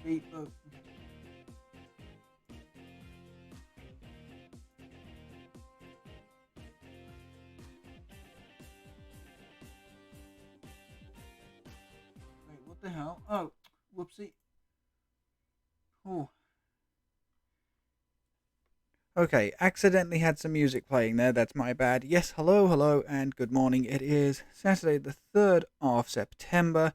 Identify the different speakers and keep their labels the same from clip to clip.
Speaker 1: feet, but... Wait, what the hell? Oh, whoopsie. Oh. Okay, accidentally had some music playing there, that's my bad. Yes, hello, and good morning. It is Saturday the 3rd of September.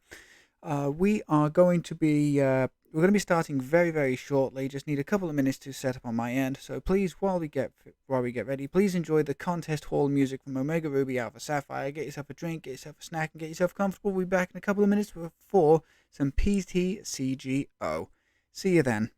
Speaker 1: We are going to be, we're going to be starting very, very shortly. Just need a couple of minutes to set up on my end. So please, while we get ready, please enjoy the contest hall music from Omega Ruby Alpha Sapphire. Get yourself a drink, get yourself a snack, and get yourself comfortable. We'll be back in a couple of minutes for some PTCGO. See you then.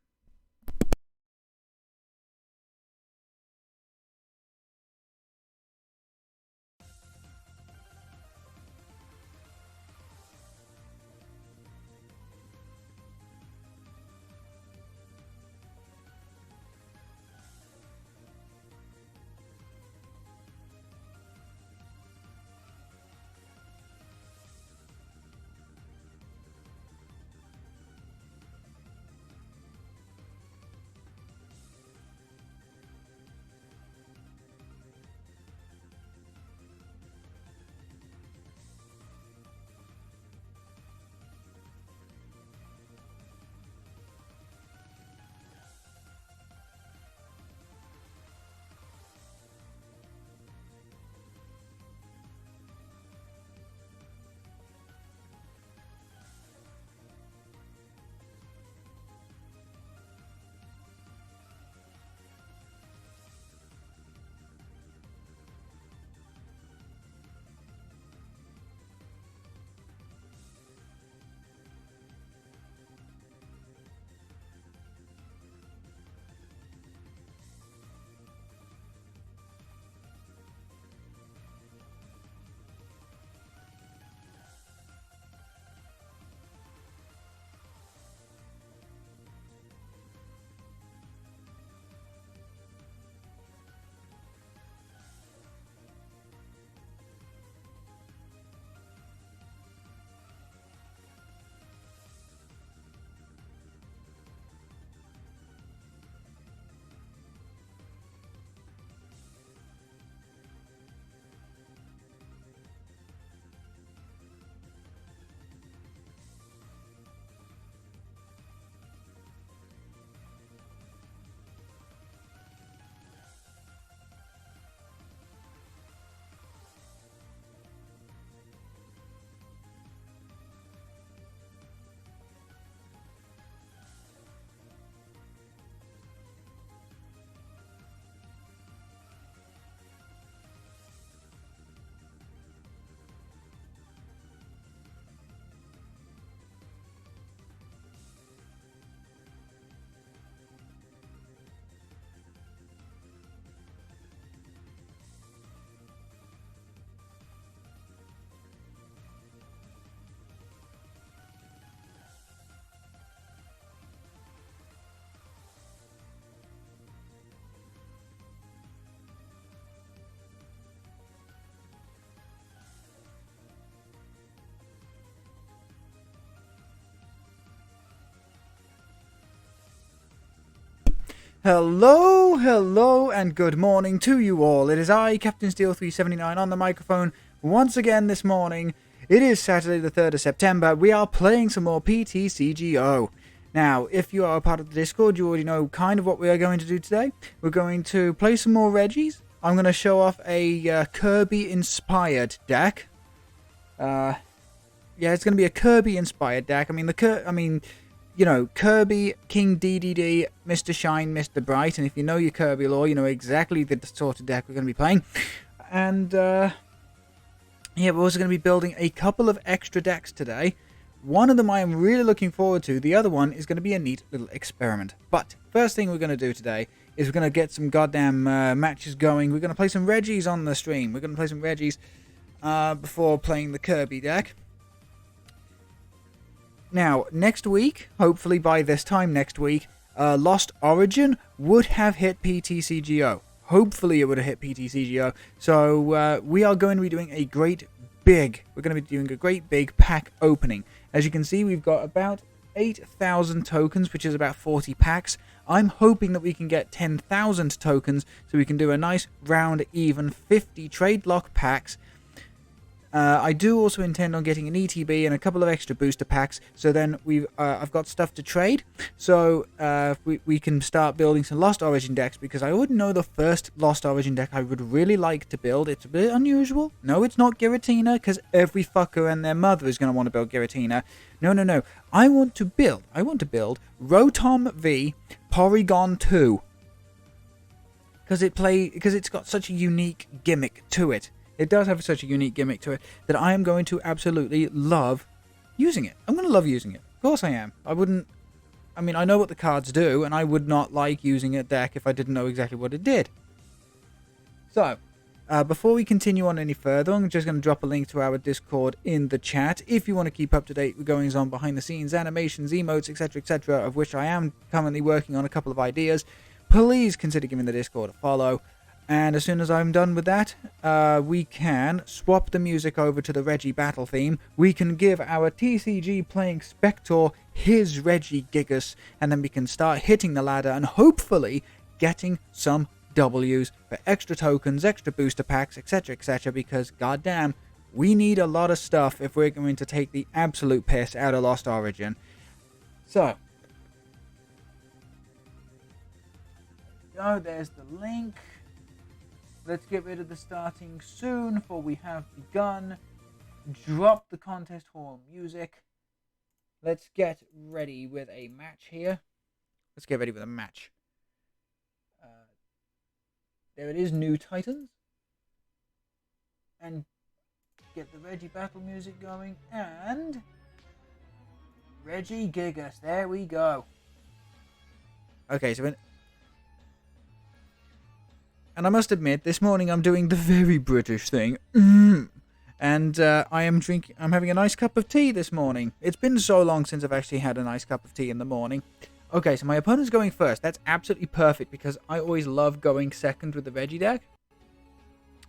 Speaker 1: Hello, and good morning to you all. It is I, Captain Steel 379, on the microphone once again this morning. It is Saturday the 3rd of September. We are playing some more PTCGO. Now, if you are a part of the Discord, you already know kind of what we are going to do today. We're going to play some more Regis. I'm going to show off a Kirby-inspired deck. Yeah, it's going to be a Kirby-inspired deck. You know, Kirby, King DDD, Mr. Shine, Mr. Bright, and if you know your Kirby lore, you know exactly the sort of deck we're going to be playing. And, yeah, we're also going to be building a couple of extra decks today. One of them I am really looking forward to, the other one is going to be a neat little experiment. But, first thing we're going to do today is we're going to get some goddamn matches going. We're going to play some Regis on the stream. We're going to play some Regis before playing the Kirby deck. Now, next week, hopefully by this time next week, Lost Origin would have hit PTCGO. Hopefully it would have hit PTCGO. So, we are going to be doing a great big pack opening. As you can see, we've got about 8,000 tokens, which is about 40 packs. I'm hoping that we can get 10,000 tokens so we can do a nice round even 50 trade lock packs. I do also intend on getting an ETB and a couple of extra booster packs, so then I've got stuff to trade, so we can start building some Lost Origin decks, because I wouldn't know the first Lost Origin deck I would really like to build. It's a bit unusual. No, it's not Giratina, because every fucker and their mother is going to want to build Giratina. No. I want to build Rotom V Porygon 2, because it's got such a unique gimmick to it. It does have such a unique gimmick to it that I am going to absolutely love using it. I'm going to love using it. Of course I am. I know what the cards do, and I would not like using a deck if I didn't know exactly what it did. So, before we continue on any further, I'm just going to drop a link to our Discord in the chat. If you want to keep up to date with goings on behind the scenes, animations, emotes, etc., of which I am currently working on a couple of ideas, please consider giving the Discord a follow. And as soon as I'm done with that, we can swap the music over to the Regi battle theme. We can give our TCG playing Spector his Regi-Gigas, and then we can start hitting the ladder and hopefully getting some W's for extra tokens, extra booster packs, etc., because goddamn, we need a lot of stuff if we're going to take the absolute piss out of Lost Origin. So, there's the link. Let's get rid of the starting soon, for we have begun. Drop the contest hall music. Let's get ready with a match here. There it is, New Titans. And get the Regi battle music going. And Regi-Gigas. There we go. Okay, so and I must admit, this morning I'm doing the very British thing. And I'm having a nice cup of tea this morning. It's been so long since I've actually had a nice cup of tea in the morning. Okay, so my opponent's going first. That's absolutely perfect, because I always love going second with the Regi deck.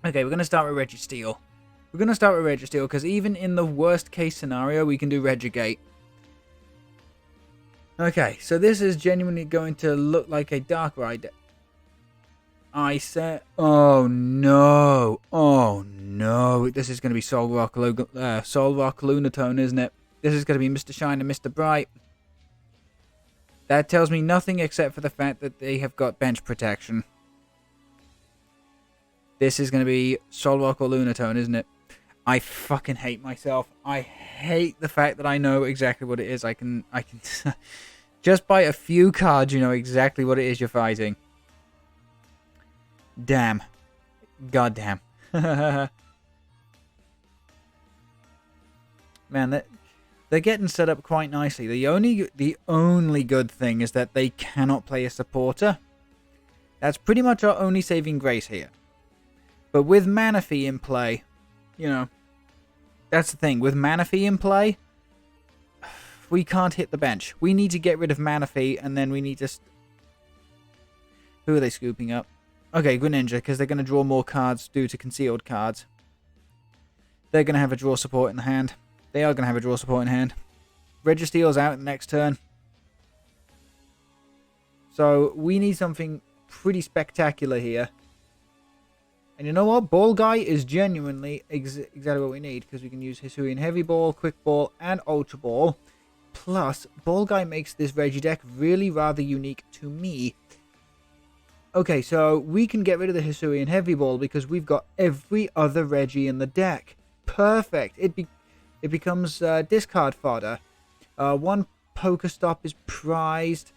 Speaker 1: Okay, we're going to start with Registeel. Because even in the worst case scenario, we can do Regigate. Okay, so this is genuinely going to look like a Darkrai deck. Oh no, this is going to be Solrock Lunatone, isn't it? This is going to be Mr. Shine and Mr. Bright. That tells me nothing except for the fact that they have got bench protection. This is going to be Solrock or Lunatone, isn't it? I fucking hate myself. I hate the fact that I know exactly what it is. I can just by a few cards, you know exactly what it is you're fighting. Damn. Goddamn. Man, they're getting set up quite nicely. The only good thing is that they cannot play a supporter. That's pretty much our only saving grace here. But with Manaphy in play, you know, that's the thing. With Manaphy in play, we can't hit the bench. We need to get rid of Manaphy, and then we need to... Who are they scooping up? Okay, Greninja, because they're going to draw more cards due to concealed cards. They're going to have a draw support in the hand. They are going to have a draw support in hand. Registeel's out in the next turn. So, we need something pretty spectacular here. And you know what? Ball Guy is genuinely exactly what we need, because we can use Hisuian Heavy Ball, Quick Ball, and Ultra Ball. Plus, Ball Guy makes this Regi deck really rather unique to me. Okay, so we can get rid of the Hisuian Heavy Ball because we've got every other Regi in the deck. Perfect. It becomes discard fodder. One Pokestop is prized.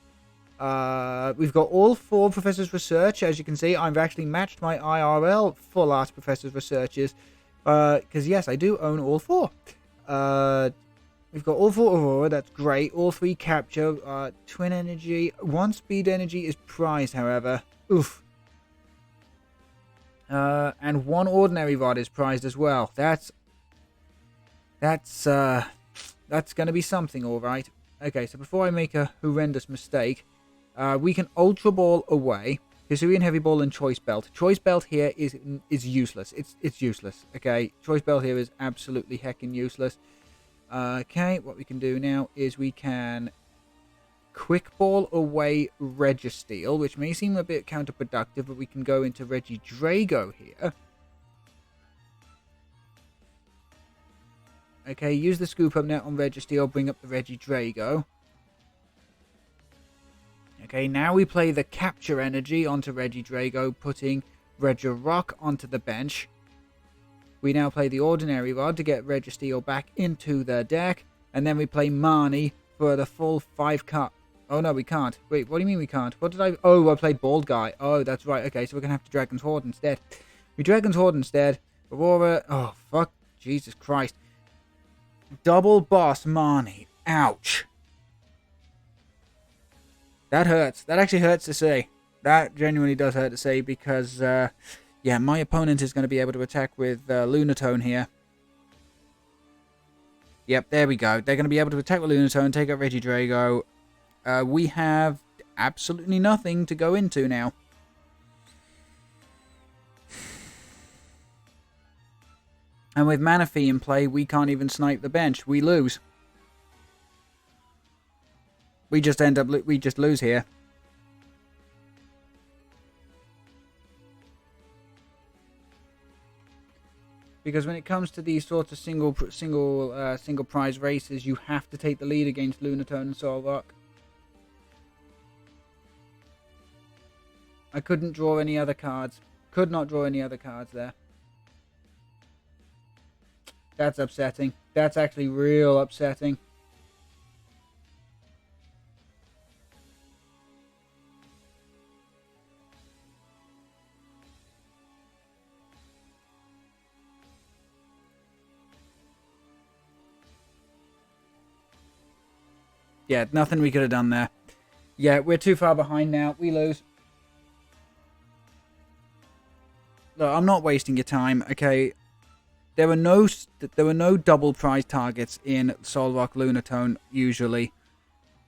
Speaker 1: We've got all 4 Professor's Research. As you can see, I've actually matched my IRL Full Art Professor's Researches. Because, yes, I do own all 4. We've got all 4 Aurora. That's great. All 3 Capture. Twin Energy. 1 Speed Energy is prized, however. Oof. And 1 Ordinary Rod is prized as well. That's going to be something, all right. Okay, so before I make a horrendous mistake, we can Ultra Ball away. Hisuian Heavy Ball and Choice Belt. Choice Belt here is useless. It's useless. Okay, Choice Belt here is absolutely heckin' useless. Okay, what we can do now is we can quick ball away Registeel, which may seem a bit counterproductive, but we can go into Regi-Drago here. Okay, use the scoop up net on Registeel, bring up the Regi-Drago. Okay, now we play the capture energy onto Regi-Drago, putting Regi-Rock onto the bench. We now play the ordinary rod to get Registeel back into the deck, and then we play Marnie for the full 5 card. Oh no, we can't. Wait, what do you mean we can't? What did I... Oh, I played Bald Guy. Oh, that's right. Okay, so we're going to have to Dragon's Horde instead. We Dragon's Horde instead. Aurora... Oh, fuck. Jesus Christ. Double Boss Marnie. Ouch. That hurts. That actually hurts to say. That genuinely does hurt to say because, yeah, my opponent is going to be able to attack with Lunatone here. Yep, there we go. They're going to be able to attack with Lunatone, take out Regi-Drago. We have absolutely nothing to go into now. And with Manaphy in play, we can't even snipe the bench. We lose. We just end up... We just lose here. Because when it comes to these sorts of single prize races, you have to take the lead against Lunatone and Solrock. I couldn't draw any other cards. Could not draw any other cards there. That's upsetting. That's actually real upsetting. Yeah, nothing we could have done there. Yeah, we're too far behind now. We lose. Look, I'm not wasting your time, okay? There were no double prize targets in Solrock Lunatone, usually.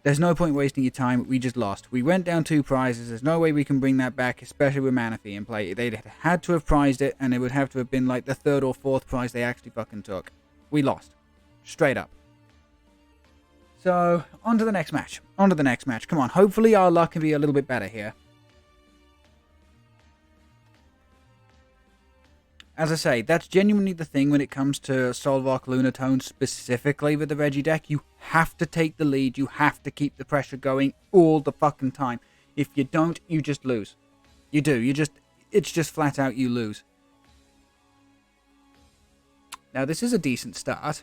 Speaker 1: There's no point wasting your time. We just lost. We went down 2 prizes. There's no way we can bring that back, especially with Manaphy in play. They'd had to have prized it, and it would have to have been like the 3rd or 4th prize they actually fucking took. We lost. Straight up. So, on to the next match. On to the next match. Come on, hopefully our luck can be a little bit better here. As I say, that's genuinely the thing when it comes to Solrock Lunatone, specifically with the Regi deck. You have to take the lead. You have to keep the pressure going all the fucking time. If you don't, you just lose. You do. It's just flat out you lose. Now, this is a decent start.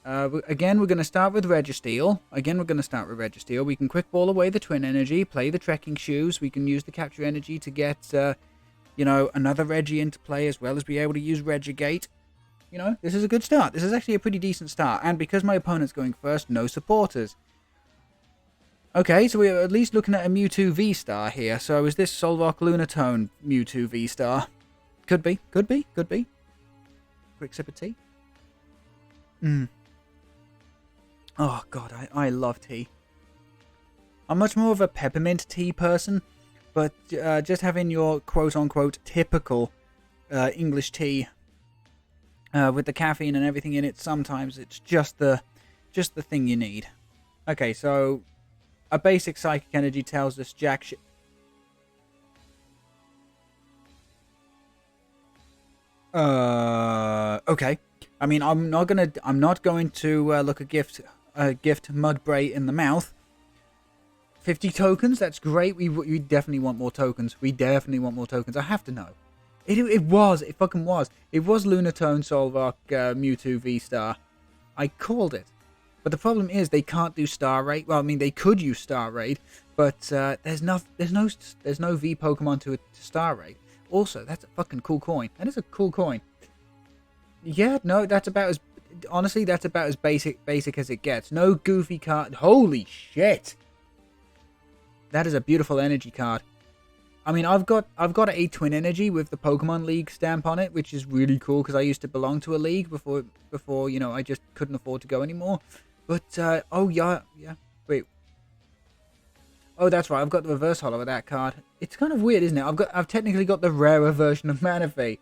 Speaker 1: Again, we're going to start with Registeel. We can quick ball away the Twin Energy, play the Trekking Shoes. We can use the Capture Energy to get, you know, another Regi into play, as well as be able to use Regigate. You know, this is a good start. This is actually a pretty decent start. And because my opponent's going first, no supporters. Okay, so we're at least looking at a Mewtwo V-Star here. So is this Solrock Lunatone Mewtwo V-Star? Could be. Quick sip of tea. Oh, God, I love tea. I'm much more of a peppermint tea person, but just having your quote-unquote typical English tea with the caffeine and everything in it, sometimes it's just the thing you need. Okay, so a basic Psychic Energy tells us jack shit. Okay. I mean, I'm not going to look a gift Mudbray in the mouth. 50 tokens, that's great. We definitely want more tokens. I have to know. It fucking was. It was Lunatone Solrock Mewtwo V-Star. I called it. But the problem is they can't do Star Raid. Well, I mean, they could use Star Raid, but there's no V Pokemon to Star Raid. Also, that's a fucking cool coin. That is a cool coin. Yeah, no, that's about as... Honestly, that's about as basic as it gets. No goofy card. Holy shit! That is a beautiful energy card. I mean, I've got a Twin Energy with the Pokemon League stamp on it, which is really cool because I used to belong to a league before you know, I just couldn't afford to go anymore. But oh yeah, wait. Oh, that's right. I've got the reverse holo of that card. It's kind of weird, isn't it? I've technically got the rarer version of Manaphy.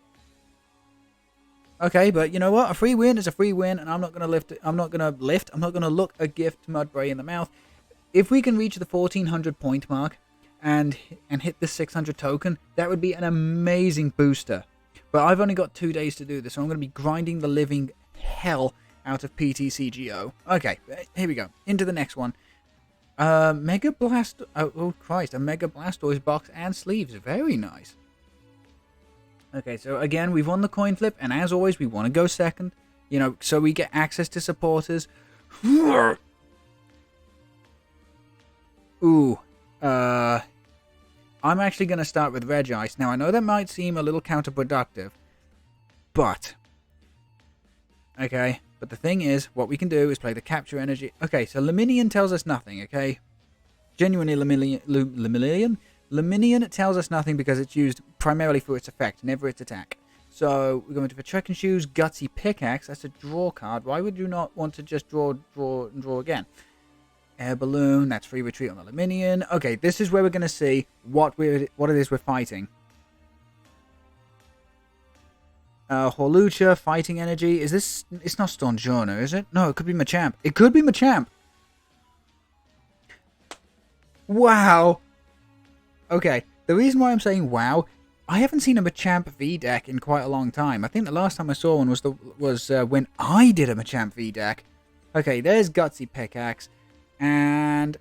Speaker 1: Okay, but you know what? A free win is a free win, and I'm not gonna look a gift Mudbray in the mouth. If we can reach the 1400 point mark and hit the 600 token, that would be an amazing booster. But I've only got 2 days to do this, so I'm going to be grinding the living hell out of PTCGO. Okay, here we go. Into the next one. Mega Blast... Oh, Christ. A Mega Blastoise box and sleeves. Very nice. Okay, so again, we've won the coin flip, and as always, we want to go second. You know, so we get access to supporters. Ooh. I'm actually going to start with Regis. Now, I know that might seem a little counterproductive, but... Okay, but the thing is, what we can do is play the capture energy. Okay, so Luminion tells us nothing, okay? Genuinely Luminion tells us nothing because it's used primarily for its effect, never its attack. So, we're going to for Trekking Shoes, Gutsy Pickaxe. That's a draw card. Why would you not want to just draw again? Air Balloon, that's free retreat on the Luminion. Okay, this is where we're going to see what it is we're fighting. Horlucha, Fighting Energy. Is this... It's not Stonjourner, is it? No, it could be Machamp. It could be Machamp! Wow! Okay, the reason why I'm saying wow, I haven't seen a Machamp V deck in quite a long time. I think the last time I saw one was when I did a Machamp V deck. Okay, there's Gutsy Pickaxe. And...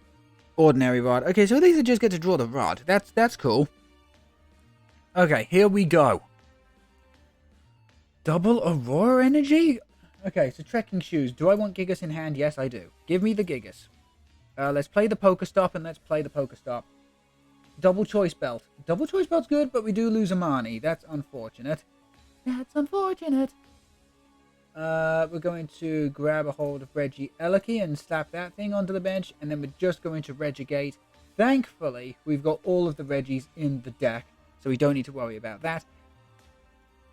Speaker 1: Ordinary Rod. Okay, so these are just get to draw the rod. That's cool. Okay, here we go. Double Aurora Energy? Okay, so Trekking Shoes. Do I want Gigas in hand? Yes, I do. Give me the Gigas. Let's play the Pokestop, and let's play the Pokestop. Double Choice Belt. Double Choice Belt's good, but we do lose Amani. That's unfortunate. That's unfortunate. We're going to grab a hold of Regi-Rocking and slap that thing onto the bench, and then we're just going to Regigate. Thankfully, we've got all of the Regis in the deck, so we don't need to worry about that.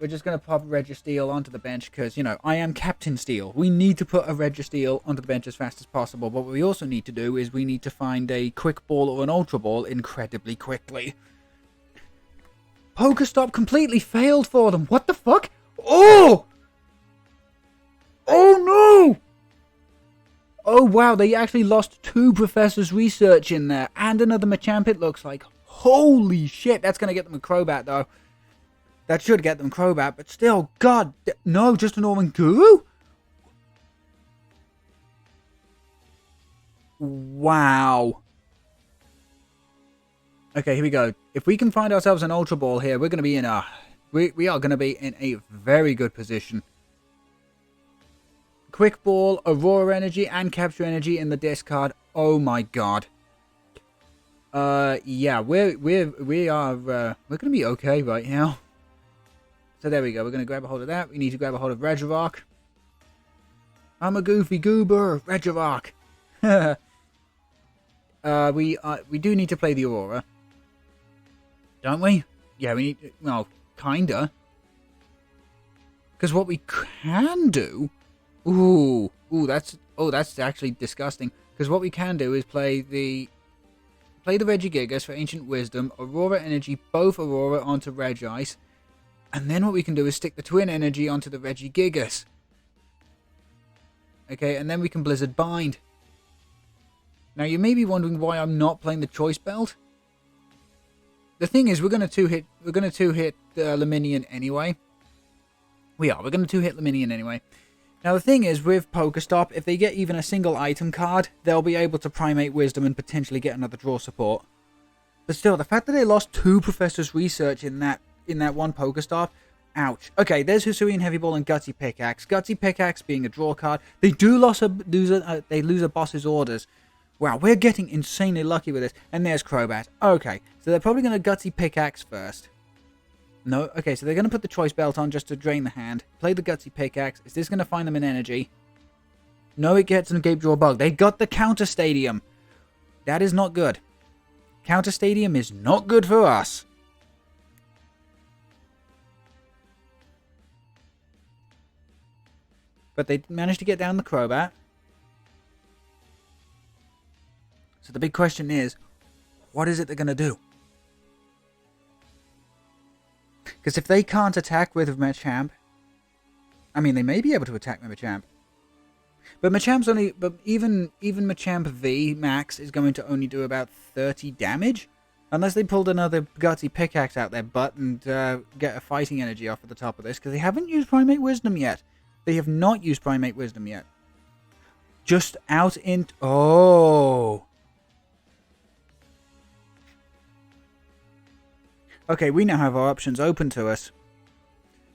Speaker 1: We're just going to pop Registeel onto the bench because, you know, I am Captain Steel. We need to put a Registeel onto the bench as fast as possible. But what we also need to do is we need to find a Quick Ball or an Ultra Ball incredibly quickly. Pokestop completely failed for them. What the fuck? Oh! Oh no! Oh wow, they actually lost 2 Professor's Research in there. And another Machamp, it looks like. Holy shit, that's going to get them a Crobat though. That should get them Crobat, but still, god, no, just a Norman Guru? Wow. Okay, here we go. If we can find ourselves an Ultra Ball here, we're going to be in a... We are going to be in a very good position. Quick Ball, Aurora Energy, and Capture Energy in the discard. Oh my god. Yeah, we are going to be okay right now. So there we go. We're going to grab a hold of that. We need to grab a hold of Regi-Rock. I'm a goofy goober. Regi-Rock. We do need to play the Aurora. Don't we? Yeah, we need... Well, kinda. Because what we can do... Ooh, that's actually disgusting. Because what we can do is play the Regigigas for Ancient Wisdom, Aurora Energy, both Aurora onto Regis. And then what we can do is stick the Twin Energy onto the Regigigas. Okay, and then we can Blizzard Bind. Now, you may be wondering why I'm not playing the Choice Belt. The thing is, we're going to two-hit Luminion anyway. We're going to 2-hit Luminion anyway. Now, the thing is, with Pokestop, if they get even a single item card, they'll be able to Primate Wisdom and potentially get another draw support. But still, the fact that they lost 2 Professor's Research in that one Pokestop, ouch. Okay, there's Hisuian Heavy Ball and Gutsy Pickaxe. Gutsy Pickaxe being a draw card. They do lose a boss's orders. Wow, we're getting insanely lucky with this. And there's Crobat. Okay, so they're probably going to Gutsy Pickaxe first. No, okay, so they're going to put the Choice Belt on just to drain the hand. Play the Gutsy Pickaxe. Is this going to find them in energy? No, it gets an Gape Draw Bug. They got the Counter Stadium. That is not good. Counter Stadium is not good for us. But they managed to get down the Crobat. So the big question is, what is it they're going to do? Because if they can't attack with Machamp, I mean, they may be able to attack with Machamp. But Machamp's only, but even Machamp V Max is going to only do about 30 damage, unless they pulled another gutsy pickaxe out their butt and get a fighting energy off at the top of this, because they haven't used Primate Wisdom yet. They have not used Primate Wisdom yet. Just out in... Oh! Okay, we now have our options open to us.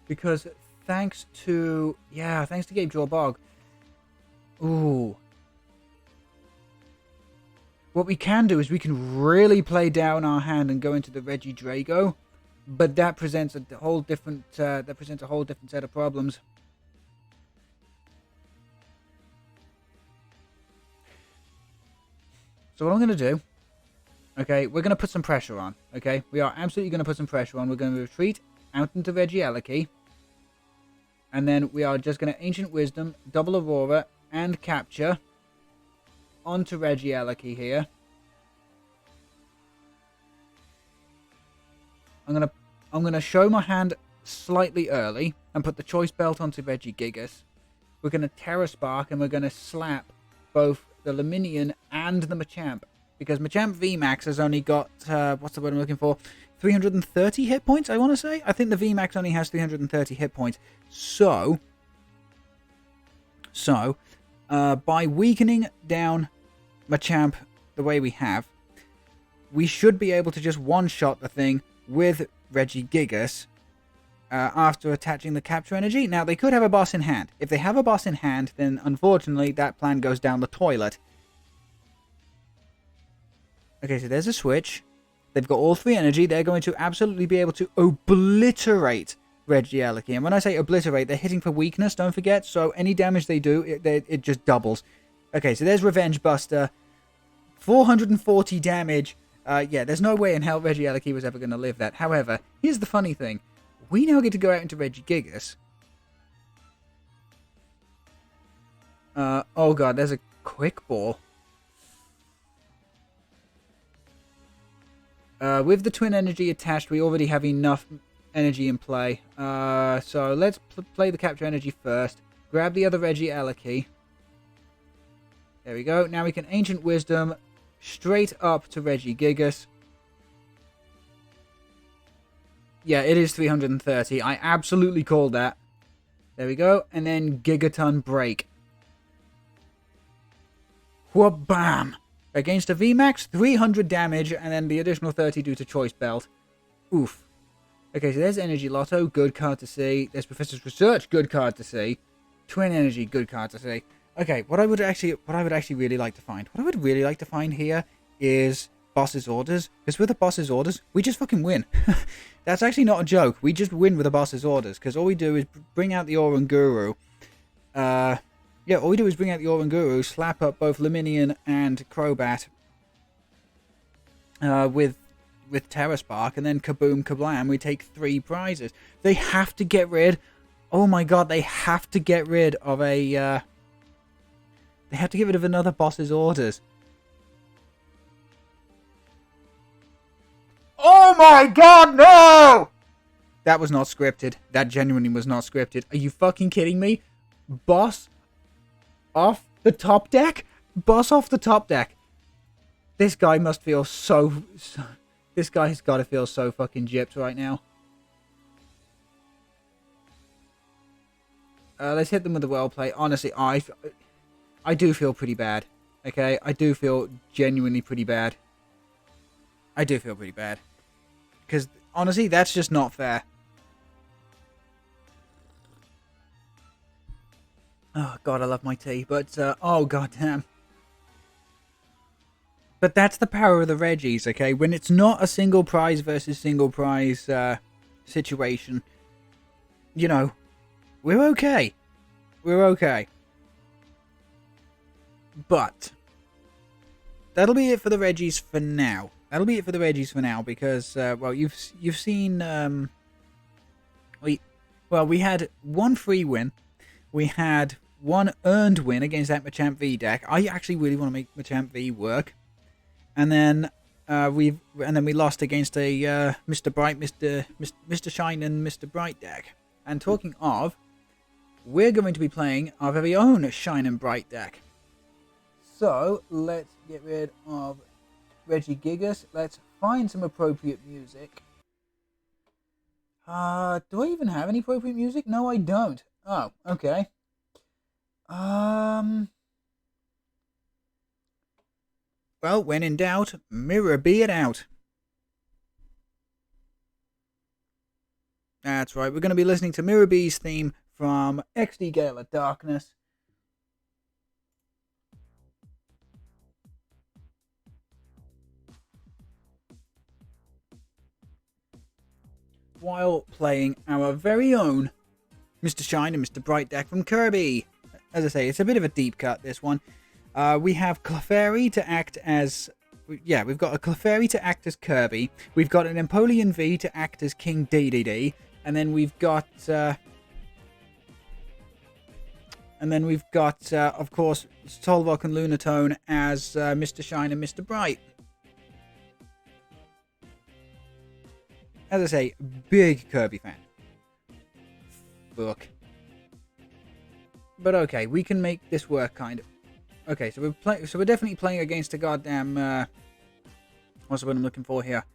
Speaker 1: Because thanks to... Yeah, thanks to Gabe Jawbog. Ooh. What we can do is we can really play down our hand and go into the Regi-Drago. But that presents a whole different... set of problems. So what I'm going to do, okay, we're going to put some pressure on, okay? We are absolutely going to put some pressure on. We're going to retreat out into Regi-Rocking. And then we are just going to Ancient Wisdom, Double Aurora, and Capture onto Regi-Rocking here. I'm gonna show my hand slightly early and put the Choice Belt onto Regigigas. We're going to Terra Spark and we're going to slap both the Luminion and the Machamp, because Machamp VMAX has only got what's the word I'm looking for, 330 hit points, I want to say. I think the VMAX only has 330 hit points. So by weakening down Machamp the way we have, we should be able to just one-shot the thing with Regigigas after attaching the capture energy. Now, they could have a boss in hand. If they have a boss in hand, then unfortunately that plan goes down the toilet. Okay, so there's a switch. They've got all 3 energy. They're going to absolutely be able to obliterate Regi-Rocking. And when I say obliterate, they're hitting for weakness, don't forget. So any damage they do, it just doubles. Okay, so there's Revenge Buster. 440 damage. Yeah, there's no way in hell Regi-Rocking was ever going to live that. However, here's the funny thing. We now get to go out into Regigigas. Oh god, there's a Quick Ball. With the Twin Energy attached, we already have enough energy in play. So let's play the Capture Energy first. Grab the other Regi-Rocking. There we go. Now we can Ancient Wisdom straight up to Regigigas. Yeah, it is 330. I absolutely called that. There we go. And then Gigaton Break. Wha-bam! Against a VMAX, 300 damage, and then the additional 30 due to Choice Belt. Oof. Okay, so there's Energy Lotto, good card to see. There's Professor's Research, good card to see. Twin Energy, good card to see. Okay, what I would actually really like to find. What I would really like to find here is Boss's Orders. Because with the Boss's Orders, we just fucking win. That's actually not a joke. We just win with the Boss's Orders. Because all we do is bring out the Oranguru. Yeah, all we do is bring out the Oranguru, slap up both Luminion and Crobat with Terra Spark, and then kaboom, kablam, we take 3 prizes. They have to get rid... Oh my god, they have to get rid of a... They have to get rid of another Boss's Orders. Oh my god, no! That was not scripted. That genuinely was not scripted. Are you fucking kidding me? Boss off the top deck? Boss off the top deck. This guy must feel so... This guy has got to feel so fucking gypped right now. Let's hit them with the well play. Honestly, I do feel pretty bad. Okay? I do feel genuinely pretty bad. I do feel pretty bad. Because, honestly, that's just not fair. Oh, God, I love my tea. But, oh, goddamn. But that's the power of the Regis, okay? When it's not a single prize versus single prize situation, you know, we're okay. We're okay. But that'll be it for the Regis for now. That'll be it for the Regis for now because, well, you've seen, we had one free win. We had one earned win against that Machamp V deck. I actually really want to make Machamp V work. And then we lost against a Mr. Bright, Mr. Shine and Mr. Bright deck. And talking of, we're going to be playing our very own Shine and Bright deck. So, let's get rid of Regi-Gigas. Let's find some appropriate music. Do I even have any appropriate music? No, I don't. Oh, okay. Well, when in doubt, mirror be it out. That's right, we're going to be listening to Mirror B's theme from XD Gale of Darkness. While playing our very own Mr. Shine and Mr. Bright deck from Kirby. As I say, it's a bit of a deep cut, this one. We have Clefairy to act as... Yeah, we've got a Clefairy to act as Kirby. We've got an Empoleon V to act as King DDD. And then we've got... of course, Solrock and Lunatone as Mr. Shine and Mr. Bright. As I say, big Kirby fan. Fuck. But okay, we can make this work, kind of. Okay, so we're definitely playing against a goddamn... what's the word I'm looking for here?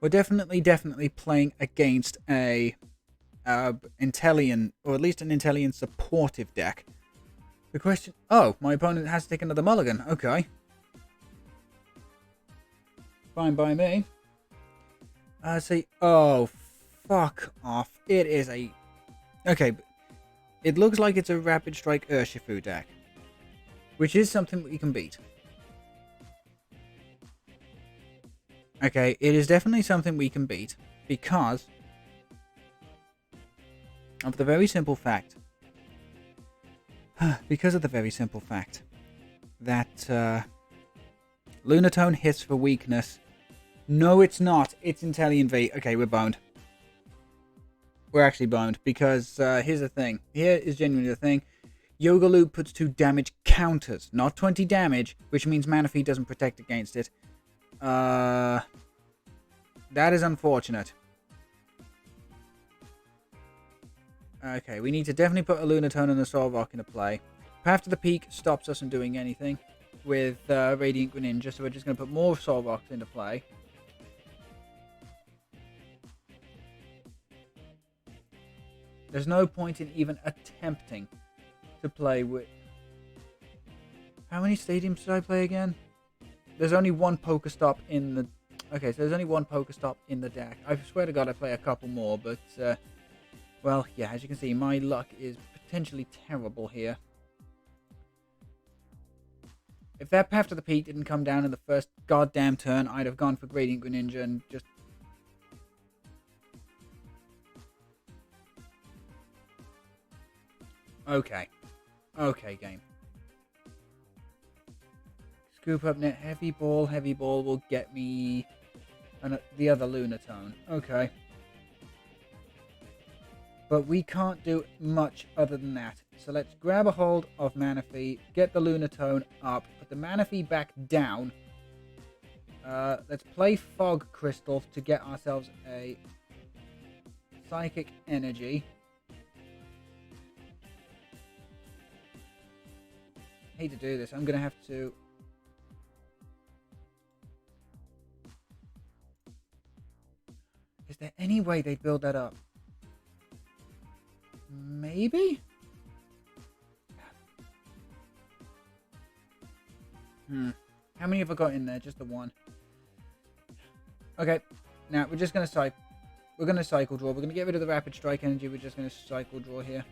Speaker 1: We're definitely playing against a... Intellion, or at least an Intellion supportive deck. The question... Oh, my opponent has to take another mulligan. Okay. Fine by me. See... Oh, fuck off. It is a... Okay, it looks like it's a Rapid Strike Urshifu deck. Which is something we can beat. Okay, it is definitely something we can beat. Because... of the very simple fact... because of the very simple fact... that, Lunatone hits for weakness. No, it's not. It's Intellion V. Okay, we're boned. We're actually boned. Because, here's the thing. Here is genuinely the thing. Yoga Loop puts 2 damage counters. Not 20 damage. Which means Manaphy doesn't protect against it. That is unfortunate. Okay, we need to definitely put a Lunatone and a Solrock into play. Path to the Peak stops us from doing anything with Radiant Greninja, so we're just going to put more Solrocks into play. There's no point in even attempting to play with... How many stadiums did I play again? There's only one Pokestop in the... Okay, so there's only one Pokestop in the deck. I swear to God I play a couple more, but... well, yeah, as you can see, my luck is potentially terrible here. If that Path to the Peak didn't come down in the first goddamn turn, I'd have gone for Gradient Greninja and just... Okay. Okay, game. Scoop up net. Heavy ball will get me the other Lunatone. Okay. But we can't do much other than that. So let's grab a hold of Manaphy, get the Lunatone up, put the Manaphy back down. Let's play Fog Crystal to get ourselves a Psychic Energy. I hate to do this. I'm going to have to... Is there any way they'd build that up? Maybe? How many have I got in there? Just the one. Okay. Now, we're just going to cycle draw. We're going to get rid of the Rapid Strike Energy. We're just going to cycle draw here.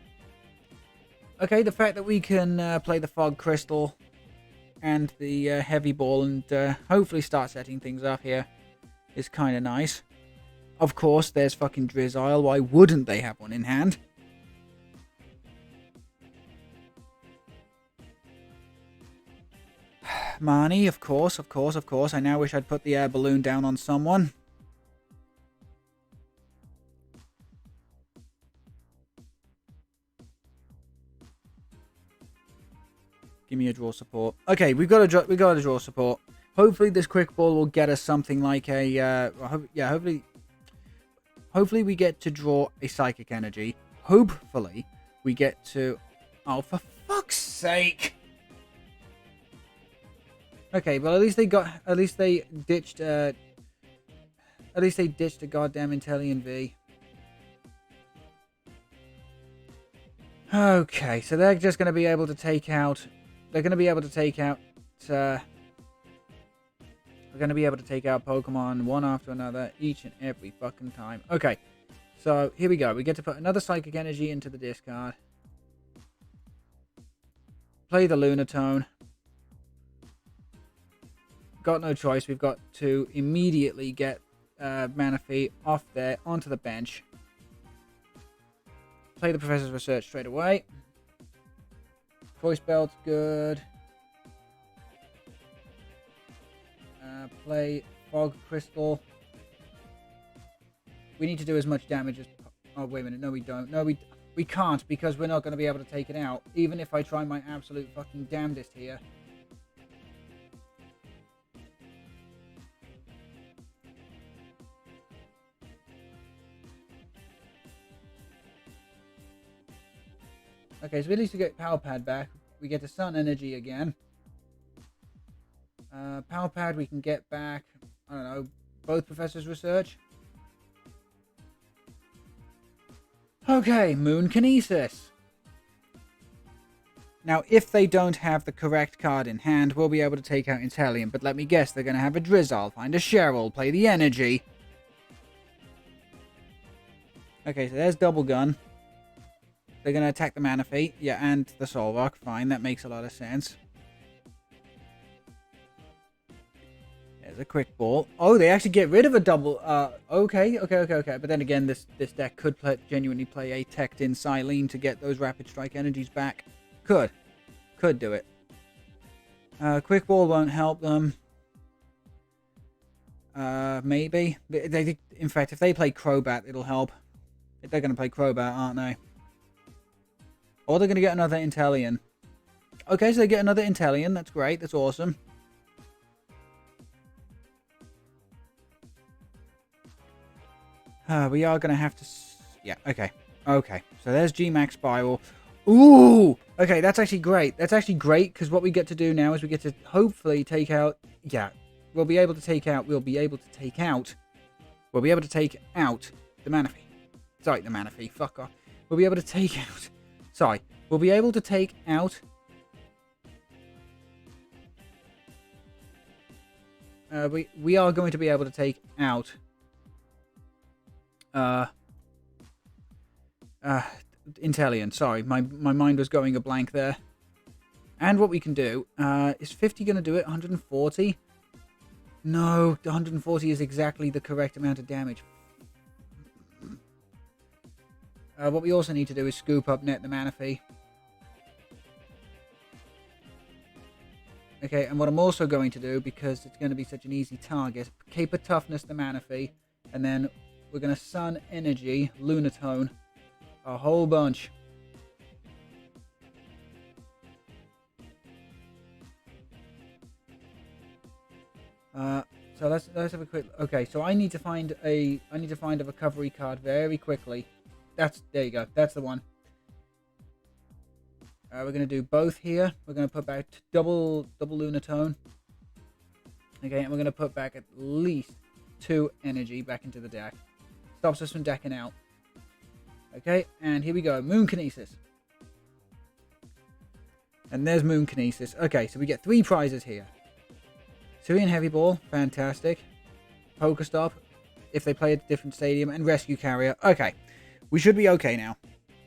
Speaker 1: Okay, the fact that we can play the Fog Crystal and the Heavy Ball and hopefully start setting things up here is kind of nice. Of course, there's fucking Drizzile. Why wouldn't they have one in hand? Marnie, of course. I now wish I'd put the air balloon down on someone. Give me a draw support. Okay, we got a draw support. Hopefully this quick ball will get us something like a hopefully we get to draw a Psychic Energy. Hopefully we get to... Oh, for fuck's sake! Okay, well, at least they got... At least they ditched... At least they ditched the goddamn Intellion V. Okay, so they're just going to be able to take out... They're going to be able to take out... We're going to be able to take out Pokemon one after another each and every fucking time. Okay, so here we go. We get to put another Psychic Energy into the discard. Play the Lunatone. Got no choice. We've got to immediately get Manaphy off there onto the bench. Play the Professor's Research straight away. Choice Belt, good. Play Fog Crystal. We need to do as much damage as... Oh, wait a minute. No, we don't. No, we can't, because we're not going to be able to take it out. Even if I try my absolute fucking damnedest here. Okay, so at least we get Power Pad back. We get the Sun Energy again. Power Pad we can get back, I don't know, both Professor's Research. Okay, Moon Kinesis. Now, if they don't have the correct card in hand, we'll be able to take out Intellion. But let me guess, they're going to have a Drizzle, find a Cheryl, play the Energy. Okay, so there's Double Gun. They're going to attack the Manaphy. Yeah, and the Soul Rock. Fine, that makes a lot of sense. There's a Quick Ball. Oh, they actually get rid of a double... Okay. But then again, this deck could genuinely play a Teched-in Silene to get those Rapid Strike energies back. Could do it. Quick Ball won't help them. Maybe. In fact, if they play Crobat, it'll help. They're going to play Crobat, aren't they? Or they're going to get another Intellion. Okay, so they get another Intellion. That's great. That's awesome. We are going to have to... Yeah, okay. Okay, so there's G-Max Spiral. Ooh! Okay, that's actually great. That's actually great, because what we get to do now is we get to hopefully take out... Yeah, we'll be able to take out the Manaphy. Sorry, the Manaphy. Fuck off. We'll be able to take out... Sorry. We'll be able to take out... we are going to be able to take out... Intellion. Sorry, my mind was going a blank there. And what we can do, is 50 going to do it? 140? No, the 140 is exactly the correct amount of damage. What we also need to do is scoop up net the Manaphy. Okay, and what I'm also going to do, because it's going to be such an easy target, Caper Toughness the Manaphy, and then we're going to Sun Energy, Lunatone, a whole bunch. So let's have a quick... Okay, so I need to find a recovery card very quickly. There you go. That's the one. We're going to do both here. We're going to put back double Lunatone. Okay, and we're going to put back at least 2 energy back into the deck. Stops us from decking out. Okay, and here we go. Moon Kinesis. And there's Moon Kinesis. Okay, so we get 3 prizes here. Syrian Heavy Ball. Fantastic. Pokestop. If they play at a different stadium. And Rescue Carrier. Okay. We should be okay now.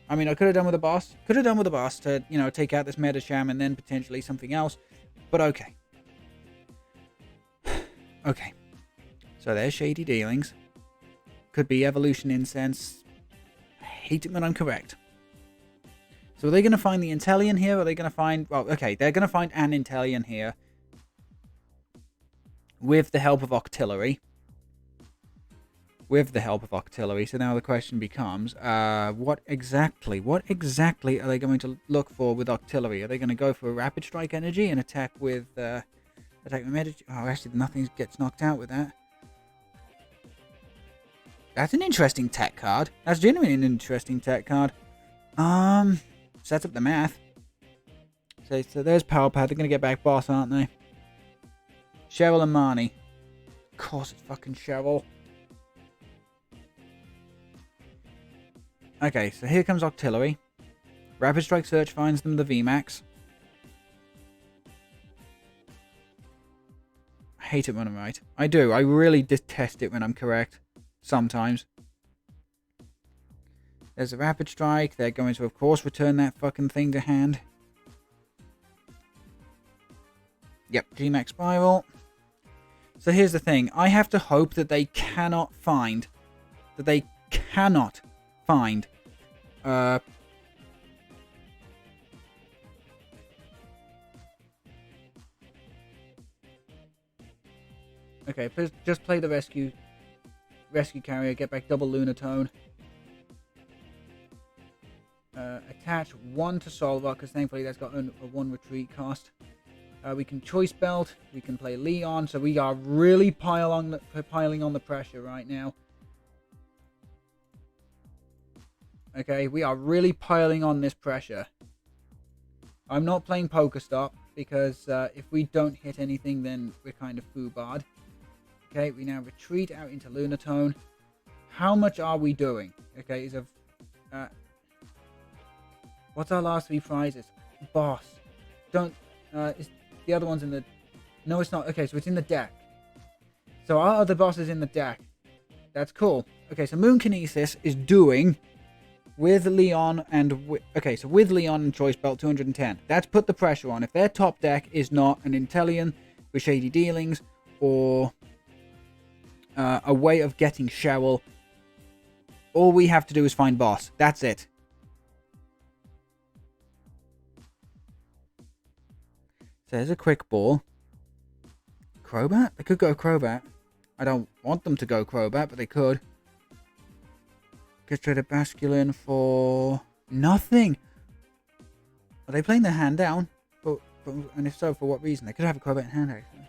Speaker 1: I mean, I could have done with a boss. Could have done with a boss to, you know, take out this Metasham and then potentially something else. But okay. Okay. So there's Shady Dealings. Could be Evolution Incense. I hate it when I'm correct. So are they going to find the Intellion here? Or are they going to find... Well, okay. They're going to find an Intellion here. With the help of Octillery. So now the question becomes, what exactly are they going to look for with Octillery? Are they going to go for a Rapid Strike Energy and attack with, Medicine? Oh, actually, nothing gets knocked out with that. That's an interesting tech card. That's genuinely an interesting tech card. Sets up the math. So there's Power Pad. They're going to get back boss, aren't they? Cheryl and Marnie. Of course it's fucking Cheryl. Okay, so here comes Octillery. Rapid Strike Search finds them the VMAX. I hate it when I'm right. I do. I really detest it when I'm correct. Sometimes. There's a Rapid Strike. They're going to, of course, return that fucking thing to hand. Yep, G-Max Spiral. So here's the thing. I have to hope that they cannot find... Okay, just play the rescue carrier, get back double Lunatone. Attach one to Solvar, because thankfully that's got a 1 retreat cost. We can Choice Belt, we can play Leon, so we are really piling on the pressure right now. Okay, we are really piling on this pressure. I'm not playing Pokestop, because if we don't hit anything, then we're kind of foobarred. Okay, we now retreat out into Lunatone. How much are we doing? Okay, what's our last 3 prizes? Boss. Is the other one's in the... No, it's not. Okay, so it's in the deck. So our other boss is in the deck. That's cool. Okay, so Moon Kinesis is doing... With Leon and... with Leon and Choice Belt, 210. That's put the pressure on. If their top deck is not an Intellion with Shady Dealings or a way of getting Cheryl, all we have to do is find boss. That's it. So there's a quick ball. Crobat? They could go Crobat. I don't want them to go Crobat, but they could. Castrated Basculin for nothing. Are they playing their hand down? And if so, for what reason? They could have a Crobat in hand, actually.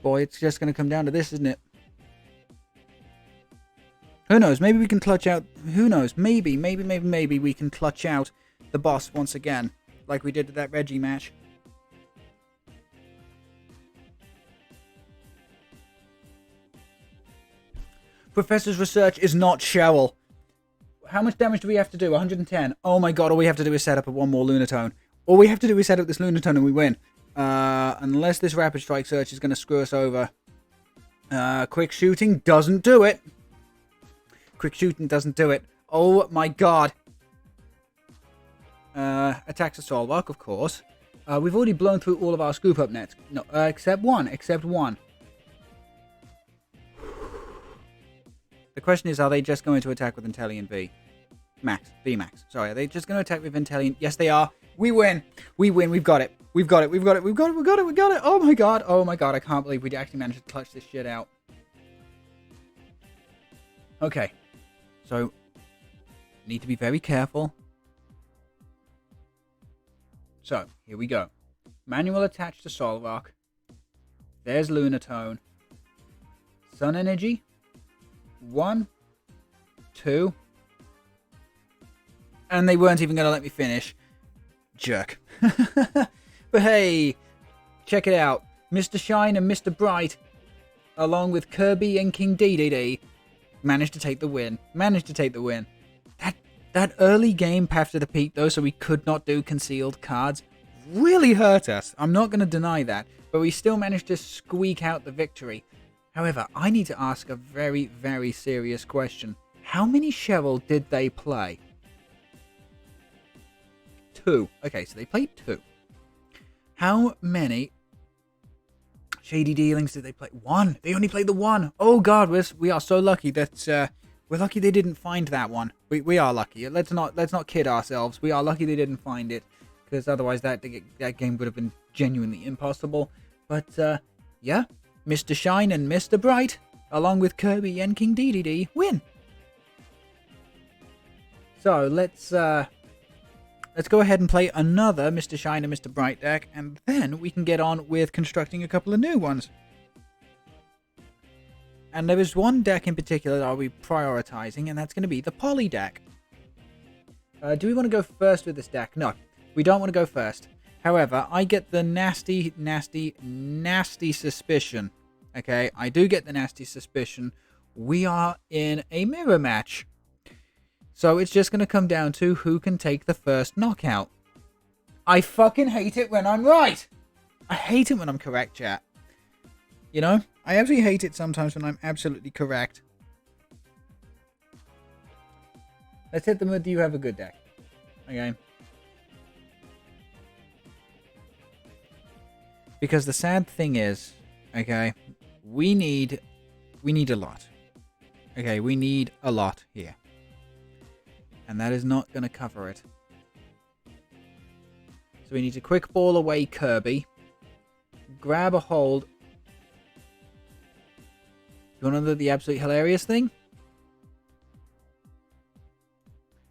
Speaker 1: Boy, it's just going to come down to this, isn't it? Who knows? Maybe we can clutch out... Who knows? Maybe we can clutch out the boss once again. Like we did with that Reggie match. Professor's research is not Cheryl. How much damage do we have to do? 110. Oh my god, all we have to do is set up one more Lunatone. All we have to do is set up this Lunatone and we win. Unless this Rapid Strike Search is going to screw us over. Quick Shooting doesn't do it. Quick Shooting doesn't do it. Oh my god. Attacks a Solvark, of course. We've already blown through all of our scoop up nets. No, except one. The question is, are they just going to attack with Intellion VMAX. Sorry, are they just going to attack with Intellion? Yes, they are. We win. We've got it. We've got it. Oh my god. I can't believe we actually managed to clutch this shit out. Okay. So, need to be very careful. So, here we go. Manual attached to Solvark. There's Lunatone. Sun Energy. 1, 2. And they weren't even going to let me finish. Jerk. But hey, check it out. Mr. Shine and Mr. Bright, along with Kirby and King Dedede, managed to take the win. That early game path to the peak, though, so we could not do concealed cards, really hurt us. I'm not going to deny that. But we still managed to squeak out the victory. However, I need to ask a very, very serious question. How many Cheryl did they play? 2. Okay, so they played 2. How many Shady Dealings did they play? 1. They only played the 1. Oh god, we are so lucky that we're lucky they didn't find that one. We are lucky. Let's not kid ourselves. We are lucky they didn't find it, because otherwise that game would have been genuinely impossible. But yeah. Mr. Shine and Mr. Bright, along with Kirby and King Dedede, win. So let's go ahead and play another Mr. Shine and Mr. Bright deck, and then we can get on with constructing a couple of new ones. And there is one deck in particular that I'll be prioritizing, and that's going to be the Poli deck. Do we want to go first with this deck? No, we don't want to go first. However, I get the nasty, nasty, nasty suspicion. Okay, I do get the nasty suspicion. We are in a mirror match. So it's just going to come down to who can take the first knockout. I fucking hate it when I'm right. I hate it when I'm correct, chat. You know? I absolutely hate it sometimes when I'm absolutely correct. Let's hit them with, do you have a good deck? Okay. Because the sad thing is, okay, we need a lot. Okay, we need a lot here. And that is not going to cover it. So we need to quick ball away Kirby. Grab a hold. You want to know the absolute hilarious thing?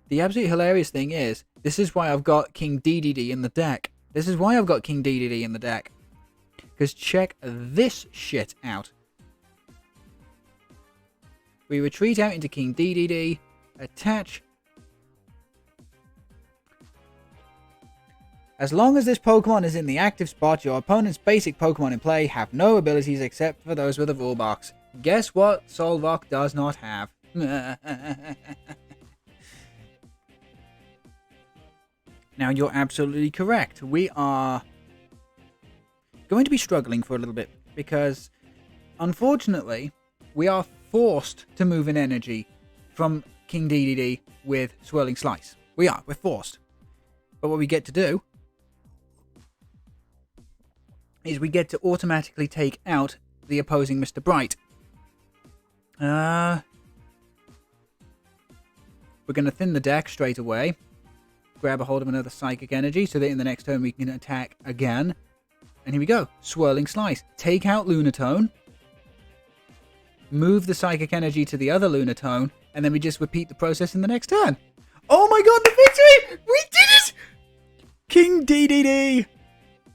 Speaker 1: The absolute hilarious thing is, this is why I've got King DDD in the deck. This is why I've got King DDD in the deck. Because check this shit out. We retreat out into King DDD. Attach. As long as this Pokemon is in the active spot, your opponent's basic Pokemon in play have no abilities except for those with a rule box. Guess what Solrock does not have? Now, you're absolutely correct. We are going to be struggling for a little bit because, unfortunately, we are forced to move an energy from King DDD with Swirling Slice. We're forced. But what we get to do is we get to automatically take out the opposing Mr. Bright. We're going to thin the deck straight away. Grab a hold of another Psychic Energy so that in the next turn we can attack again. And here we go. Swirling Slice. Take out Lunatone. Move the Psychic Energy to the other Lunatone. And then we just repeat the process in the next turn. Oh my god, the victory! We did it! King DDD!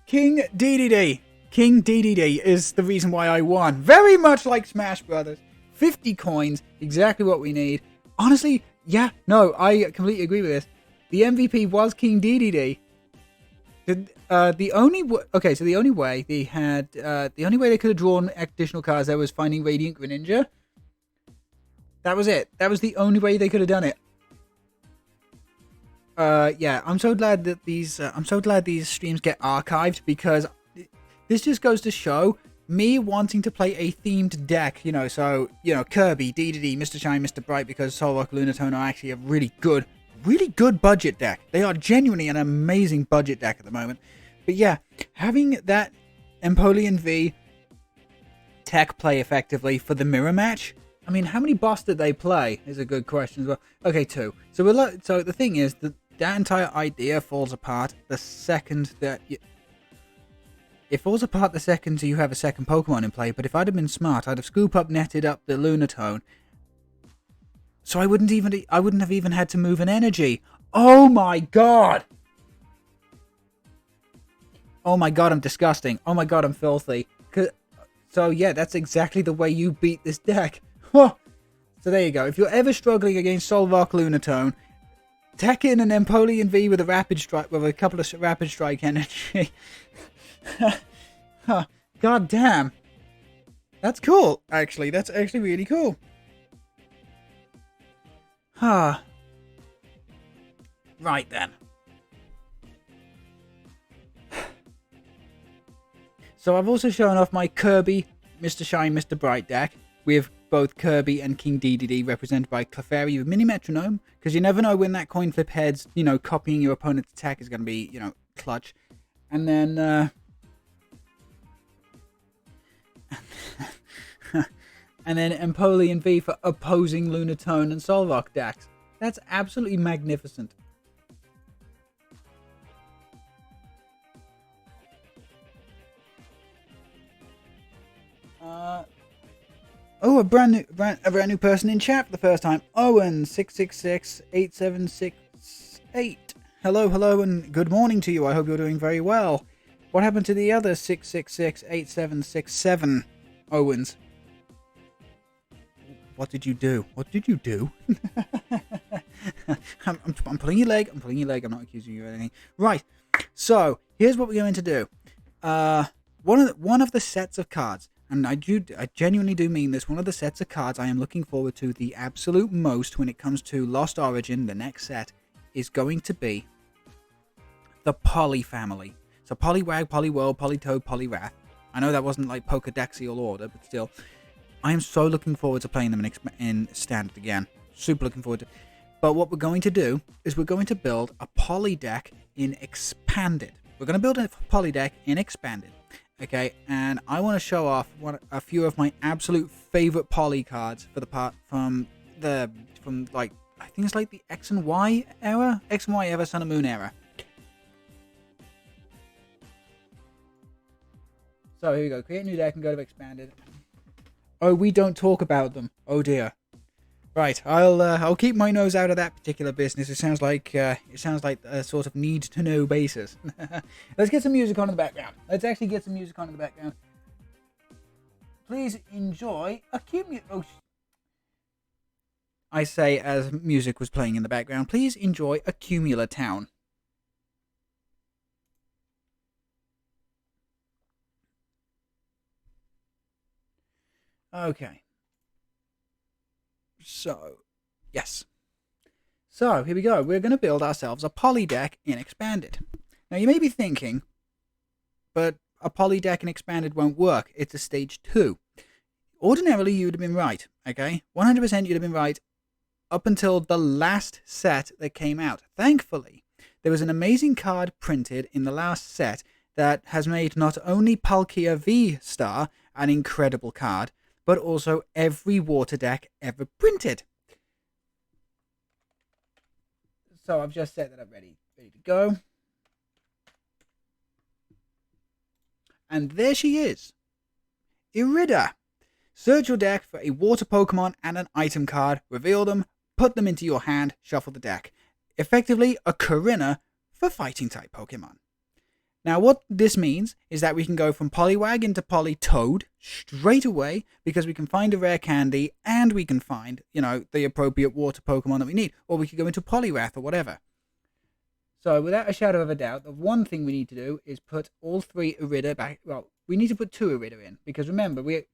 Speaker 1: King DDD. King DDD is the reason why I won. Very much like Smash Brothers. 50 coins. Exactly what we need. Honestly, yeah, no, I completely agree with this. The MVP was King DDD. The only way they had, the only way they could have drawn additional cards there was finding Radiant Greninja. That was it. That was the only way they could have done it. Yeah, I'm so glad that these streams get archived because this just goes to show me wanting to play a themed deck. You know, so Kirby, DDD, Mr. Shine, Mr. Bright, because Solrock, Lunatone are actually a really good budget deck. They are genuinely an amazing budget deck at the moment. But yeah, having that Empoleon V tech play effectively for the mirror match. I mean, how many boss did they play? Is a good question as well. Okay, 2. So the thing is that entire idea falls apart the second that it falls apart the second you have a second Pokemon in play. But if I'd have been smart, I'd have netted up the Lunatone. So I wouldn't have even had to move an energy. Oh my god! Oh my god, I'm disgusting. Oh my god, I'm filthy. So yeah, that's exactly the way you beat this deck. So there you go. If you're ever struggling against Solrock Lunatone, tack in an Empoleon V with a Rapid Strike, with a couple of Rapid Strike energy. God damn. That's cool, actually. That's actually really cool. Right then. So I've also shown off my Kirby, Mr. Shine, Mr. Bright deck with both Kirby and King DDD represented by Clefairy with Mini Metronome, because you never know when that coin flip heads, copying your opponent's attack is going to be, clutch. And then, and then Empoleon V for opposing Lunatone and Solrock decks. That's absolutely magnificent. Oh, a brand new person in chat for the first time. Owen6668768. Hello, and good morning to you. I hope you're doing very well. What happened to the other 6668767 Owens? What did you do? What did you do? I'm pulling your leg. I'm pulling your leg. I'm not accusing you of anything. Right. So here's what we're going to do. One of the sets of cards, and I genuinely do mean this. One of the sets of cards I am looking forward to the absolute most when it comes to Lost Origin. The next set is going to be the Poli family. So Poliwag, Poliwhirl, Politoed, Poliwrath. I know that wasn't like Pokedexial order, but still. I am so looking forward to playing them in Standard again. Super looking forward to. But what we're going to do is we're going to build a Poli deck in Expanded. We're going to build a Poli deck in Expanded. Okay, and I want to show off a few of my absolute favorite Poli cards for the part from like I think it's like the X and Y era, Sun and Moon era. So here we go. Create a new deck and go to Expanded. Oh, we don't talk about them. Oh dear. Right, I'll keep my nose out of that particular business. It sounds like a sort of need to know basis. Let's get some music on in the background. Let's actually get some music on in the background. Please enjoy I say as music was playing in the background. Please enjoy Accumula Town. Okay. So, yes. So, here we go. We're going to build ourselves a Poli deck in Expanded. Now, you may be thinking, but a Poli deck in Expanded won't work. It's a stage 2. Ordinarily, you would have been right, okay? 100% you'd have been right up until the last set that came out. Thankfully, there was an amazing card printed in the last set that has made not only Palkia V-Star an incredible card, but also every water deck ever printed. So I've just set that up ready to go. And there she is. Irida. Search your deck for a water Pokemon and an item card, reveal them, put them into your hand, shuffle the deck. Effectively, a Corinna for fighting type Pokemon. Now, what this means is that we can go from Poliwag into Politoed straight away because we can find a rare candy and we can find, the appropriate water Pokemon that we need. Or we could go into Poliwrath or whatever. So, without a shadow of a doubt, the one thing we need to do is put all 3 Irida back. Well, we need to put 2 Irida in because remember, with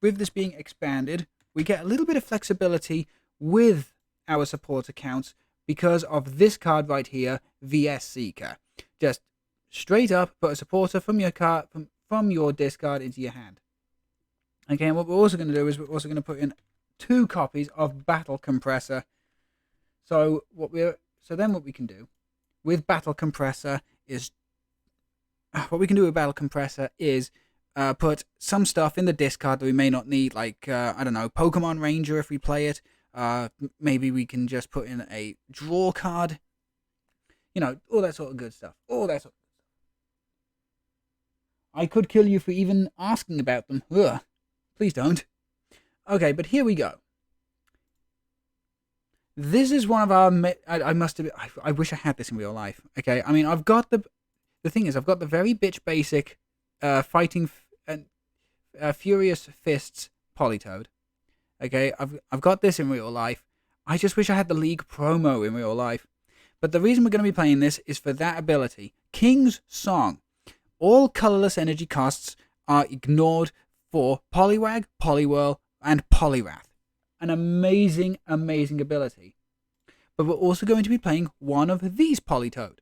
Speaker 1: this being Expanded, we get a little bit of flexibility with our support accounts because of this card right here, VS Seeker. Just straight up, put a supporter from your card from your discard into your hand. Okay, and what we're also going to do is we're also going to put in 2 copies of Battle Compressor. So then what we can do with Battle Compressor is put some stuff in the discard that we may not need, like I don't know, Pokemon Ranger if we play it. Maybe we can just put in a draw card. All that sort of good stuff. I could kill you for even asking about them. Ugh. Please don't. Okay, but here we go. This is one of our... I wish I had this in real life. Okay, I mean, I've got the thing is, I've got the very bitch basic fighting Furious Fists Politoed. Okay, I've got this in real life. I just wish I had the League promo in real life. But the reason we're going to be playing this is for that ability. King's Song. All colorless energy costs are ignored for Poliwag, Poliwhirl, and Poliwrath. An amazing, amazing ability. But we're also going to be playing one of these Politoed.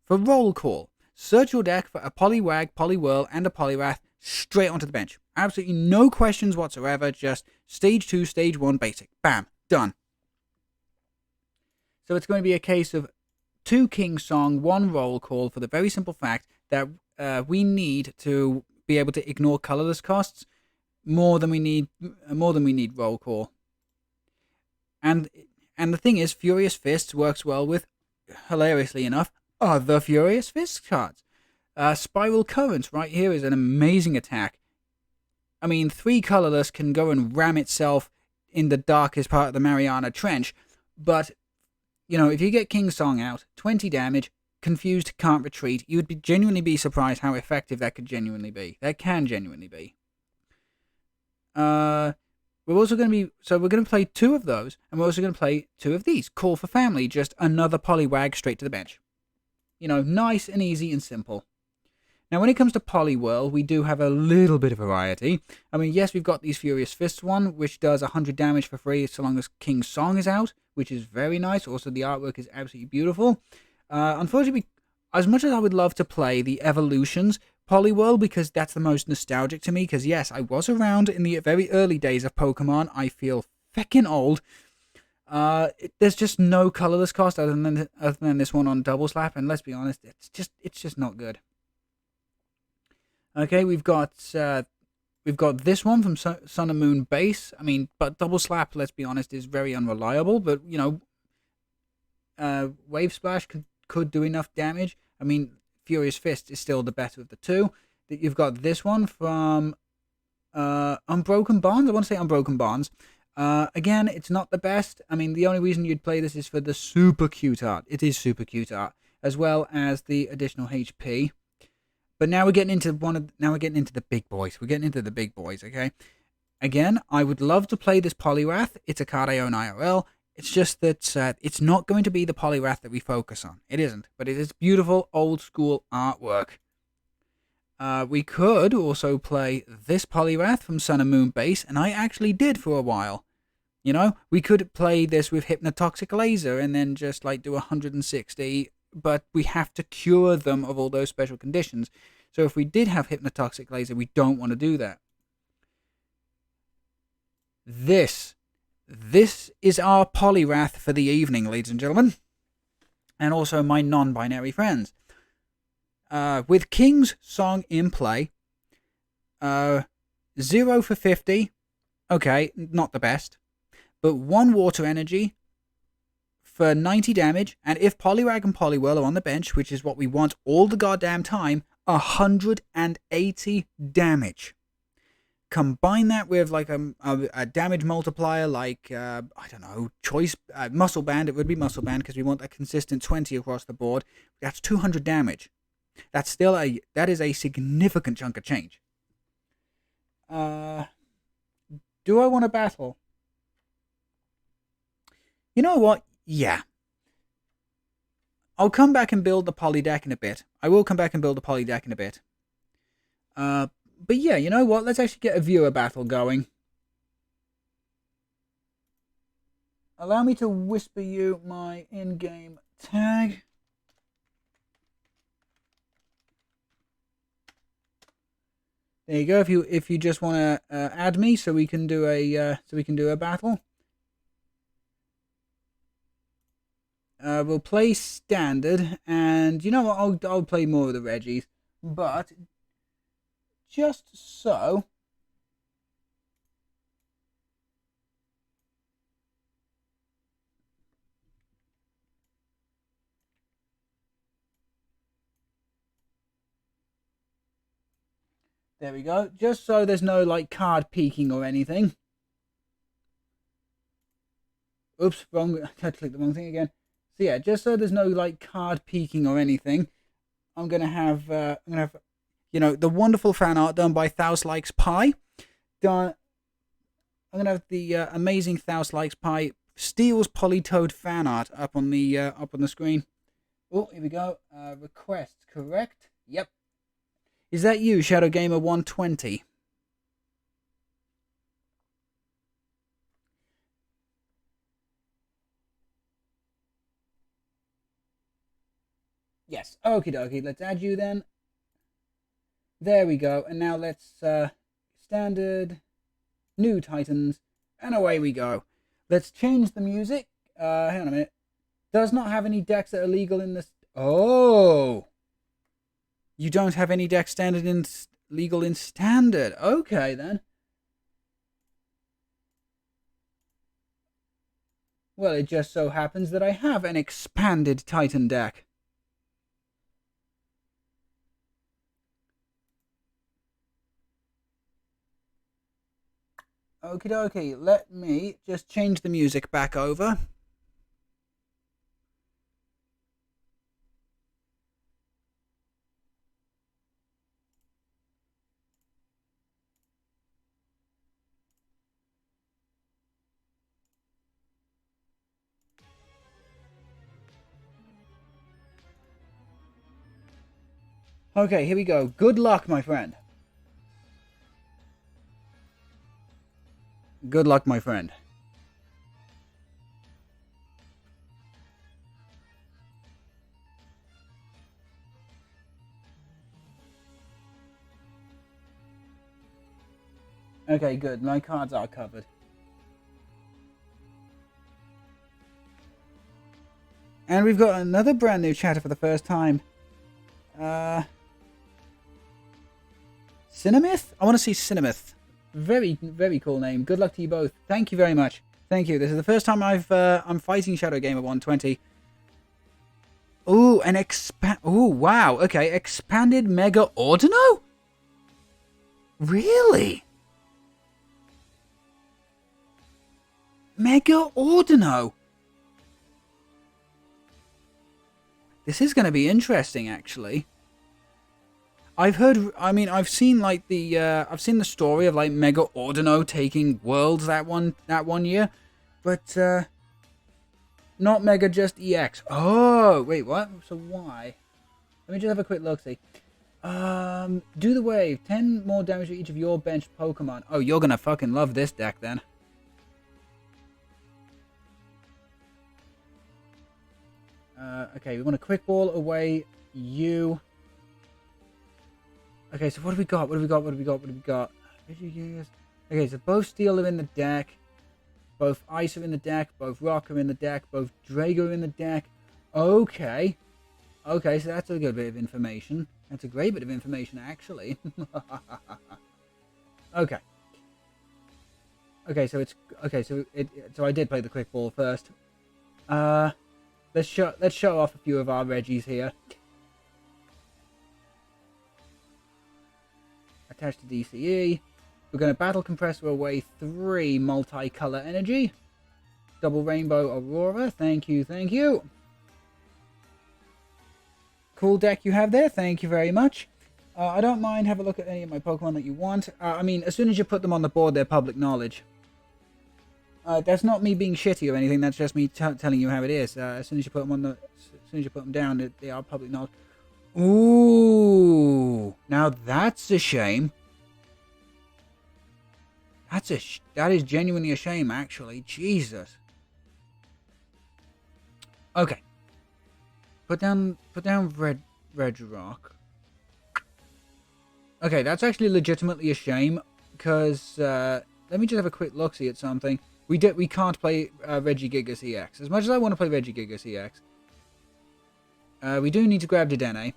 Speaker 1: For Roll Call, search your deck for a Poliwag, Poliwhirl, and a Poliwrath straight onto the bench. Absolutely no questions whatsoever, just Stage 2, Stage 1 basic. Bam, done. So it's going to be a case of 2 King's Song, 1 Roll Call for the very simple fact that we need to be able to ignore colorless costs more than we need roll call. And the thing is, Furious Fists works well with, hilariously enough, other Furious Fists cards. Spiral Currents right here is an amazing attack. I mean, 3 colorless can go and ram itself in the darkest part of the Mariana Trench, but if you get King's Song out, 20 damage. Confused, can't retreat. You would genuinely be surprised how effective that could genuinely be. That can genuinely be. We're we're also going to be, so we're going to play 2 of those, and we're also going to play 2 of these. Call for Family, just another Poliwag straight to the bench. You know, nice and easy and simple. Now, when it comes to Poliwhirl, we do have a little bit of variety. I mean, yes, we've got these Furious Fists one, which does 100 damage for free so long as King's Song is out, which is very nice. Also, the artwork is absolutely beautiful. Unfortunately, as much as I would love to play the Evolutions Poliwhirl, because that's the most nostalgic to me, because yes, I was around in the very early days of Pokemon. I feel feckin' old. There's just no colorless cost other than this one on Double Slap, and let's be honest, it's just not good. Okay, we've got this one from Sun and Moon Base. I mean, but Double Slap, let's be honest, is very unreliable. But you know, Wave Splash could do enough damage. I mean, Furious Fist is still the better of the 2. You've got this one from Unbroken Bonds. I want to say Unbroken Bonds. Again, it's not the best. I mean, the only reason you'd play this is for the super cute art. It is super cute art, as well as the additional HP. But now we're getting into the big boys. We're getting into the big boys, okay? Again, I would love to play this Poliwrath. It's a card I own IRL. It's just that it's not going to be the Poliwrath that we focus on. It isn't, but it is beautiful old school artwork. We could also play this Poliwrath from Sun and Moon Base, and I actually did for a while. You know, we could play this with Hypnotoxic Laser and then just like do 160, but we have to cure them of all those special conditions. So if we did have Hypnotoxic Laser, we don't want to do that. This is our Poliwrath for the evening, ladies and gentlemen. And also my non-binary friends. With King's Song in play, 0 for 50, okay, not the best, but 1 Water Energy for 90 damage, and if Poliwag and Poliwhirl are on the bench, which is what we want all the goddamn time, 180 damage. Combine that with like a damage multiplier, like I don't know, Muscle Band. It would be Muscle Band because we want a consistent 20 across the board. That's 200 damage. That is a significant chunk of change. Do I want to battle? You know what? Yeah. I'll come back and build the Poly deck in a bit. I will come back and build the Poly deck in a bit. But yeah, you know what? Let's actually get a viewer battle going. Allow me to whisper you my in-game tag. There you go. If you just want to add me, so we can do a battle. We'll play standard, and you know what? I'll play more of the Regis, but just so. There we go. Just so there's no like card peeking or anything. Oops, wrong. I clicked the wrong thing again. So yeah, just so there's no like card peeking or anything, I'm gonna have you know, the wonderful fan art done by Thousand Likes Pie. I'm gonna have the amazing Thousand Likes Pie Steals Politoed fan art up on the screen. Oh, here we go. Request correct. Yep. Is that you, Shadow Gamer 120? Yes. Okie dokie. Let's add you then. There we go. And now let's standard, new Titans, and away we go. Let's change the music. Hang on a minute. Does not have any decks that are legal in this. Oh. You don't have any decks legal in standard. Okay then. Well, it just so happens that I have an expanded Titan deck. Okie dokie, let me just change the music back over. Okay, here we go. Good luck, my friend. Good luck, my friend. Okay, good. My cards are covered. And we've got another brand new chatter for the first time. Cinemith? I want to see Cinemith. Very, very cool name. Good luck to you both. Thank you very much. Thank you. This is the first time I'm fighting Shadow Gamer 120. Ooh, ooh, wow. Okay, expanded Mega Ordino? Really? Mega Ordino? This is going to be interesting, actually. I've seen like I've seen the story of like Mega Ordino taking worlds that one year, but not Mega just EX. Oh, wait, what? So why? Let me just have a quick look. See, do the wave. 10 more damage to each of your benched Pokemon. Oh, you're gonna fucking love this deck then. Okay, we want to quick ball away you. Okay, so what do we got? What do we got? Okay, so both Steel are in the deck. Both Ice are in the deck. Both Rock are in the deck. Both Drago are in the deck. Okay. Okay, so that's a good bit of information. That's a great bit of information, actually. Okay. Okay, so it's... Okay, so so I did play the quick ball first. Let's show off a few of our Regis here. Attached to DCE. We're going to battle compressor away 3 multi-color energy. Double rainbow Aurora. Thank you, thank you. Cool deck you have there. Thank you very much. I don't mind. Have a look at any of my Pokemon that you want. I mean, as soon as you put them on the board, they're public knowledge. That's not me being shitty or anything. That's just me telling you how it is. As soon as you put them as soon as you put them down, they are public knowledge. Ooh, now that's a shame. That is genuinely a shame, actually. Jesus. Okay. Put down Regi-Rock. Okay, that's actually legitimately a shame because let me just have a quick look see at something. We can't play Regigigas EX. As much as I want to play Regigigas EX, we do need to grab Dedenne.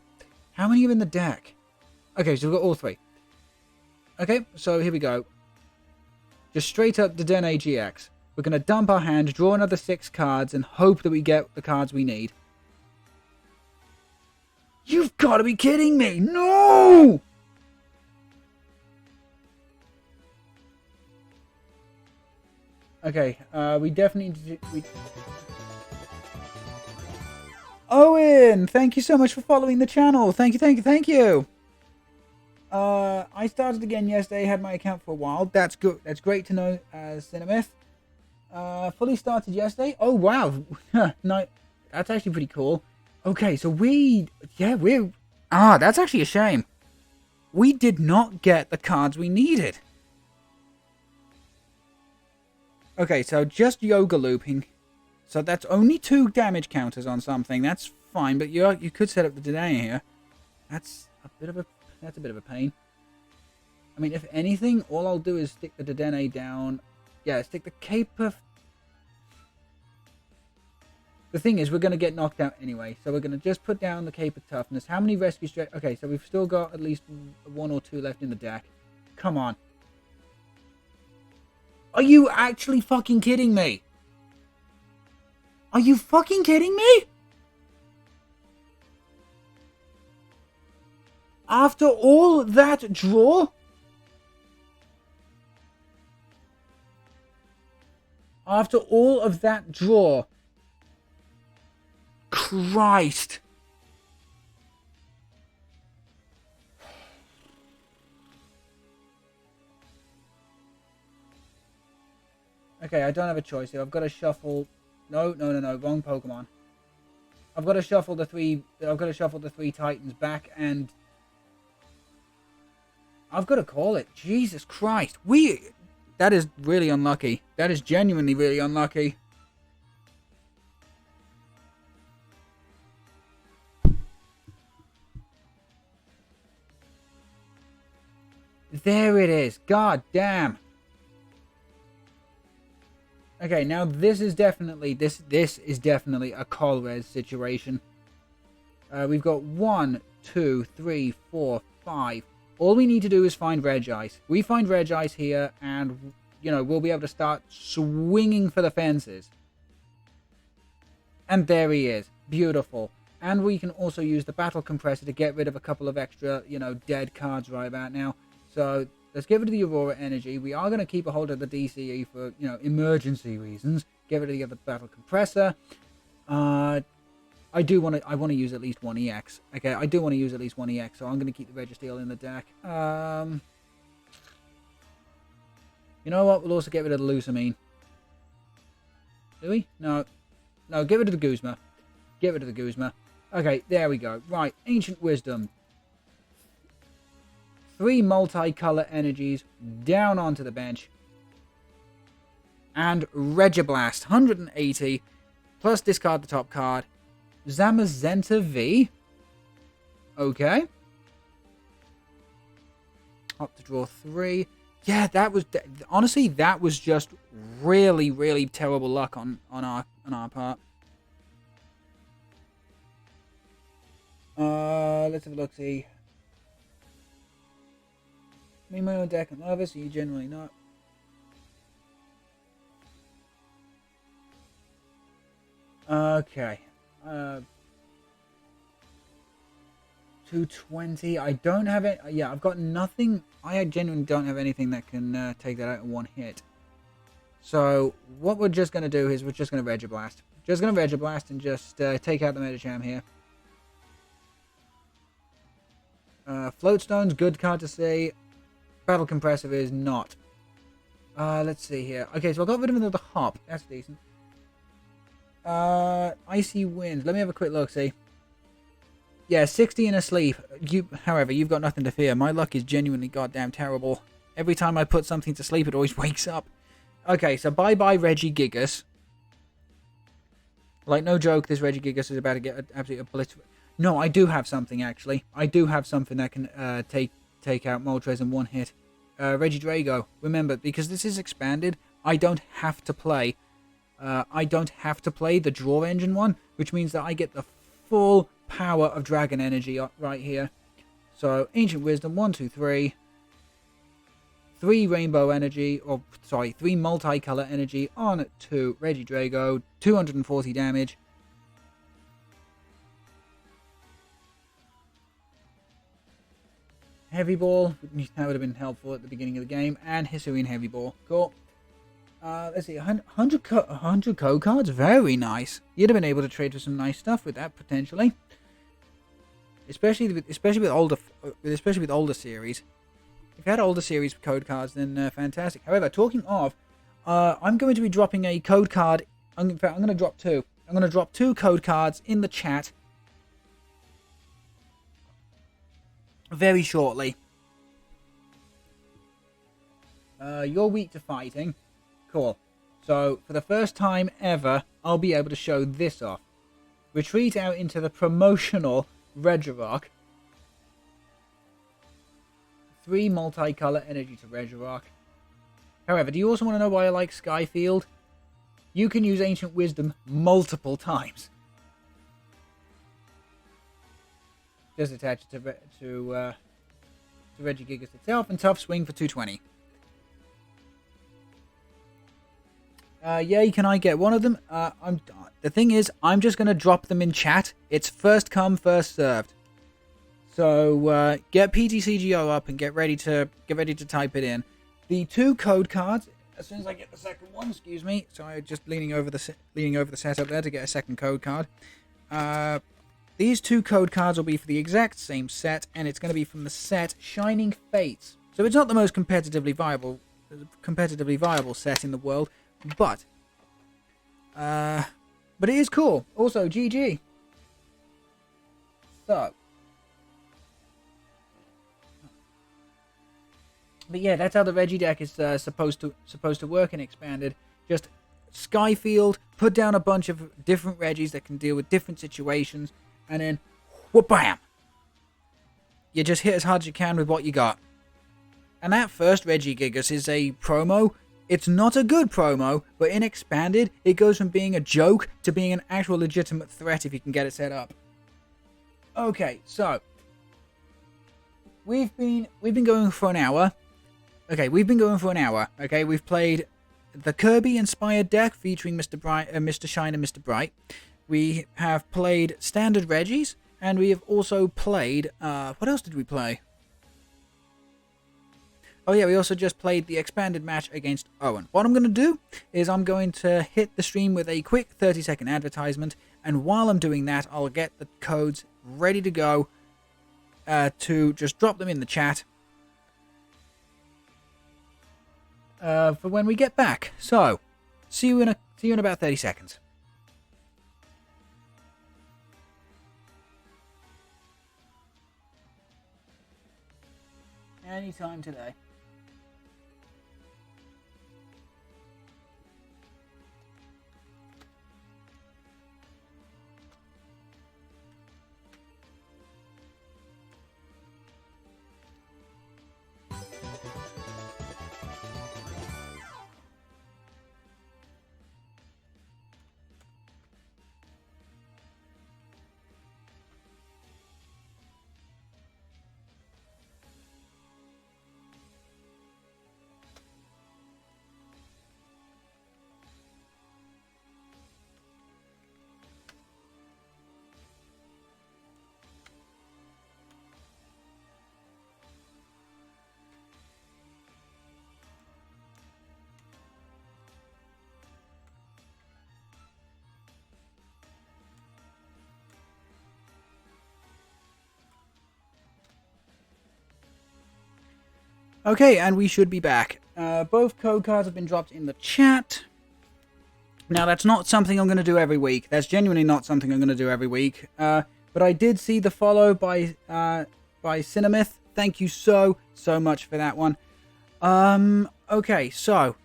Speaker 1: How many are in the deck? Okay, so we've got all 3. Okay, so here we go. Just straight up Dedenne GX. We're going to dump our hand, draw another 6 cards, and hope that we get the cards we need. You've got to be kidding me! No! Okay, we definitely need to... Owen! Thank you so much for following the channel. Thank you. I started again yesterday, had my account for a while. That's good. That's great to know, Cinemith. Fully started yesterday. Oh, wow. No, that's actually pretty cool. Okay, so that's actually a shame. We did not get the cards we needed. Okay, so just Yoga Looping. So that's only 2 damage counters on something. That's fine, but you could set up the Dedenne here. That's a bit of a pain. I mean, if anything, all I'll do is stick the Dedenne down. Yeah, stick the Cape of... The thing is, we're going to get knocked out anyway, so we're going to just put down the Cape of Toughness. How many rescue straight? Okay, so we've still got at least 1 or 2 left in the deck. Come on. Are you actually fucking kidding me? Are you fucking kidding me? After all that draw? After all of that draw? Christ. Okay, I don't have a choice here. I've got to shuffle... No, wrong Pokemon. I've got to shuffle the 3 Titans back and I've got to call it. Jesus Christ. That is really unlucky. That is genuinely really unlucky. There it is. God damn. Okay, now this is definitely a Colrez situation. We've got 1, 2, 3, 4, 5. All we need to do is find Regis. We find Regis here, and you know we'll be able to start swinging for the fences. And there he is. Beautiful. And we can also use the battle compressor to get rid of a couple of extra, you know, dead cards right about now. So let's get rid of the Aurora Energy. We are going to keep a hold of the DCE for, you know, emergency reasons. Get rid of the other battle compressor. I want to use at least one EX. Okay, I do want to use at least one EX, so I'm going to keep the Registeel in the deck. You know what? We'll also get rid of the Lusamine. Do we? No. No, get rid of the Guzma. Get rid of the Guzma. Okay, there we go. Right, Ancient Wisdom. 3 multicolour energies down onto the bench. And Regiblast, 180. Plus discard the top card. Zamazenta V. Okay. Up to draw 3. Yeah, that was... honestly, that was just really, really terrible luck on our part. Let's have a look, see. Me, my own deck and others, so you generally not. Okay. 220. I don't have it. Yeah, I've got nothing. I genuinely don't have anything that can take that out in one hit. So, what we're just going to do is we're just going to Regiblast. Just going to Regiblast and just take out the Medicham here. Floatstone's good card to see. Battle Compressor is not. Let's see here. Okay, so I got rid of another Hop. That's decent. Icy Wind. Let me have a quick look, see. Yeah, 60 and asleep. However, you've got nothing to fear. My luck is genuinely goddamn terrible. Every time I put something to sleep, it always wakes up. Okay, so bye-bye Regi-Gigas. Like, no joke, this Regi-Gigas is about to get absolutely obliterated. No, I do have something, actually. I do have something that can take out Moltres in one hit. Regi-Drago. Remember, because this is expanded, I don't have to play. I don't have to play the Draw Engine one, which means that I get the full power of Dragon Energy right here. So, Ancient Wisdom, 1, 2, 3. 3 Rainbow Energy, or sorry, 3 Multicolor Energy on to Regi-Drago, 240 damage. Heavy Ball, that would have been helpful at the beginning of the game, and Hisuian Heavy Ball. Cool. Let's see, 100 code cards, very nice. You'd have been able to trade for some nice stuff with that potentially, especially with older series. If you had older series code cards, then fantastic. However, talking of, I'm going to be dropping a code card. In fact, I'm going to drop 2. I'm going to drop 2 code cards in the chat very shortly. You're weak to fighting. Cool. So, for the first time ever, I'll be able to show this off. Retreat out into the promotional Regi-Rock. 3 multicolor energy to Regi-Rock. However, do you also want to know why I like Skyfield? You can use Ancient Wisdom multiple times. Just attach it to Regi-Gigas itself, and Tough Swing for 220. Yay, can I get one of them? The thing is, I'm just going to drop them in chat. It's first come, first served. So, get PTCGO up and get ready to type it in. The 2 code cards, as soon as I get the second one, excuse me. Sorry, just leaning over the setup there to get a second code card. These 2 code cards will be for the exact same set, and it's going to be from the set Shining Fates. So it's not the most competitively viable set in the world, but it is cool. Also, GG. So, But yeah, that's how the Regi deck is supposed to work in Expanded. Just Skyfield, put down a bunch of different Regis that can deal with different situations, and then whoop-bam! You just hit as hard as you can with what you got. And that first Regi-Gigas is a promo. It's not a good promo, but in Expanded, it goes from being a joke to being an actual legitimate threat if you can get it set up. Okay, so we've been going for an hour. Okay, we've played the Kirby-inspired deck featuring Mr. Shine and Mr. Bright. We have played standard Regis, and we have also played... what else did we play? Oh yeah, we also just played the expanded match against Owen. What I'm going to do is I'm going to hit the stream with a quick 30-second advertisement, and while I'm doing that, I'll get the codes ready to go to just drop them in the chat for when we get back. So, see you in about 30 seconds. Anytime today. Okay, and we should be back. Both code cards have been dropped in the chat. Now, that's not something I'm going to do every week. That's genuinely not something I'm going to do every week. But I did see the follow by Cinemyth. Thank you so much for that one. Okay, so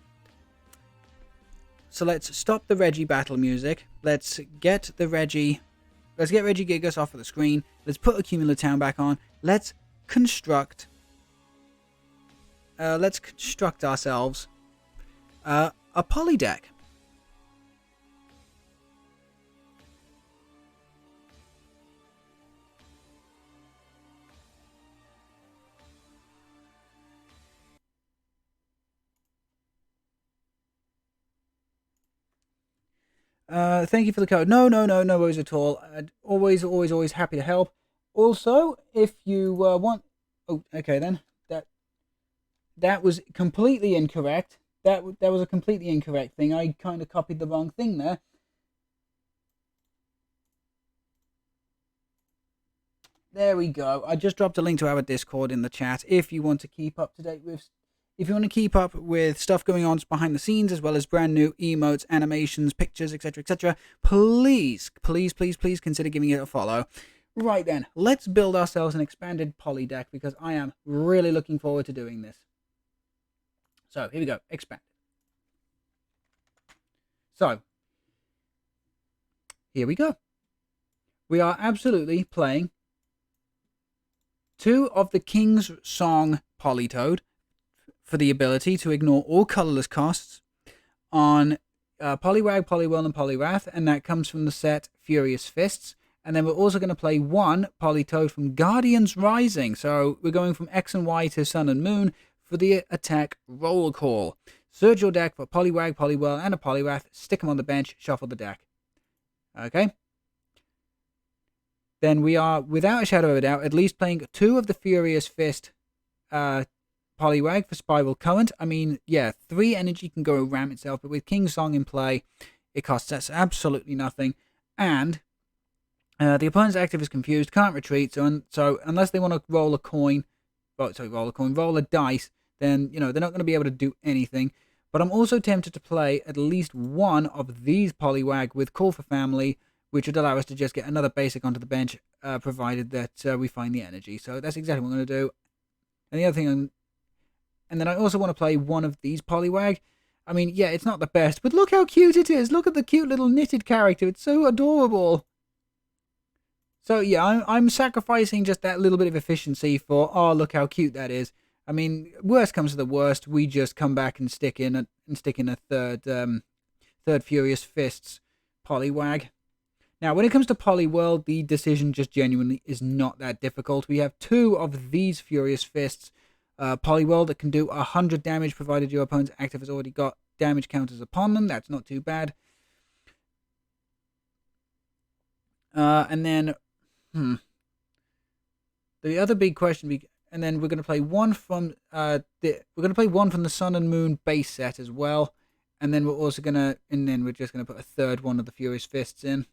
Speaker 1: let's stop the Regi battle music. Let's get Regi-Gigas off of the screen. Let's put Accumulator Town back on. Let's construct ourselves a Poli deck. Thank you for the code. No worries at all. Always happy to help. Also, if you want... Oh, okay then. That was completely incorrect. That was a completely incorrect thing. I kind of copied the wrong thing there. There we go. I just dropped a link to our Discord in the chat. If you want to keep up to date with... If you want to keep up with stuff going on behind the scenes, as well as brand new emotes, animations, pictures, etc., please consider giving it a follow. Right then, let's build ourselves an expanded Poli deck, because I am really looking forward to doing this. So, here we go. Expand. So, here we go. We are absolutely playing 2 of the King's Song Politoed for the ability to ignore all colorless costs on Poliwag, Poliwhirl, and Poliwrath, and that comes from the set Furious Fists. And then we're also going to play 1 Politoed from Guardians Rising. So, we're going from X and Y to Sun and Moon for the attack roll call. Search your deck for Poliwag, Poliwhirl, and a Poliwrath. Stick them on the bench. Shuffle the deck. Okay. Then we are, without a shadow of a doubt, at least playing 2 of the Furious Fist Poliwag for Spiral Current. I mean, yeah, 3 energy can go ram itself, but with King's Song in play, it costs us absolutely nothing. And the opponent's active is confused, can't retreat. So unless they want to roll a dice, then, they're not going to be able to do anything. But I'm also tempted to play at least 1 of these Poliwag with Call for Family, which would allow us to just get another basic onto the bench, provided that we find the energy. So that's exactly what I'm going to do. And the other thing And then I also want to play one of these Poliwag. I mean, yeah, it's not the best, but look how cute it is. Look at the cute little knitted character. It's so adorable. So yeah, I'm sacrificing just that little bit of efficiency for, oh, look how cute that is. I mean, worst comes to the worst, we just come back and stick in a third Furious Fists Poliwag. Now, when it comes to Poliwhirl, the decision just genuinely is not that difficult. We have two of these Furious Fists Poliwhirl that can do 100 damage provided your opponent's active has already got damage counters upon them. That's not too bad. And then, the other big question, and then we're going to play one from the Sun and Moon base set as well, and then we're just going to put a third one of the Furious Fists in.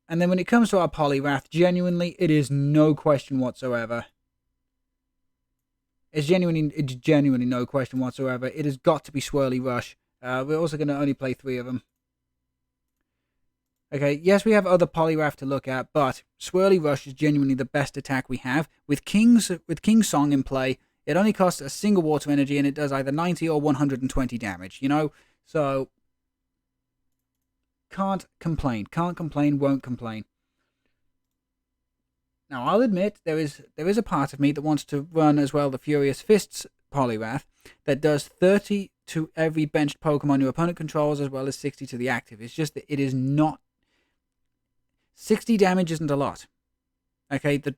Speaker 1: And then when it comes to our Poliwrath, genuinely, it is no question whatsoever. It's genuinely no question whatsoever. It has got to be Swirly Rush. We're also going to only play 3 of them. Okay, yes, we have other Poliwrath to look at, but Swirly Rush is genuinely the best attack we have. With King's Song in play, it only costs a single water energy, and it does either 90 or 120 damage, you know? So, can't complain, won't complain. Now, I'll admit, there is a part of me that wants to run as well the Furious Fists Poliwrath that does 30 to every benched Pokemon your opponent controls, as well as 60 to the active. It's just that it is not... 60 damage isn't a lot. Okay, the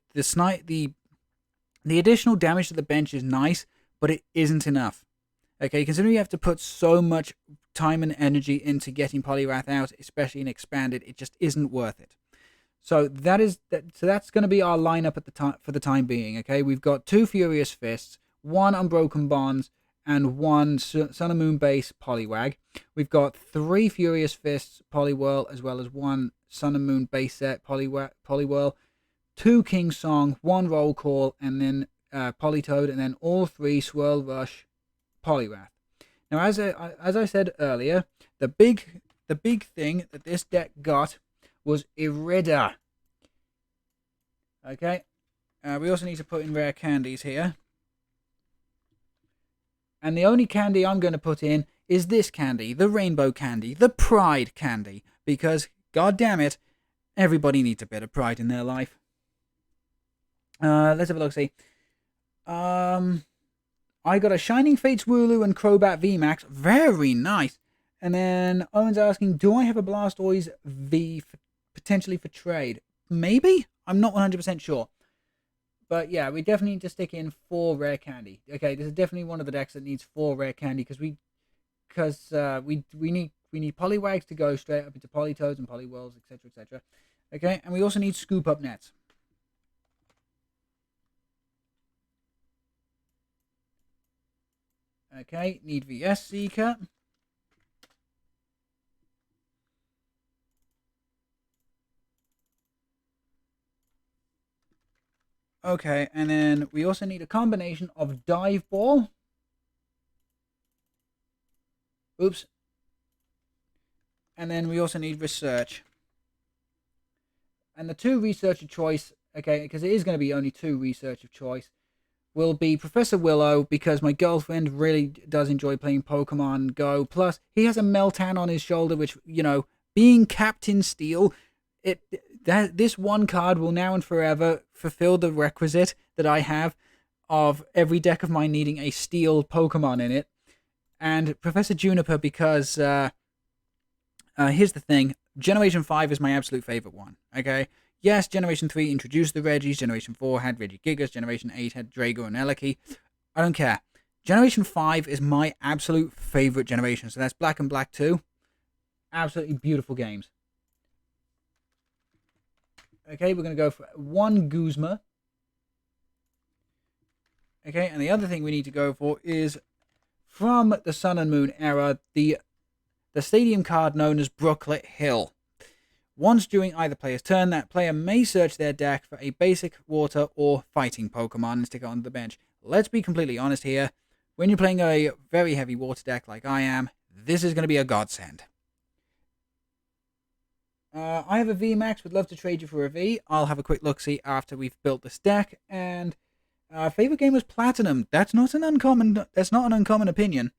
Speaker 1: additional damage to the bench is nice, but it isn't enough. Okay, considering you have to put so much time and energy into getting Poliwrath out, especially in expanded, it just isn't worth it. So that's going to be our lineup for the time being. Okay, we've got 2 Furious Fists, 1 Unbroken Bonds, and 1 Sun and Moon base Poliwag. We've got 3 Furious Fists Poliwhirl, as well as 1 Sun and Moon base set Poliwhirl, 2 King's Song, 1 Roll Call, and then Politoed, and then all 3 Swirl Rush Poliwrath. Now, as I said earlier, the big thing that this deck got was Irida. Okay, we also need to put in rare candies here. And the only candy I'm going to put in is this candy, the Rainbow Candy, the Pride Candy. Because, god damn it, everybody needs a bit of pride in their life. Let's have a look, see. I got a Shining Fates Wooloo and Crobat VMAX. Very nice. And then Owen's asking, do I have a Blastoise V potentially for trade? Maybe? I'm not 100% sure. But yeah, we definitely need to stick in 4 rare candy. Okay, this is definitely one of the decks that needs 4 rare candy because we need Poliwags to go straight up into Politoads and Poliwhirls, etc., etc. Okay, and we also need Scoop Up Nets. Okay, need VS Seeker. Okay, and then we also need a combination of Dive Ball. Oops. And then we also need Research. And the 2 research of choice, okay, because it is going to be only 2 research of choice, will be Professor Willow, because my girlfriend really does enjoy playing Pokemon Go. Plus, he has a Meltan on his shoulder, which, you know, being Captain Steel, this one card will now and forever fulfill the requisite that I have of every deck of mine needing a Steel Pokemon in it. And Professor Juniper, because, here's the thing, Generation 5 is my absolute favorite one, okay? Yes, Generation 3 introduced the Regis, Generation 4 had Regi-Gigas, Generation 8 had Drago and Eleki. I don't care. Generation 5 is my absolute favorite generation, so that's Black and Black 2. Absolutely beautiful games. Okay, we're going to go for 1 Guzma. Okay, and the other thing we need to go for is, from the Sun and Moon era, the stadium card known as Brooklet Hill. Once during either player's turn, that player may search their deck for a basic, water, or fighting Pokemon and stick it onto the bench. Let's be completely honest here. When you're playing a very heavy water deck like I am, this is going to be a godsend. I have a VMAX, would love to trade you for a V. I'll have a quick look-see after we've built this deck, and Favorite game was Platinum. That's not an uncommon. That's not an uncommon opinion.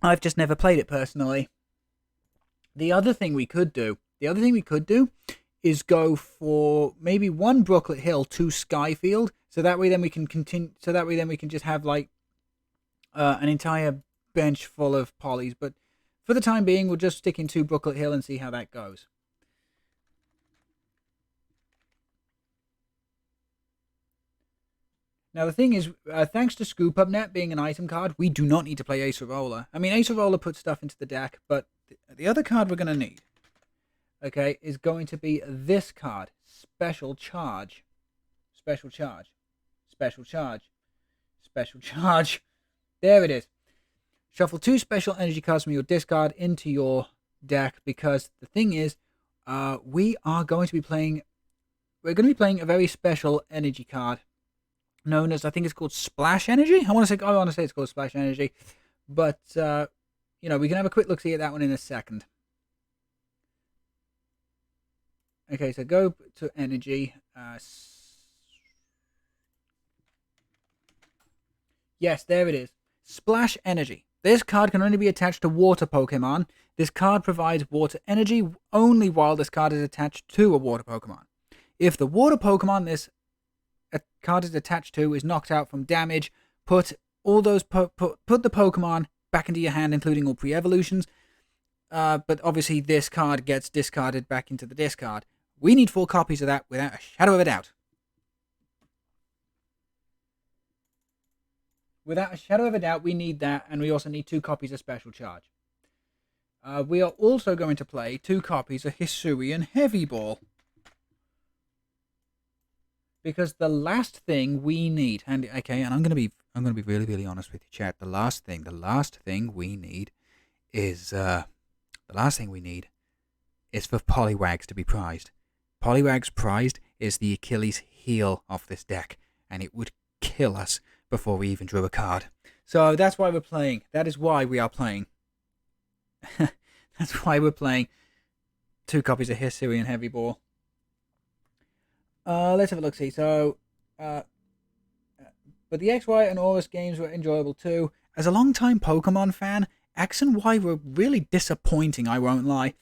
Speaker 1: I've just never played it personally. The other thing we could do is go for maybe one Brooklet Hill, two Skyfield, so that way then we can continue. So that way then we can just have like an entire bench full of Polis. But for the time being, we'll just stick in two Brooklet Hill and see how that goes. Now the thing is, thanks to Scoop Up Net being an item card, we do not need to play Ace Roller. I mean, Ace Roller puts stuff into the deck, but the other card we're going to need, okay, is going to be this card. Special Charge. Special Charge. Special Charge. Special Charge. There it is. Shuffle two special energy cards from your discard into your deck, because the thing is, we're going to be playing a very special energy card known as, I think it's called Splash Energy. I want to say it's called Splash Energy, but you know, we can have a quick look see at that one in a second. Okay, so go to energy. Yes, there it is. Splash Energy. This card can only be attached to water Pokemon. This card provides water energy only while this card is attached to a water Pokemon. If the water Pokemon this card is attached to is knocked out from damage, put the Pokemon back into your hand, including all pre-evolutions. But obviously this card gets discarded back into the discard. We need 4 copies of that without a shadow of a doubt. Without a shadow of a doubt, we need that, and we also need 2 copies of Special Charge. We are also going to play 2 copies of Hisuian Heavy Ball. Because the last thing we need, and I'm gonna be really, really honest with you, chat. The last thing we need is for Poliwags to be prized. Poliwags prized is the Achilles heel of this deck, and it would kill us before we even drew a card. So that's why we're playing. That is why we are playing. That's why we're playing 2 copies of Hisuian Heavy Ball. Let's have a look. See, so, but the X, Y, and Aurus games were enjoyable too. As a long-time Pokemon fan, X and Y were really disappointing. I won't lie.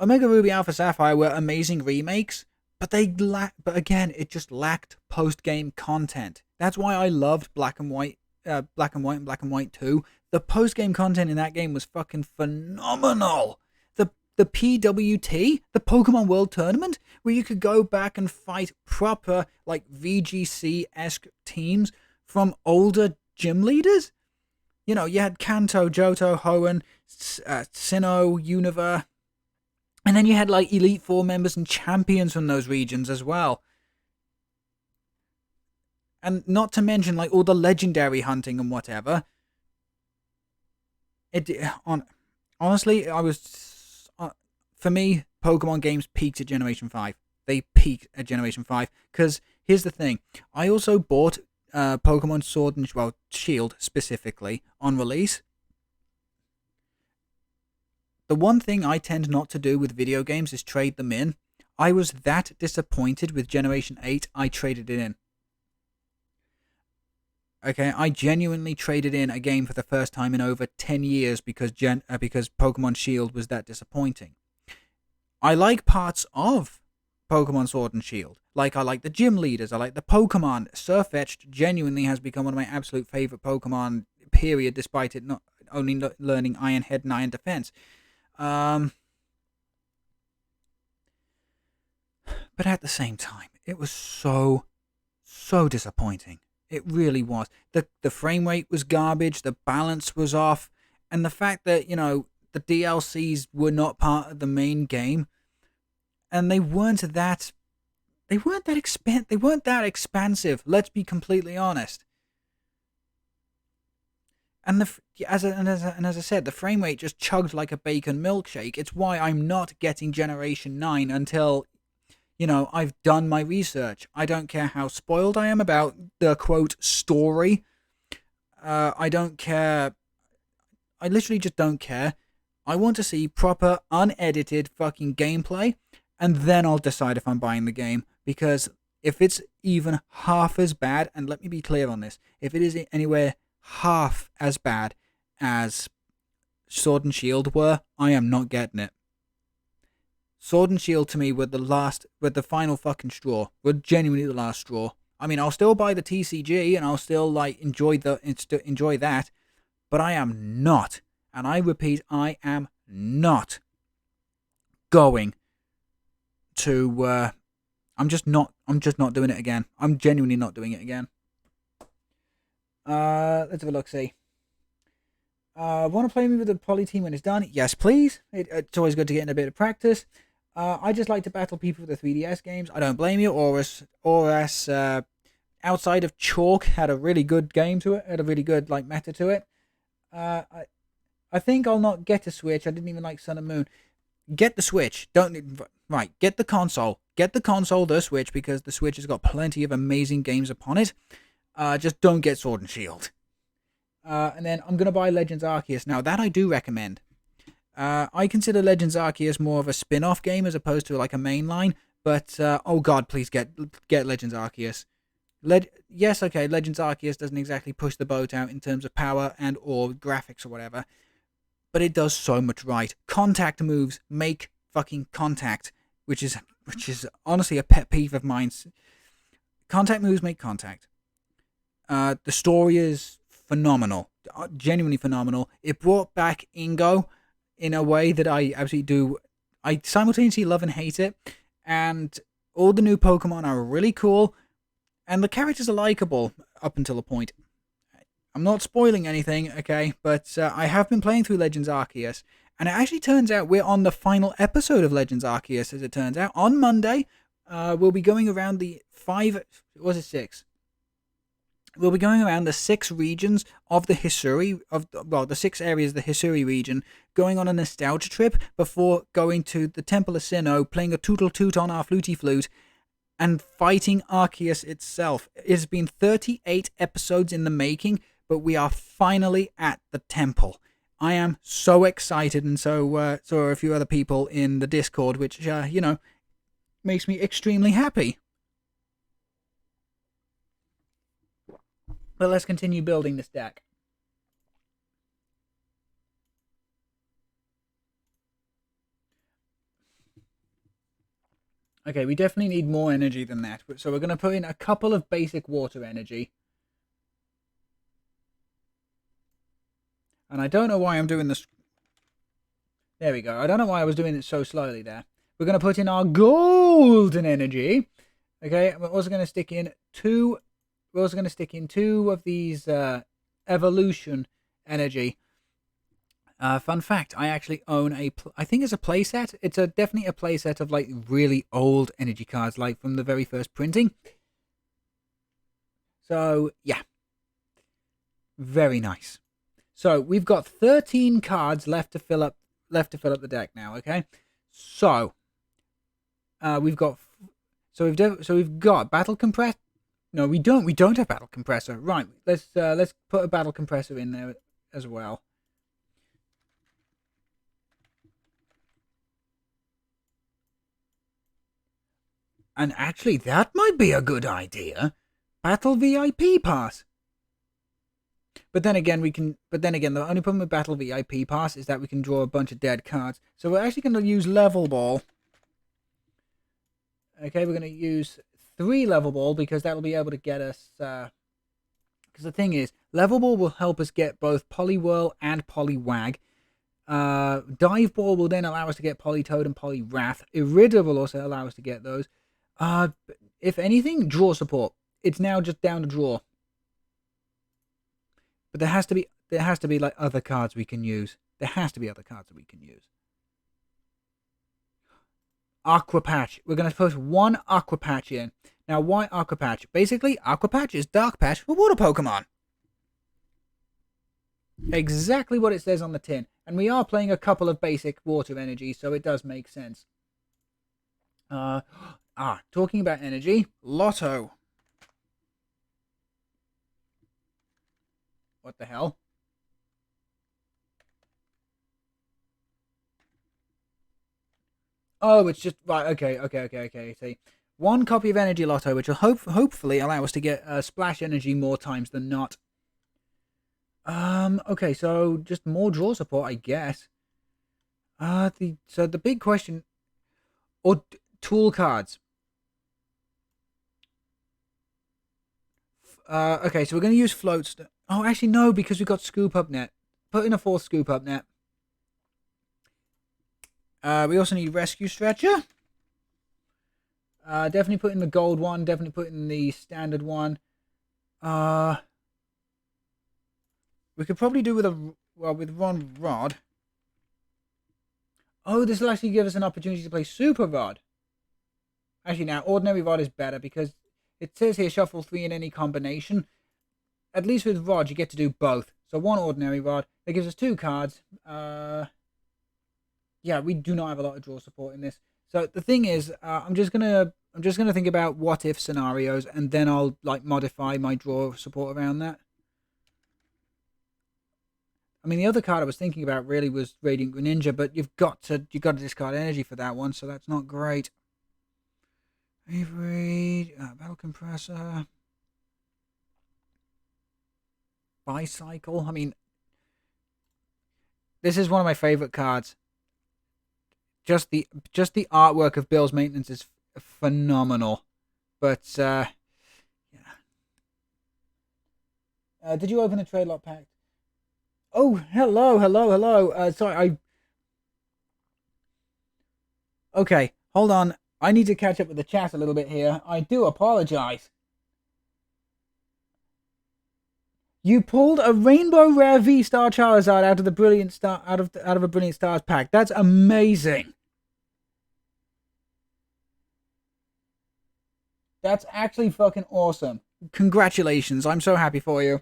Speaker 1: Omega Ruby, Alpha Sapphire were amazing remakes, but it just lacked post-game content. That's why I loved Black and White and Black and White 2. The post-game content in that game was fucking phenomenal. The PWT, the Pokemon World Tournament, where you could go back and fight proper, like, VGC-esque teams from older gym leaders. You know, you had Kanto, Johto, Hoenn, Sinnoh, Unova, and then you had, like, Elite Four members and champions from those regions as well. And not to mention, like, all the legendary hunting and whatever. Honestly, for me, Pokemon games peaked at Generation 5. They peaked at Generation 5. Because, here's the thing. I also bought Pokemon Sword and Shield, specifically, on release. The one thing I tend not to do with video games is trade them in. I was that disappointed with Generation 8, I traded it in. Okay, I genuinely traded in a game for the first time in over 10 years because Pokemon Shield was that disappointing. I like parts of Pokemon Sword and Shield. Like, I like the gym leaders, I like the Pokemon. Sirfetch'd genuinely has become one of my absolute favourite Pokemon, period, despite it not only learning Iron Head and Iron Defense. But at the same time, it was so disappointing. It really was. The frame rate was garbage, the balance was off, and the fact that, you know, the DLCs were not part of the main game, and they weren't that expansive. Let's be completely honest. And as I said, the frame rate just chugged like a bacon milkshake. It's why I'm not getting Generation 9 until, you know, I've done my research. I don't care how spoiled I am about the quote story. I don't care. I literally just don't care. I want to see proper, unedited fucking gameplay. and then I'll decide if I'm buying the game. Because if it's even half as bad, and let me be clear on this, if it is anywhere half as bad as Sword and Shield were, I am not getting it. Sword and Shield to me were the final fucking straw. Were genuinely the last straw. I mean, I'll still buy the TCG and I'll still like enjoy that, but I am not, and I repeat, I am not going to. I'm just not doing it again. I'm genuinely not doing it again. Let's have a look. See. Want to play me with the Poli team when it's done? Yes, please. It's always good to get in a bit of practice. I just like to battle people with the 3DS games. I don't blame you. Oris, outside of Chalk, had a really good game to it. Had a really good meta to it. I think I'll not get a Switch. I didn't even like Sun and Moon. Get the Switch. Get the console. Get the console, the Switch, because the Switch has got plenty of amazing games upon it. Just don't get Sword and Shield. And then I'm going to buy Legends Arceus. Now, that I do recommend. I consider Legends Arceus more of a spin-off game as opposed to like a mainline. But, oh god, please get Legends Arceus. Yes, okay, Legends Arceus doesn't exactly push the boat out in terms of power and or graphics or whatever. But it does so much right. Contact moves make fucking contact. Which is honestly a pet peeve of mine. Contact moves make contact. The story is phenomenal, genuinely phenomenal. It brought back Ingo in a way that I absolutely do. I simultaneously love and hate it, and all the new Pokemon are really cool, and the characters are likable up until a point. I'm not spoiling anything, okay, but I have been playing through Legends Arceus, and it actually turns out we're on the final episode of Legends Arceus, as it turns out. On Monday, we'll be going around the 6? We'll be going around the 6 regions of the Hisui, the 6 areas of the Hisui region, going on a nostalgia trip before going to the Temple of Sinnoh, playing a tootle toot on our fluty flute, and fighting Arceus itself. It has been 38 episodes in the making, but we are finally at the temple. I am so excited, and so are a few other people in the Discord, which, makes me extremely happy. But let's continue building this deck. Okay, we definitely need more energy than that. So we're going to put in a couple of basic water energy. And I don't know why I'm doing this. There we go. I don't know why I was doing it so slowly there. We're going to put in our golden energy. Okay, we're also going to stick in 2... We're also going to stick in 2 of these evolution energy. Fun fact, I actually own I think it's a playset. It's definitely a playset of like really old energy cards, like from the very first printing. So, yeah. Very nice. So, we've got 13 cards left to fill up the deck now, okay? So, we've got Battle Compressor. No, we don't. We don't have Battle Compressor. Right. Let's put a Battle Compressor in there as well. And actually, that might be a good idea. Battle VIP Pass. But then again, the only problem with Battle VIP Pass is that we can draw a bunch of dead cards. So we're actually going to use Level Ball. Okay, we're going to use 3 Level Ball because that'll be able to get us... Because the thing is, Level Ball will help us get both Poliwhirl and Poliwag. Dive Ball will then allow us to get Politoed and Poliwrath. Irida will also allow us to get those. If anything, draw support. It's now just down to draw. But there has to be like other cards we can use. There has to be other cards that we can use. Aqua Patch. We're going to put 1 Aqua Patch in. Now, why Aqua Patch? Basically, Aqua Patch is Dark Patch for water Pokemon. Exactly what it says on the tin. And we are playing a couple of basic water energy, so it does make sense. Talking about energy, Lotto. What the hell? Oh, it's just right. Okay. See, one copy of Energy Lotto, which will hopefully allow us to get splash energy more times than not. Okay, so just more draw support, I guess. The big question, or tool cards. Okay, so we're gonna use floats. Oh, actually no, because we got scoop up net. Put in a fourth scoop up net. We also need rescue stretcher. Definitely put in the gold one. Definitely put in the standard one. We could probably do with with one rod. Oh, this will actually give us an opportunity to play super rod. Actually, now ordinary rod is better because it says here shuffle 3 in any combination. At least with rod, you get to do both. So one ordinary rod that gives us 2 cards. Yeah, we do not have a lot of draw support in this. So the thing is, I'm just gonna think about what if scenarios, and then I'll like modify my draw support around that. I mean, the other card I was thinking about really was Radiant Greninja, but you've got to discard energy for that one, so that's not great. Avery, Battle Compressor, Bicycle. I mean, this is one of my favorite cards. Just the artwork of Bill's Maintenance is phenomenal. But yeah. Did you open the trade lot pack? Oh, hello. Sorry, Okay, hold on. I need to catch up with the chat a little bit here. I do apologize. You pulled a Rainbow Rare V-Star Charizard out of the Brilliant Star out of a Brilliant Stars pack. That's amazing. That's actually fucking awesome. Congratulations. I'm so happy for you.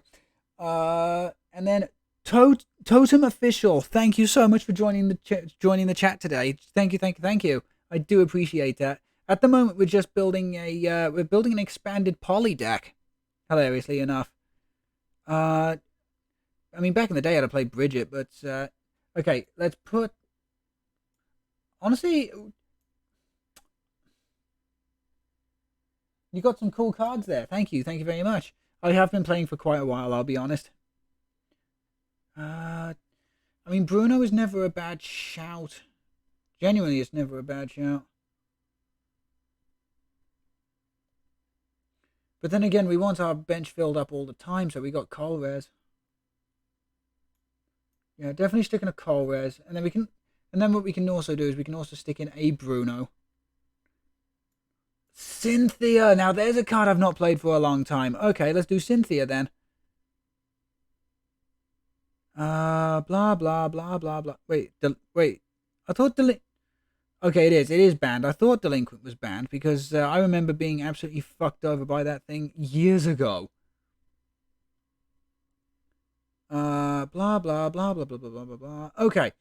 Speaker 1: And then Totem Official, thank you so much for joining the chat today. Thank you. I do appreciate that. At the moment, we're just building an expanded Poli deck. Hilariously enough. I mean, back in the day, I'd have played Bridget, but okay, let's put. Honestly, you got some cool cards there. Thank you very much. I have been playing for quite a while, I'll be honest. I mean, Bruno is never a bad shout. Genuinely, it's never a bad shout. But then again, we want our bench filled up all the time, so we got Colrez. Yeah, definitely sticking a Colrez, and then what we can also do is we can also stick in a Bruno. Cynthia. Now there's a card I've not played for a long time. Okay, let's do Cynthia then. Blah blah blah blah blah. Wait. I thought Okay, it is banned. I thought Delinquent was banned because I remember being absolutely fucked over by that thing years ago. Blah blah blah blah blah blah blah blah blah. Okay.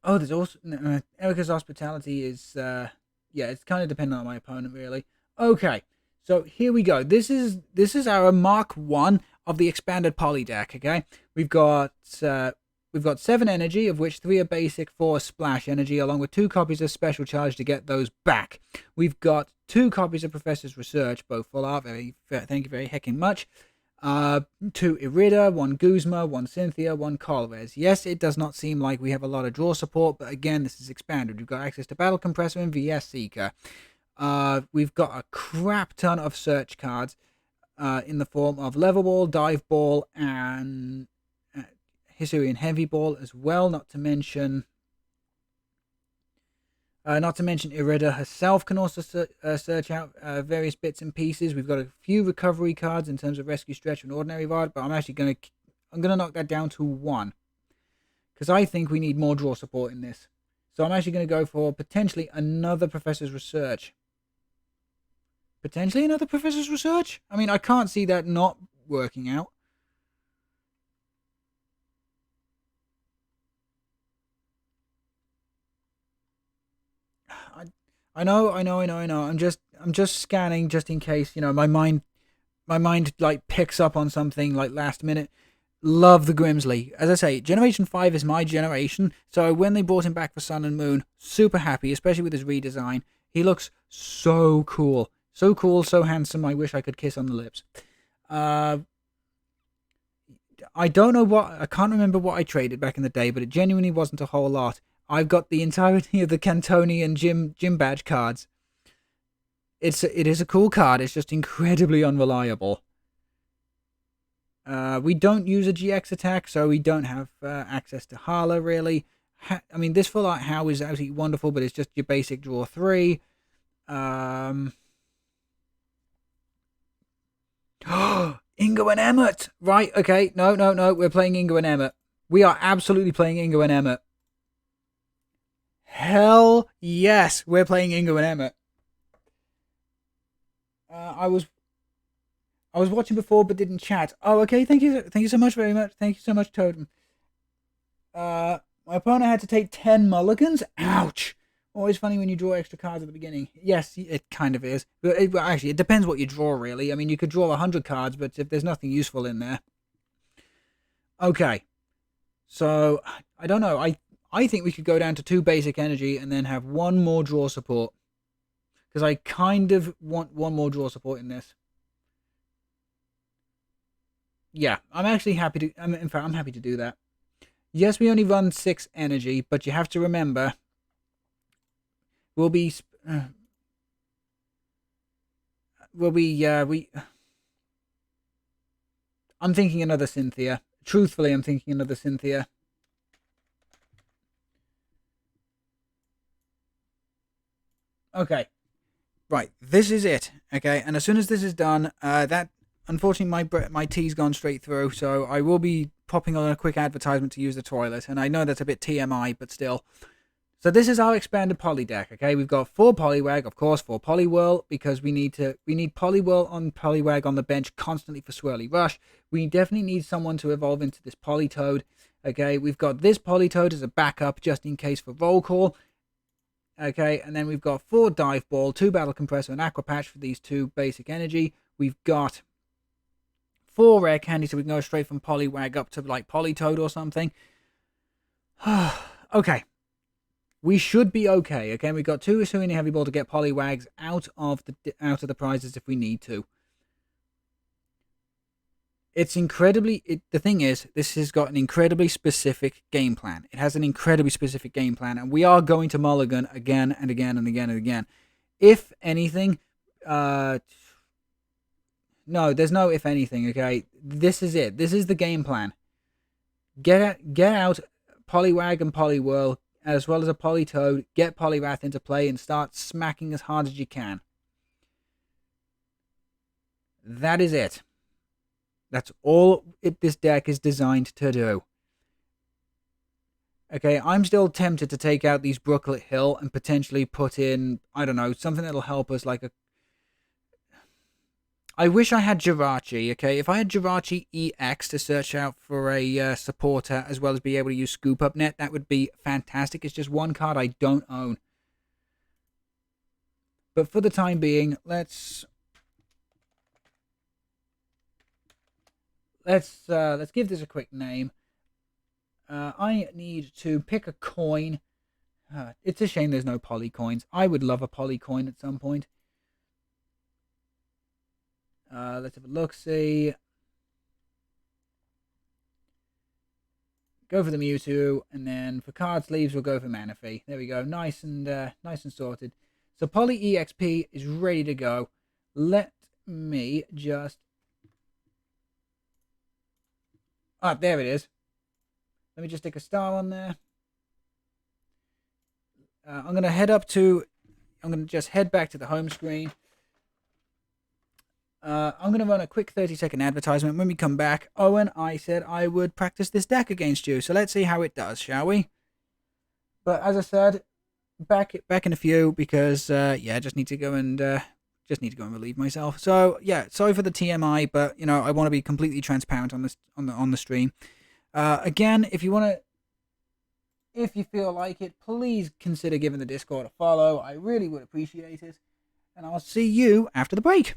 Speaker 1: Oh, there's also Erica's Hospitality is yeah, it's kind of dependent on my opponent really. Okay, so here we go. This is our Mark 1 of the expanded Poli deck. Okay, we've got 7 energy, of which 3 are basic, 4 are splash energy, along with 2 copies of special charge to get those back. We've got 2 copies of Professor's Research, both full art. Thank you very hecking much. 2 Irida, 1 Guzma, 1 Cynthia, 1 Colrez. Yes, it does not seem like we have a lot of draw support, but again, this is expanded. We've got access to Battle Compressor and VS Seeker. We've got a crap ton of search cards in the form of Level Ball, Dive Ball, and Hisuian Heavy Ball as well, not to mention Irida herself can also search out various bits and pieces. We've got a few recovery cards in terms of Rescue Stretch and Ordinary Rod, but I'm actually gonna knock that down to 1 because I think we need more draw support in this. So I'm actually going to go for potentially another Professor's Research. Potentially another Professor's Research? I mean, I can't see that not working out. I know. I'm just scanning just in case, you know, my mind like picks up on something like last minute. Love the Grimsley. As I say, Generation 5 is my generation, so when they brought him back for Sun and Moon, super happy, especially with his redesign. He looks so cool. So cool, so handsome, I wish I could kiss on the lips. I don't know what, I can't remember what I traded back in the day, but it genuinely wasn't a whole lot. I've got the entirety of the Cantonian gym badge cards. It is a cool card, it's just incredibly unreliable. We don't use a GX attack, so we don't have access to Hala, really. I mean, this full art How is absolutely wonderful, but it's just your basic draw 3. Ingo and Emmett! Right, okay, no, we're playing Ingo and Emmett. We are absolutely playing Ingo and Emmett. Hell yes, we're playing Ingo and Emmett. I was watching before but didn't chat. Oh, okay, thank you so much, very much. Thank you so much, Totem. My opponent had to take 10 mulligans? Ouch! Always funny when you draw extra cards at the beginning. Yes, it kind of is. But actually, it depends what you draw, really. I mean, you could draw 100 cards, but if there's nothing useful in there. Okay. So, I don't know. I think we could go down to 2 basic energy and then have 1 more draw support. Because I kind of want 1 more draw support in this. Yeah, I'm actually happy to... in fact, I'm happy to do that. Yes, we only run 6 energy, but you have to remember... I'm thinking another Cynthia. Truthfully, I'm thinking another Cynthia. Okay. Right, this is it. Okay, and as soon as this is done, that... Unfortunately, my tea's gone straight through, so I will be popping on a quick advertisement to use the toilet, and I know that's a bit TMI, but still. So this is our expanded poly deck, okay? We've got 4 Poliwag, of course, 4 Poliwhirl, because we need Poliwhirl on Poliwag on the bench constantly for Swirly Rush. We definitely need someone to evolve into this Politoed, okay? We've got this Politoed as a backup, just in case for roll call. Okay, and then we've got 4 Dive Ball, 2 Battle Compressor, and Aqua Patch for these 2 basic energy. We've got 4 rare candy, so we can go straight from Poliwag up to like Politoed or something. Okay. We should be okay. Okay, we've got 2 Hisuian Heavy Ball to get Poliwags out of the prizes if we need to. It's incredibly... the thing is, this has got an incredibly specific game plan. It has an incredibly specific game plan, and we are going to mulligan again and again and again and again. If anything... No, there's no if anything, okay? This is it. This is the game plan. Get out Poliwag and Poliwhirl, as well as a Politoed, get Poliwrath into play, and start smacking as hard as you can. That is it. That's all this deck is designed to do. Okay, I'm still tempted to take out these Brooklet Hill and potentially put in, I don't know, something that'll help us, like a... I wish I had Jirachi, okay? If I had Jirachi EX to search out for a supporter, as well as be able to use Scoop Up Net, that would be fantastic. It's just one card I don't own. But for the time being, let's give this a quick name. I need to pick a coin. It's a shame there's no Poly coins. I would love a Poly coin at some point. Let's have a look-see. Go for the Mewtwo, and then for card sleeves, we'll go for Manaphy. There we go, nice and sorted. So Poly EXP is ready to go. Let me just... Ah, there it is. Let me just stick a star on there. I'm going to just head back to the home screen. I'm going to run a quick 30-second advertisement. When we come back, Owen, I said I would practice this deck against you. So let's see how it does, shall we? But as I said, back in a few, because yeah, I just need to go and relieve myself. So yeah, sorry for the TMI, but you know, I want to be completely transparent on this on the stream. Again, if you feel like it, please consider giving the Discord a follow. I really would appreciate it. And I'll see you after the break.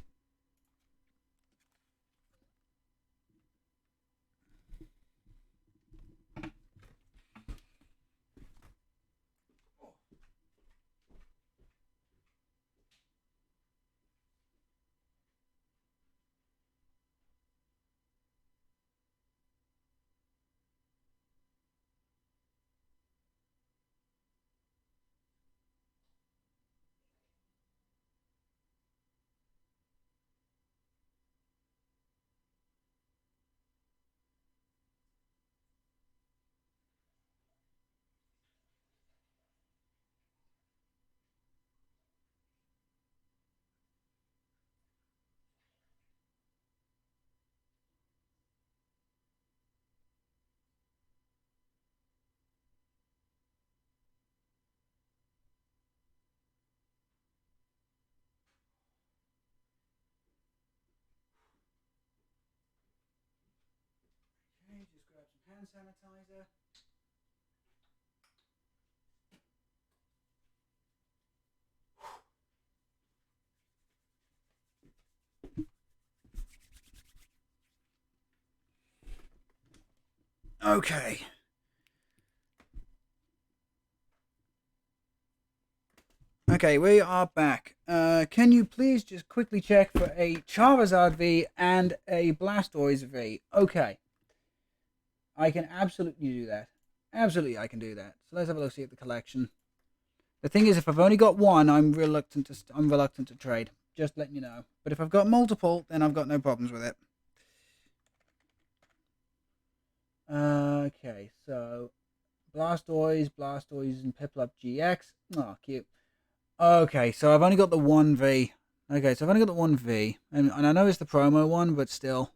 Speaker 1: hand sanitizer. Okay. Okay, we are back. Can you please just quickly check for a Charizard V and a Blastoise V? Okay. I can absolutely do that. Absolutely, I can do that. So let's have a look, see at the collection. The thing is, if I've only got one, I'm reluctant to trade. Just letting you know. But if I've got multiple, then I've got no problems with it. Okay, so Blastoise, and Piplup GX. Oh, cute. Okay, so I've only got the one V. Okay, so I've only got the one V. And I know it's the promo one, but still.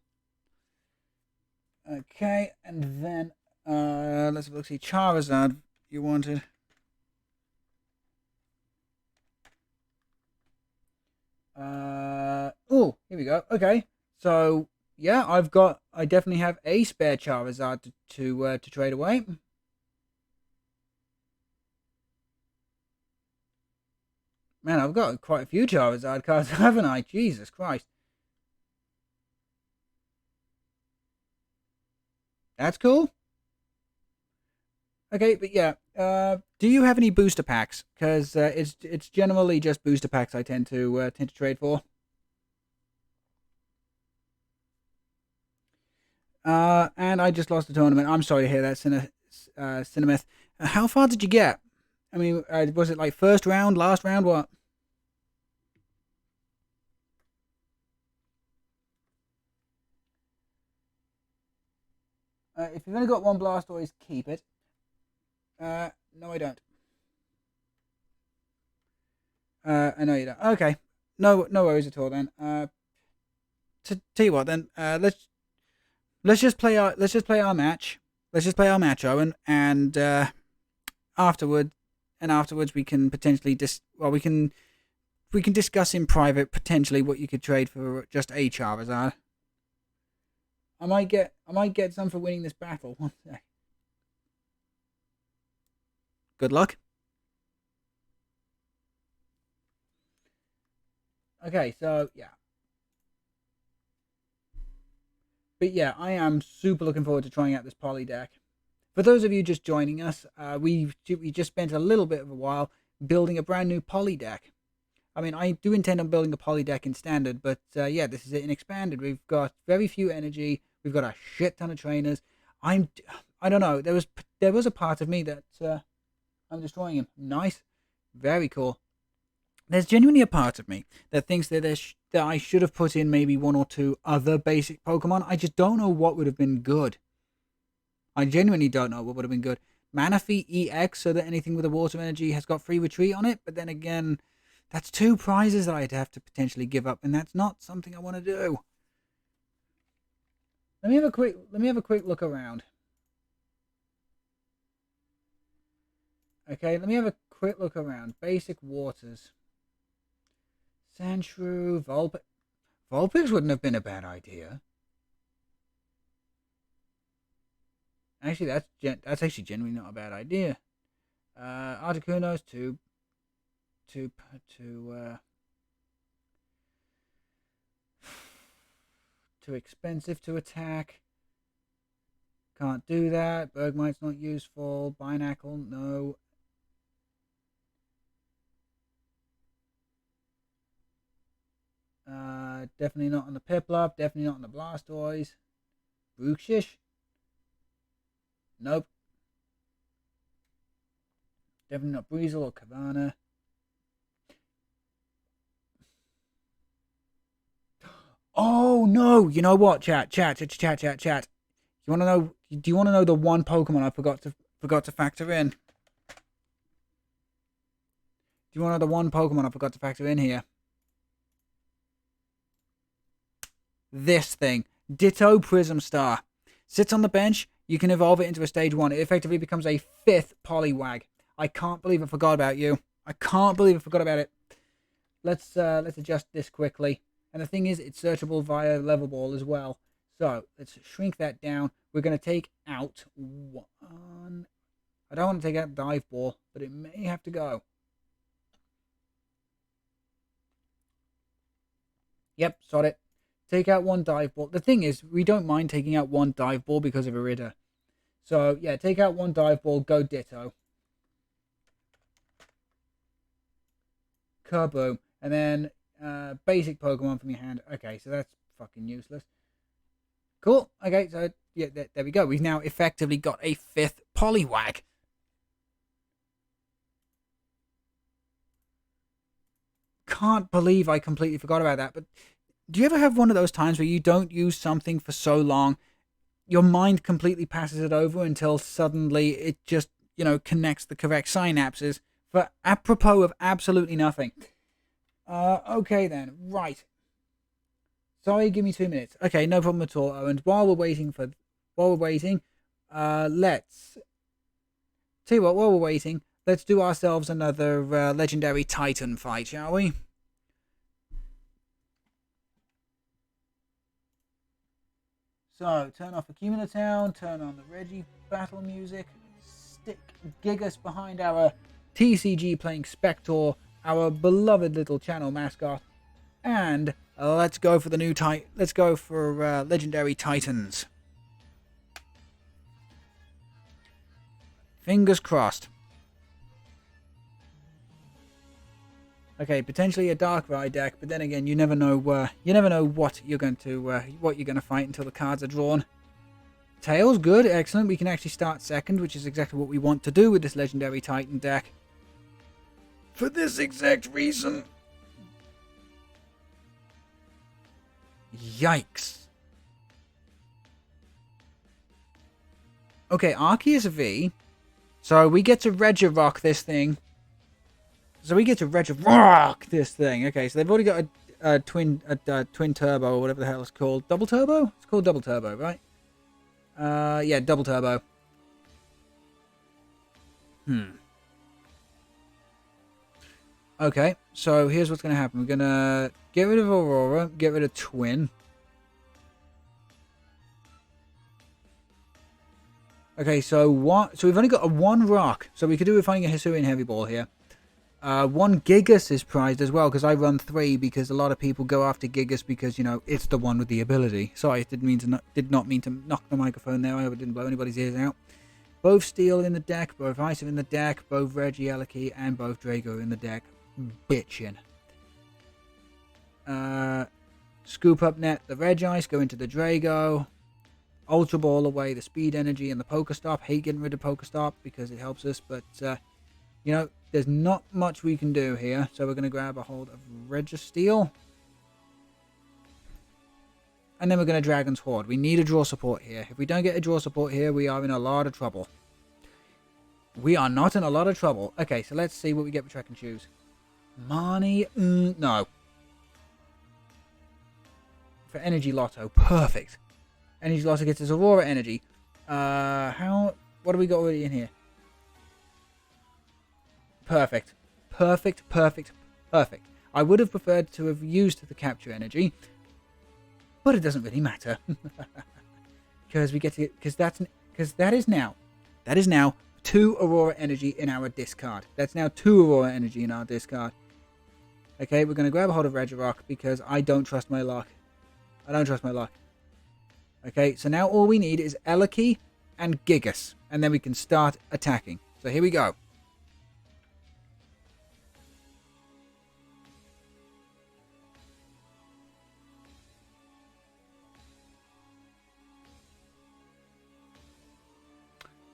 Speaker 1: Okay, and then let's have a look, see. Charizard, you wanted. Oh, here we go. Okay, so yeah, I definitely have a spare Charizard to trade away. Man, I've got quite a few Charizard cards, haven't I? Jesus Christ. That's cool. Okay, but yeah, do you have any booster packs? Because it's generally just booster packs I tend to trade for. And I just lost the tournament. I'm sorry to hear that, Cinemeth. How far did you get? I mean, was it like first round, last round, what? If you've only got one Blastoise, keep it. No, I don't. I know you don't. Okay, no worries at all then. Tell you what then. Let's just play our match. Let's just play our match, Owen, and afterwards we can potentially we can discuss in private potentially what you could trade for just a Charizard. I might get some for winning this battle. One sec. Good luck. Okay, so yeah. But yeah, I am super looking forward to trying out this Poli deck. For those of you just joining us, we just spent a little bit of a while building a brand new Poli deck. I mean, I do intend on building a Poli deck in Standard, but yeah, this is it in Expanded. We've got very few energy. We've got a shit ton of trainers. I don't know. There was a part of me that I'm destroying him. Nice, very cool. There's genuinely a part of me that thinks that that I should have put in maybe one or two other basic Pokemon. I just don't know what would have been good. I genuinely don't know what would have been good. Manaphy EX, so that anything with a water energy has got free retreat on it. But then again, that's two prizes that I'd have to potentially give up, and that's not something I want to do. Let me have a quick look around. Okay, let me have a quick look around. Basic waters. Sandshrew, Vulpix wouldn't have been a bad idea. Actually, that's actually genuinely not a bad idea. Articuno's too expensive to attack. Can't do that. Bergmite's not useful. Binacle, no. Definitely not on the Piplup. Definitely not on the Blastoise. Bruxish? Nope. Definitely not Breezel or Cabana. Oh no! You know what? Chat. You want to know? Do you want to know the one Pokemon I forgot to factor in? Do you want to know the one Pokemon I forgot to factor in here? This thing, Ditto Prism Star, sits on the bench. You can evolve it into a stage 1. It effectively becomes a 5th Poliwag. I can't believe I forgot about you. I can't believe I forgot about it. Let's adjust this quickly. And the thing is, it's searchable via Level Ball as well. So let's shrink that down. We're going to take out one. I don't want to take out dive ball, but it may have to go. Yep, sod it. Take out one dive ball. The thing is, we don't mind taking out one dive ball because of Irida. So, yeah, take out one dive ball, go Ditto. Kerboom. And then, basic Pokemon from your hand. Okay, so that's fucking useless. Cool. Okay, so, yeah, there we go. We've now effectively got a 5th Poliwag. Can't believe I completely forgot about that. But do you ever have one of those times where you don't use something for so long, your mind completely passes it over until suddenly it just, you know, connects the correct synapses for apropos of absolutely nothing? Okay then, right. Sorry, give me 2 minutes. Okay, no problem at all. And while we're waiting, let's tell you what. While we're waiting, let's do ourselves another legendary Titan fight, shall we? So, turn off Akimina Town, turn on the Regi battle music, stick Gigas behind our TCG playing Spector, our beloved little channel mascot, and let's go for the new let's go for legendary Titans. Fingers crossed. Okay, potentially a Darkrai deck, but then again, you never know what you're going to fight until the cards are drawn. Tails, good, excellent. We can actually start second, which is exactly what we want to do with this legendary Titan deck. For this exact reason. Yikes. Okay, Arceus V. So we get to Regi-Rock this thing. Okay, so they've already got a twin turbo or whatever the hell it's called. Double turbo? It's called double turbo, right? Yeah, double turbo. Okay, so here's what's going to happen. We're going to get rid of Aurora, get rid of Twin. Okay, so we've only got a 1 rock, so we could do with finding a Hisuian Heavy Ball here. 1 Gigas is prized as well, because I run 3, because a lot of people go after Gigas because, you know, it's the one with the ability. Sorry, did not mean to knock the microphone there. I hope it didn't blow anybody's ears out. Both Steel in the deck, both Ice in the deck, both Regi-Eleki, and both Drago in the deck. Bitchin'. Scoop up net the Regice, go into the Drago. Ultra Ball away the Speed Energy and the Pokestop. Hate getting rid of Pokestop because it helps us, but, you know, there's not much we can do here, so we're going to grab a hold of Registeel. And then we're going to Dragon's Horde. We need a draw support here. If we don't get a draw support here, we are in a lot of trouble. We are not in a lot of trouble. Okay, so let's see what we get with Track and Choose. Marnie, no. For Energy Lotto, perfect. Energy Lotto gets us Aurora Energy. What do we got already in here? Perfect. Perfect, perfect, perfect. I would have preferred to have used the Capture Energy, but it doesn't really matter. Because that is now 2 Aurora Energy in our discard. That's now 2 Aurora Energy in our discard. Okay, we're going to grab a hold of Regi-Rock because I don't trust my luck. Okay, so now all we need is Eleki and Gigas, and then we can start attacking. So here we go.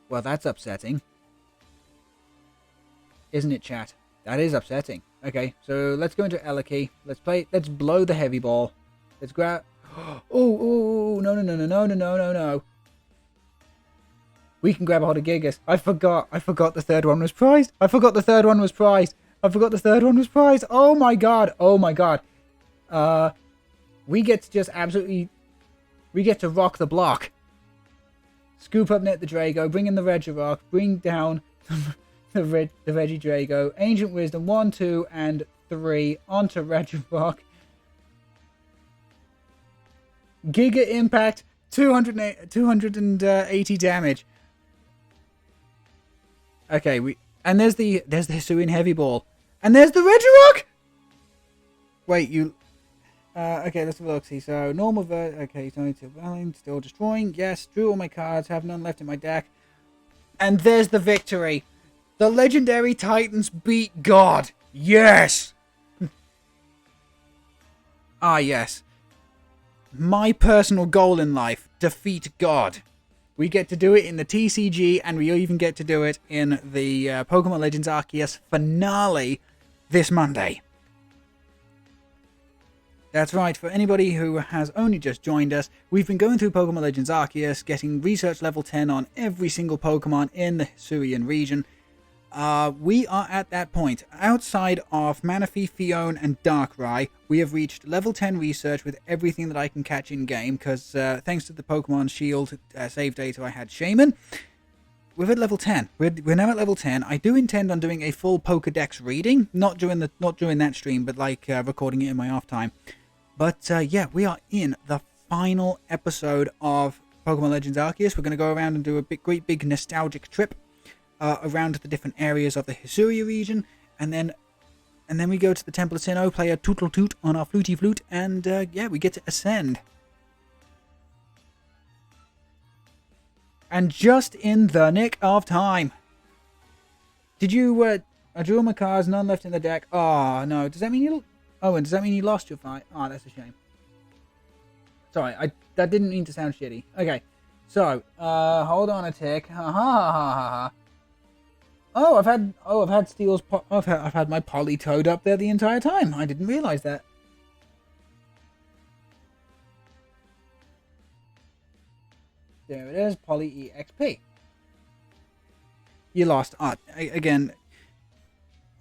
Speaker 1: Well, that's upsetting. Isn't it, chat? That is upsetting. Okay, so let's go into Eleki. Let's blow the heavy ball. Let's grab... Oh, no. We can grab a hold of Gigas. I forgot the third one was prized. Oh my god. We get to just absolutely... We get to rock the block. Scoop up net the Drago, bring in the Regi-Rock, bring down the Regi-Drago, Ancient Wisdom 1, 2, and 3 onto Regi-Rock. Giga Impact, 280 damage. Okay, and there's the Hisuian Heavy Ball. And there's the Regi-Rock! Wait, you... okay, let's have a look. See, so normal okay, still destroying. Yes, drew all my cards, have none left in my deck. And there's the victory. The legendary Titans beat God. Yes! Ah, yes. My personal goal in life, defeat God. We get to do it in the TCG, and we even get to do it in the Pokemon Legends Arceus finale this Monday. That's right, for anybody who has only just joined us, we've been going through Pokemon Legends Arceus, getting research level 10 on every single Pokemon in the Hisuian region. We are at that point. Outside of Manaphy, Fione, and Darkrai, we have reached level 10 research with everything that I can catch in-game, because thanks to the Pokemon Shield save data, I had Shaman. We're at level 10. We're now at level 10. I do intend on doing a full Pokedex reading, not during that stream, but like recording it in my off time. But yeah, we are in the final episode of Pokemon Legends Arceus. We're going to go around and do a great big nostalgic trip around the different areas of the Hisuian region, and then we go to the Temple of Sinnoh, play a tootle toot on our fluty flute, and yeah, we get to ascend. And just in the nick of time. Did you I drew all my cards, none left in the deck. Oh no, does that mean you? Oh, and does that mean you lost your fight? Oh, that's a shame. Sorry, that didn't mean to sound shitty. Okay, so hold on a tick. Ha ha ha ha ha. Oh, I've had Steel's. I've had my Politoed up there the entire time. I didn't realize that. There it is, Poli EXP. You lost. Again,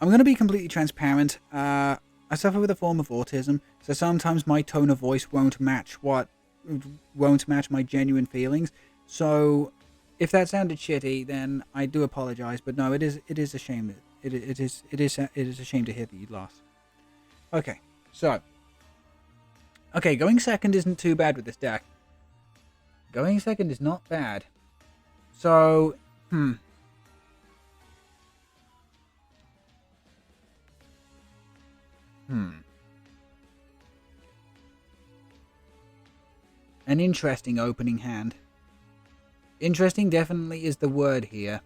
Speaker 1: I'm going to be completely transparent. I suffer with a form of autism, so sometimes my tone of voice won't match my genuine feelings. So, if that sounded shitty, then I do apologize. But no, it is a shame. It is a shame to hear that you lost. Okay, so going second isn't too bad with this deck. Going second is not bad. So, An interesting opening hand. Interesting definitely is the word here.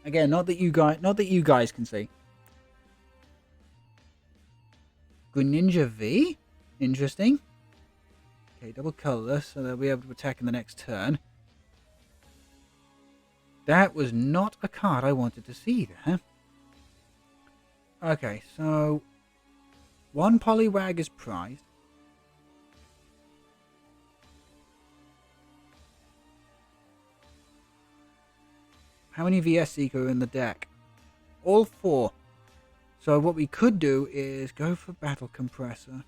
Speaker 1: Again, not that you guys can see. Greninja V? Interesting. Okay, double colorless, so they'll be able to attack in the next turn. That was not a card I wanted to see there. Okay, so one Poliwag is prized. How many VS Seeker are in the deck? All 4. So what we could do is go for Battle Compressor.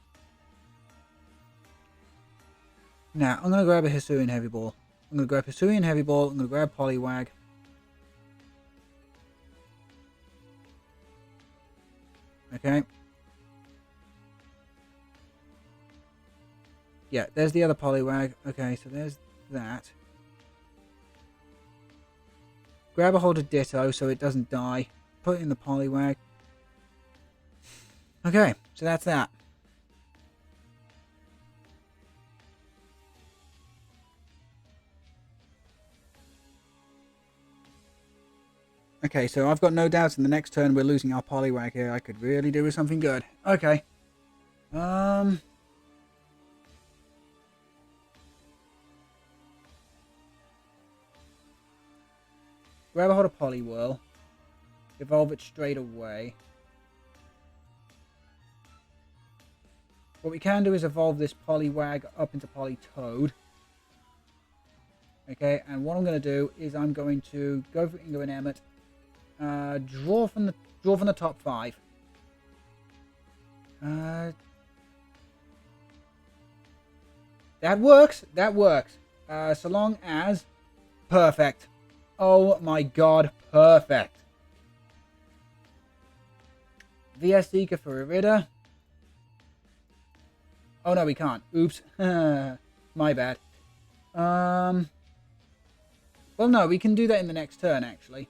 Speaker 1: Now, I'm going to grab a Hisuian Heavy Ball. I'm going to grab Hisuian Heavy Ball. I'm going to grab Poliwag. Okay. Yeah, there's the other Poliwag. Okay, so there's that. Grab a hold of Ditto so it doesn't die. Put it in the Poliwag. Okay, so that's that. Okay, so I've got no doubts in the next turn we're losing our Poliwag here. I could really do with something good. Okay. Grab a hold of Poliwhirl. Evolve it straight away. What we can do is evolve this Poliwag up into Politoed. Okay, and what I'm going to do is I'm going to go for Ingo and Emmett. Draw from the top 5. That works. That works. So long as perfect. Oh my god, perfect. VS Seeker for Irida. Oh no, we can't. Oops. My bad. Well, no, we can do that in the next turn, actually.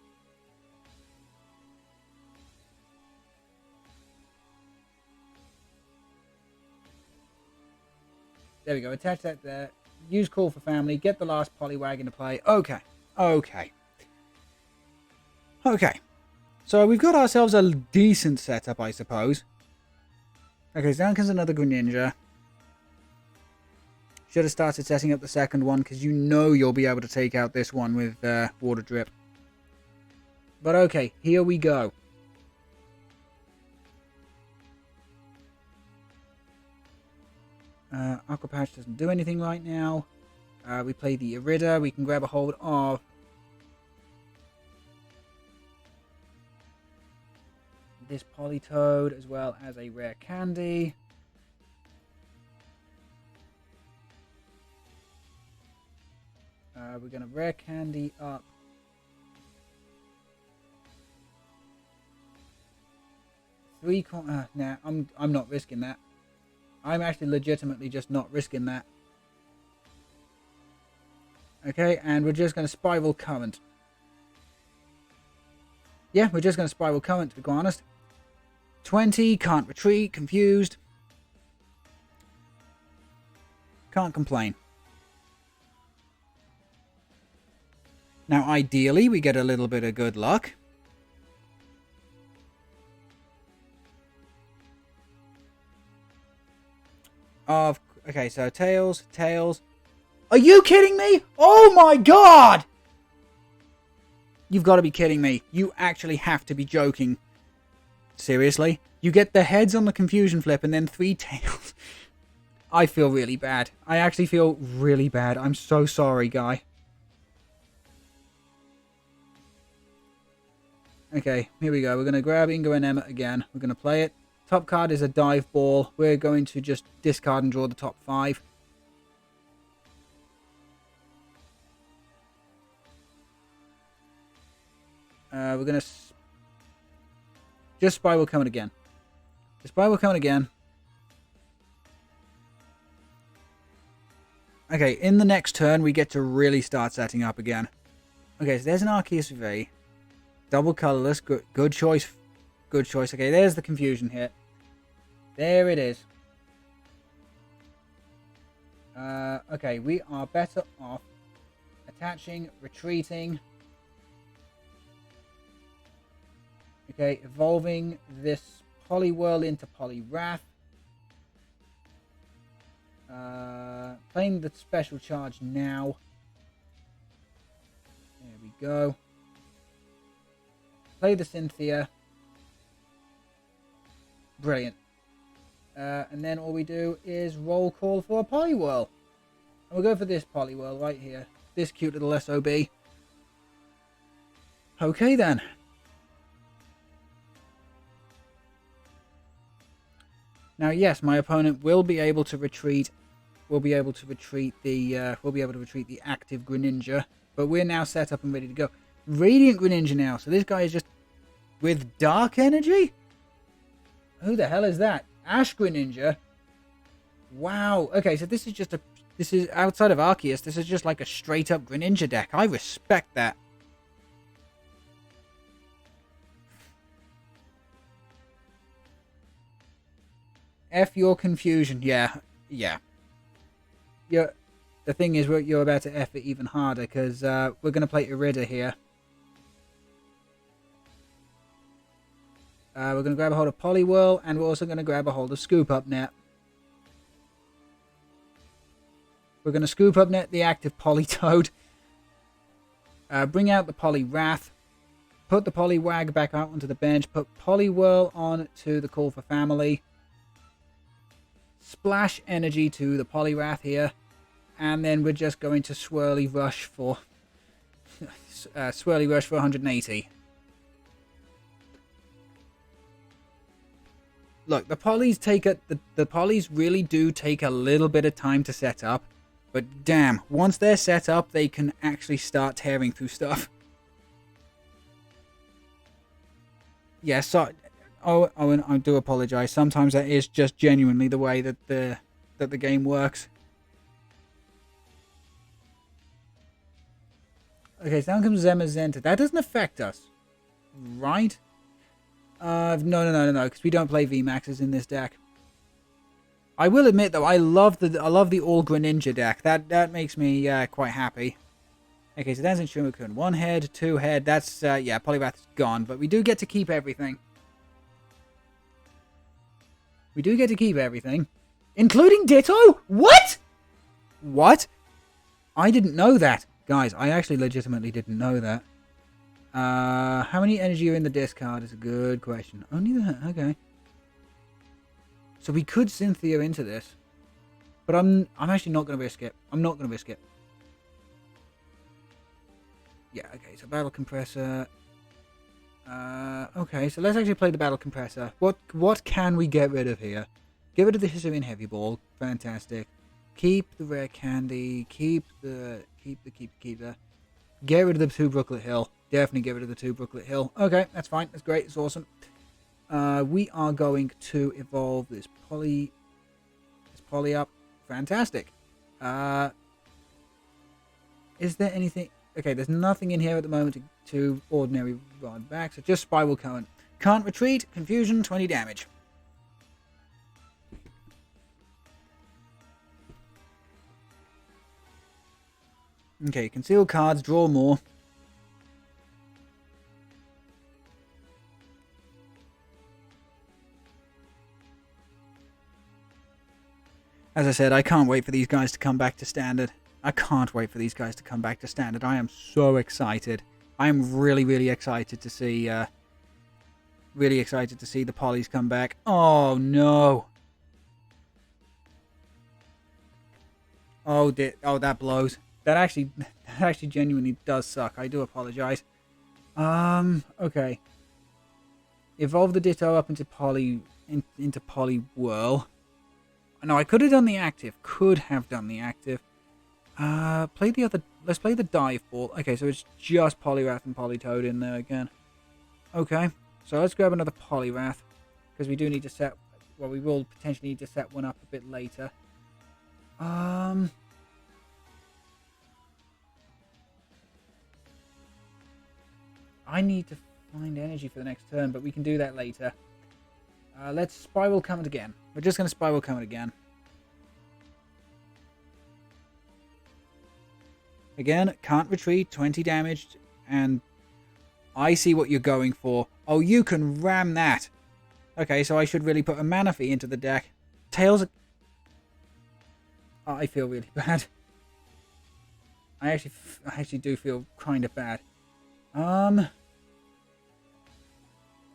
Speaker 1: There we go. Attach that there. Use Call for Family. Get the last Poliwag into play. Okay. Okay. Okay. So we've got ourselves a decent setup, I suppose. Okay, so down comes another Greninja. Should have started setting up the second one, because you know you'll be able to take out this one with Water Drip. But okay, here we go. Aqua Patch doesn't do anything right now. We play the Irida. We can grab a hold of this Politoed as well as a rare candy. We're going to rare candy up. Nah, I'm not risking that. I'm actually legitimately just not risking that. Okay, and we're just going to Spiral Current. Yeah, we're just going to Spiral Current, to be quite honest. 20, can't retreat, confused. Can't complain. Now, ideally, we get a little bit of good luck. Okay, so Tails. Are you kidding me? Oh my god! You've got to be kidding me. You actually have to be joking. Seriously? You get the heads on the confusion flip and then 3 tails. I feel really bad. I actually feel really bad. I'm so sorry, guy. Okay, here we go. We're going to grab Ingo and Emma again. We're going to play it. Top card is a dive ball. We're going to just discard and draw the top 5. We're going to just Spiral Current again. The Spiral Current again. Okay, in the next turn, we get to really start setting up again. Okay, so there's an Arceus V. Double colorless. Good choice. Good choice. Okay, there's the confusion hit. There it is. Okay, we are better off attaching, retreating. Okay, evolving this Poliwhirl into Poliwrath. Playing the special charge now. There we go. Play the Cynthia. Brilliant. And then all we do is roll call for a Poliwhirl. And we'll go for this Poliwhirl right here. This cute little SOB. Okay then. Now yes, my opponent will be able to retreat. We'll be able to retreat the active Greninja. But we're now set up and ready to go. Radiant Greninja now. So this guy is just with dark energy? Who the hell is that? Ash Greninja? Wow. Okay, so this is just a... This is outside of Arceus. This is just like a straight up Greninja deck. I respect that. F your confusion. Yeah. The thing is, you're about to F it even harder because we're going to play Irida here. We're going to grab a hold of Poliwhirl, and we're also going to grab a hold of Scoop Up Net. We're going to Scoop Up Net the active Politoed. Bring out the Poliwrath. Put the Poliwag back out onto the bench. Put Poliwhirl on to the Call for Family. Splash energy to the Poliwrath here. And then we're just going to Swirly Rush for... Swirly Rush for 180. Look, the Polys the Polys really do take a little bit of time to set up, but damn, once they're set up, they can actually start tearing through stuff. Yeah, so Oh, Owen, I do apologise. Sometimes that is just genuinely the way that the game works. Okay, so down comes Zemazenta. That doesn't affect us, right? No, because we don't play VMAXs in this deck. I will admit though, I love the All Greninja deck. That makes me quite happy. Okay, so that's in Shumakun. 1 head, 2 head. That's yeah, Poliwrath is gone, but we do get to keep everything. We do get to keep everything, including Ditto. What? What? I didn't know that, guys. I actually legitimately didn't know that. How many energy are in the discard is a good question. Only that. Okay. So we could Cynthia into this, but I'm actually not going to risk it. I'm not going to risk it. Yeah, okay, so Battle Compressor. Okay, so let's actually play the Battle Compressor. What can we get rid of here? Get rid of the Hisuian Heavy Ball. Fantastic. Keep the Rare Candy. Keep the... Get rid of the 2 Brooklet Hill. Definitely get rid of the 2 Brooklet Hill. Okay, that's fine. That's great. It's awesome. We are going to evolve this Poly up. Fantastic. Is there anything... Okay, there's nothing in here at the moment to ordinary run back, so just Spiral Current. Can't retreat, confusion, 20 damage. Okay, conceal cards, draw more. As I said, I can't wait for these guys to come back to standard. I can't wait for these guys to come back to standard. I am so excited. I am really, really excited to see... really excited to see the Polys come back. Oh, no. Oh, that blows. That actually genuinely does suck. I do apologize. Okay. Evolve the Ditto up into Poliwhirl. No, I could have done the active. Play the other... Let's play the Dive Ball. Okay, so it's just Poliwrath and Politoed in there again. Okay, so let's grab another Poliwrath. Because we do need to set... Well, we will potentially need to set one up a bit later. I need to find energy for the next turn, but we can do that later. Let's Spiral Comet again. We're just going to Spiral Comet again. Again, can't retreat, 20 damage, and I see what you're going for. Oh, you can ram that. Okay, so I should really put a Manaphy into the deck. Tails... Oh, I feel really bad. I actually do feel kind of bad.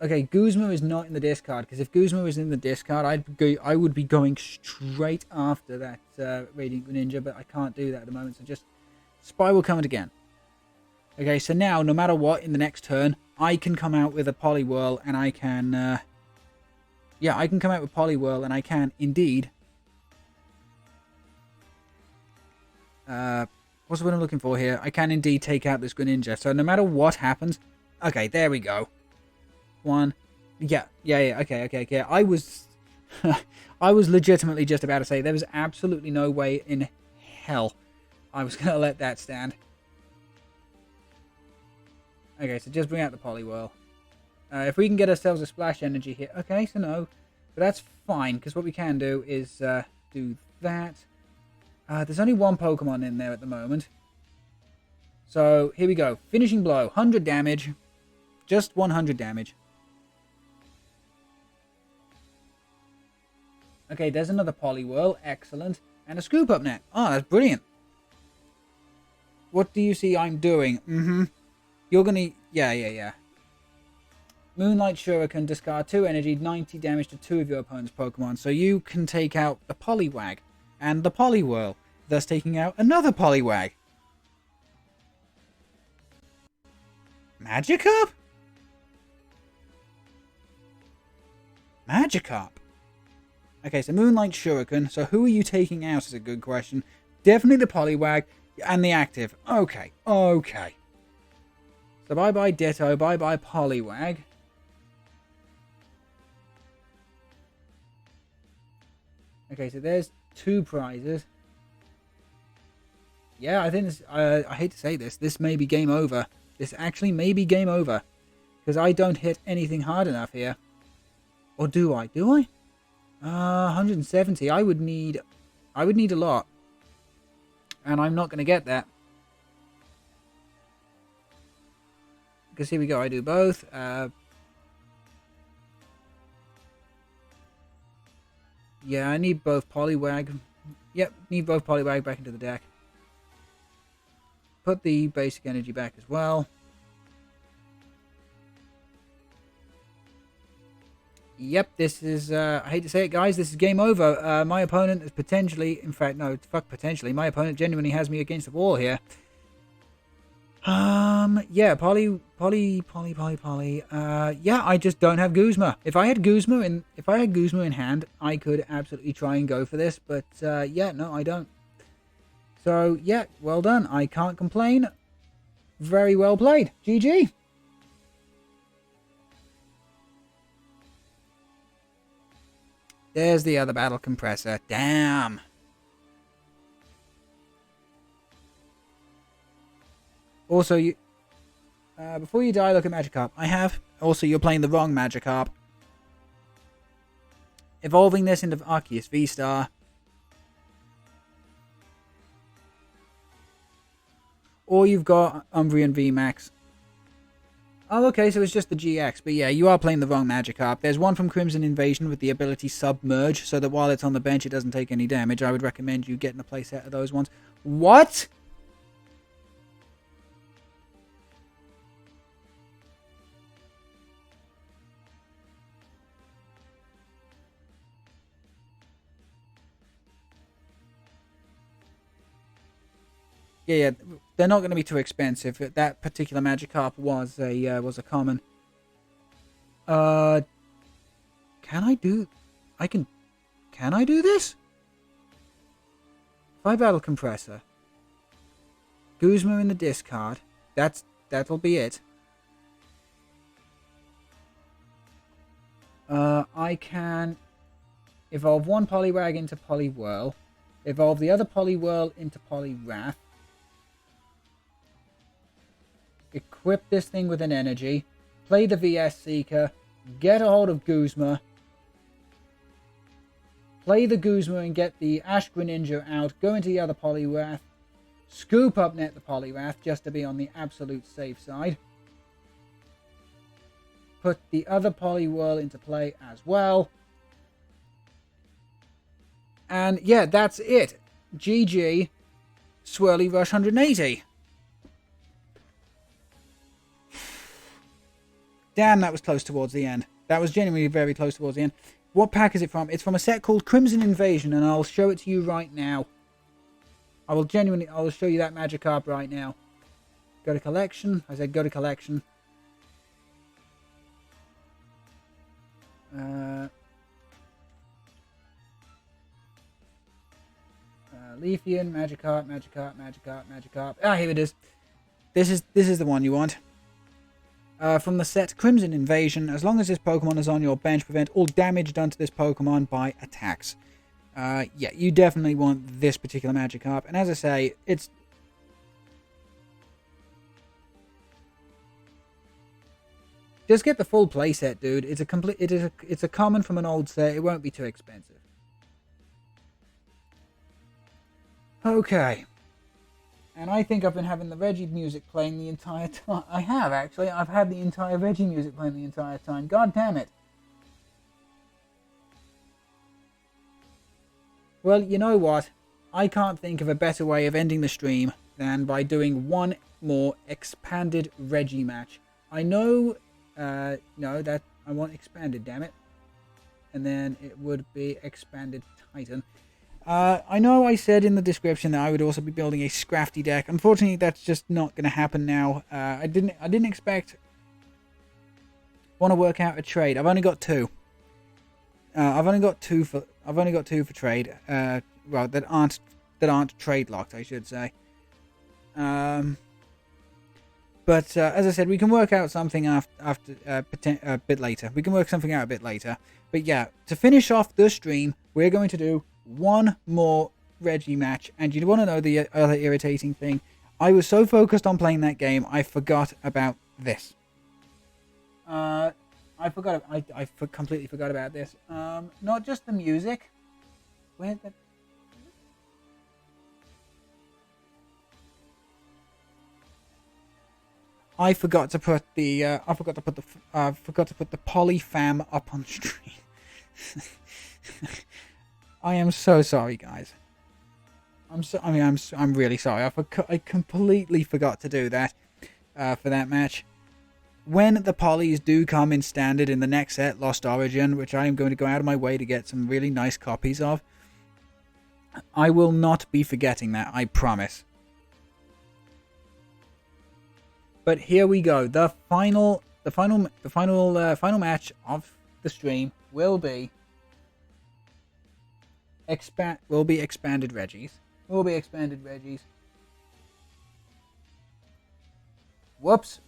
Speaker 1: Okay, Guzma is not in the discard, because if Guzma was in the discard, I would be going straight after that Radiant Greninja, but I can't do that at the moment, so just Spiral Comet again. Okay, so now, no matter what, in the next turn, I can come out with a Poliwhirl, and I can... yeah, I can come out with Poliwhirl, and I can, indeed... what's what I'm looking for here? I can indeed take out this Greninja, so no matter what happens... Okay, there we go. One. Yeah, okay. I was... I was legitimately just about to say there was absolutely no way in hell I was going to let that stand. Okay, so just bring out the Poliwhirl. If we can get ourselves a splash energy here... Okay, so no. But that's fine, because what we can do is do that. There's only one Pokemon in there at the moment. So, here we go. Finishing blow. 100 damage. Just 100 damage. Okay, there's another Poliwhirl. Excellent. And a Scoop Up Net. Oh, that's brilliant. What do you see I'm doing? You're gonna... Yeah. Moonlight Shuriken, discard 2 energy, 90 damage to 2 of your opponent's Pokemon. So you can take out the Poliwag and the Poliwhirl, thus taking out another Poliwag. Magikarp? Magikarp. Okay, so Moonlight Shuriken. So who are you taking out is a good question. Definitely the Poliwag and the active. Okay. So bye-bye Ditto, bye-bye Poliwag. Okay, so there's 2 prizes. Yeah, I think this, I hate to say this. This may be game over. This actually may be game over. Because I don't hit anything hard enough here. Or do I? Do I? 170. I would need a lot. And I'm not going to get that. Because here we go. I do both. Yeah, I need both Poliwag. Yep, need both Poliwag back into the deck. Put the basic energy back as well. Yep, this is, I hate to say it, guys, this is game over. My opponent is potentially, in fact, no, fuck potentially, my opponent genuinely has me against the wall here. Yeah, Poli. Yeah, I just don't have Guzma. If I had Guzma in hand, I could absolutely try and go for this, but, yeah, no, I don't. So, yeah, well done. I can't complain. Very well played. GG. There's the other battle compressor. Damn. Also, you before you die, look at Magikarp. I have. Also, you're playing the wrong Magikarp. Evolving this into Arceus V-Star. Or you've got Umbreon VMAX. Oh, okay, so it's just the GX. But yeah, you are playing the wrong Magikarp. There's one from Crimson Invasion with the ability Submerge, so that while it's on the bench, it doesn't take any damage. I would recommend you getting a playset of those ones. What? Yeah, they're not going to be too expensive. That particular Magikarp was a common. Can I do this? 5 battle compressor. Guzma in the discard. That'll be it. I can evolve one Poliwag into Poliwhirl. Evolve the other Poliwhirl into Poliwrath. Equip this thing with an energy, play the VS Seeker, get a hold of Guzma, play the Guzma and get the Ash Greninja out, go into the other Poliwrath, scoop up net the Poliwrath just to be on the absolute safe side, put the other Poliwhirl into play as well, and yeah, that's it. GG, Swirly Rush 180. Damn, that was close towards the end. That was genuinely very close towards the end. What pack is it from? It's from a set called Crimson Invasion, and I'll show it to you right now. I will show you that Magikarp right now. Go to collection. I said go to collection. Leafian, Magikarp. Ah, here it is. This is the one you want. From the set Crimson Invasion, as long as this Pokemon is on your bench, prevent all damage done to this Pokemon by attacks. Yeah, you definitely want this particular Magikarp, and as I say, it's... Just get the full playset, dude. It's a common from an old set. It won't be too expensive. Okay. And I think I've been having the Reggie music playing the entire time. I have, actually. I've had the entire Reggie music playing the entire time. God damn it. Well, you know what? I can't think of a better way of ending the stream than by doing one more expanded Reggie match. I know, no, that I want expanded, damn it. And then it would be expanded Titan. I know I said in the description that I would also be building a Scrafty deck. Unfortunately, that's just not going to happen now. I didn't expect. Want to work out a trade? I've only got 2. I've only got two for trade. Well, that aren't trade locked, I should say. But as I said, we can work out something after a bit later. We can work something out a bit later. But yeah, to finish off the stream, we're going to do one more Regi match. And you want to know the other irritating thing? I was so focused on playing that game, I forgot about this. I completely forgot about this. Not just the music. Where the... I forgot to put the Poli fam up on stream. I am so sorry, guys. I'm really sorry. I completely forgot to do that for that match. When the Polis do come in standard in the next set, Lost Origin, which I am going to go out of my way to get some really nice copies of, I will not be forgetting that. I promise. But here we go. The final match of the stream will be expanded Regis. Whoops.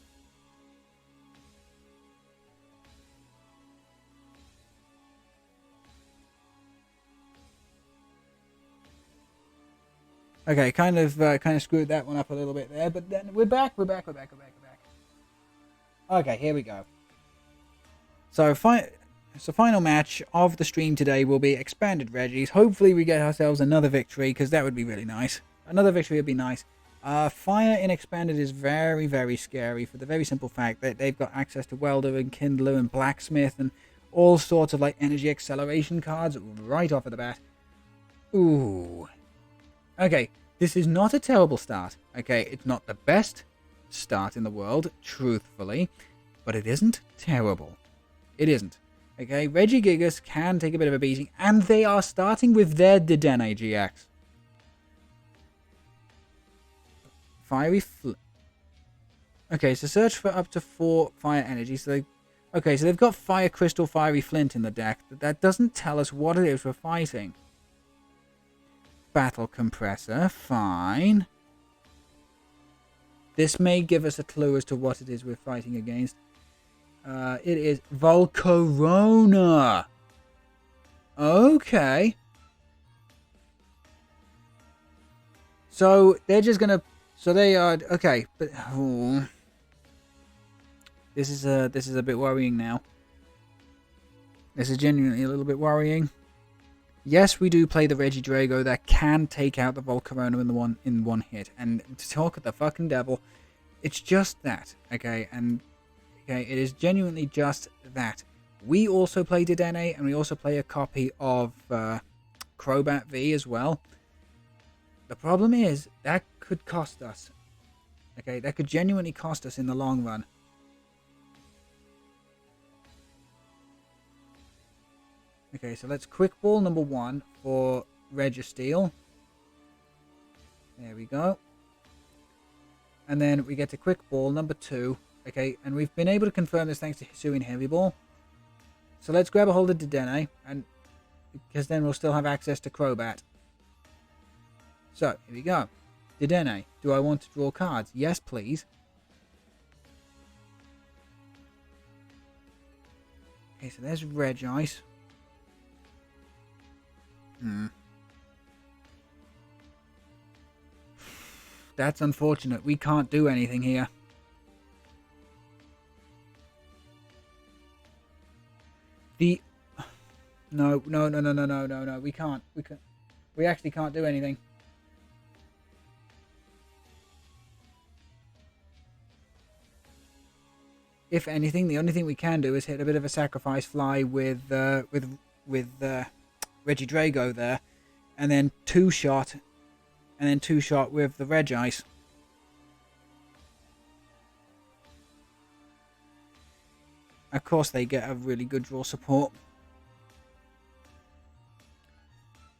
Speaker 1: Okay, kind of screwed that one up a little bit there, but then we're back. Okay, here we go. So, final match of the stream today will be expanded Regis. Hopefully we get ourselves another victory, because that would be really nice. Another victory would be nice. Fire in expanded is very, very scary for the very simple fact that they've got access to welder and kindler and blacksmith and all sorts of like energy acceleration cards right off of the bat. Ooh. Okay, this is not a terrible start. Okay, it's not the best start in the world, truthfully, but it isn't terrible. It isn't. Okay, Regi-Gigas can take a bit of a beating, and they are starting with their Dedenne GX. Fiery Okay, so search for up to 4 fire energy. So they've got Fire Crystal, Fiery Flint in the deck. That doesn't tell us what it is we're fighting. Battle Compressor, fine. This may give us a clue as to what it is we're fighting against. It is Volcarona. Okay. So they're just gonna. So they are okay, but this is a bit worrying now. This is genuinely a little bit worrying. Yes, we do play the Regi-Drago that can take out the Volcarona in one hit. And to talk of the fucking devil, it's just that, okay? And okay, it is genuinely just that. We also play Dedenne, and we also play a copy of Crobat V as well. The problem is that could cost us. Okay, that could genuinely cost us in the long run. Okay, so let's quick ball number 1 for Registeel. There we go. And then we get to quick ball number 2. Okay, and we've been able to confirm this thanks to Hisuian Heavy Ball. So let's grab a hold of Dedenne, and because then we'll still have access to Crobat. So, here we go. Dedenne, do I want to draw cards? Yes, please. Okay, so there's Regis. That's unfortunate. We can't do anything here. No. We can't. We actually can't do anything. If anything, the only thing we can do is hit a bit of a sacrifice fly with Regi-Drago there, and then two shot with the Regis. Of course, they get a really good draw support.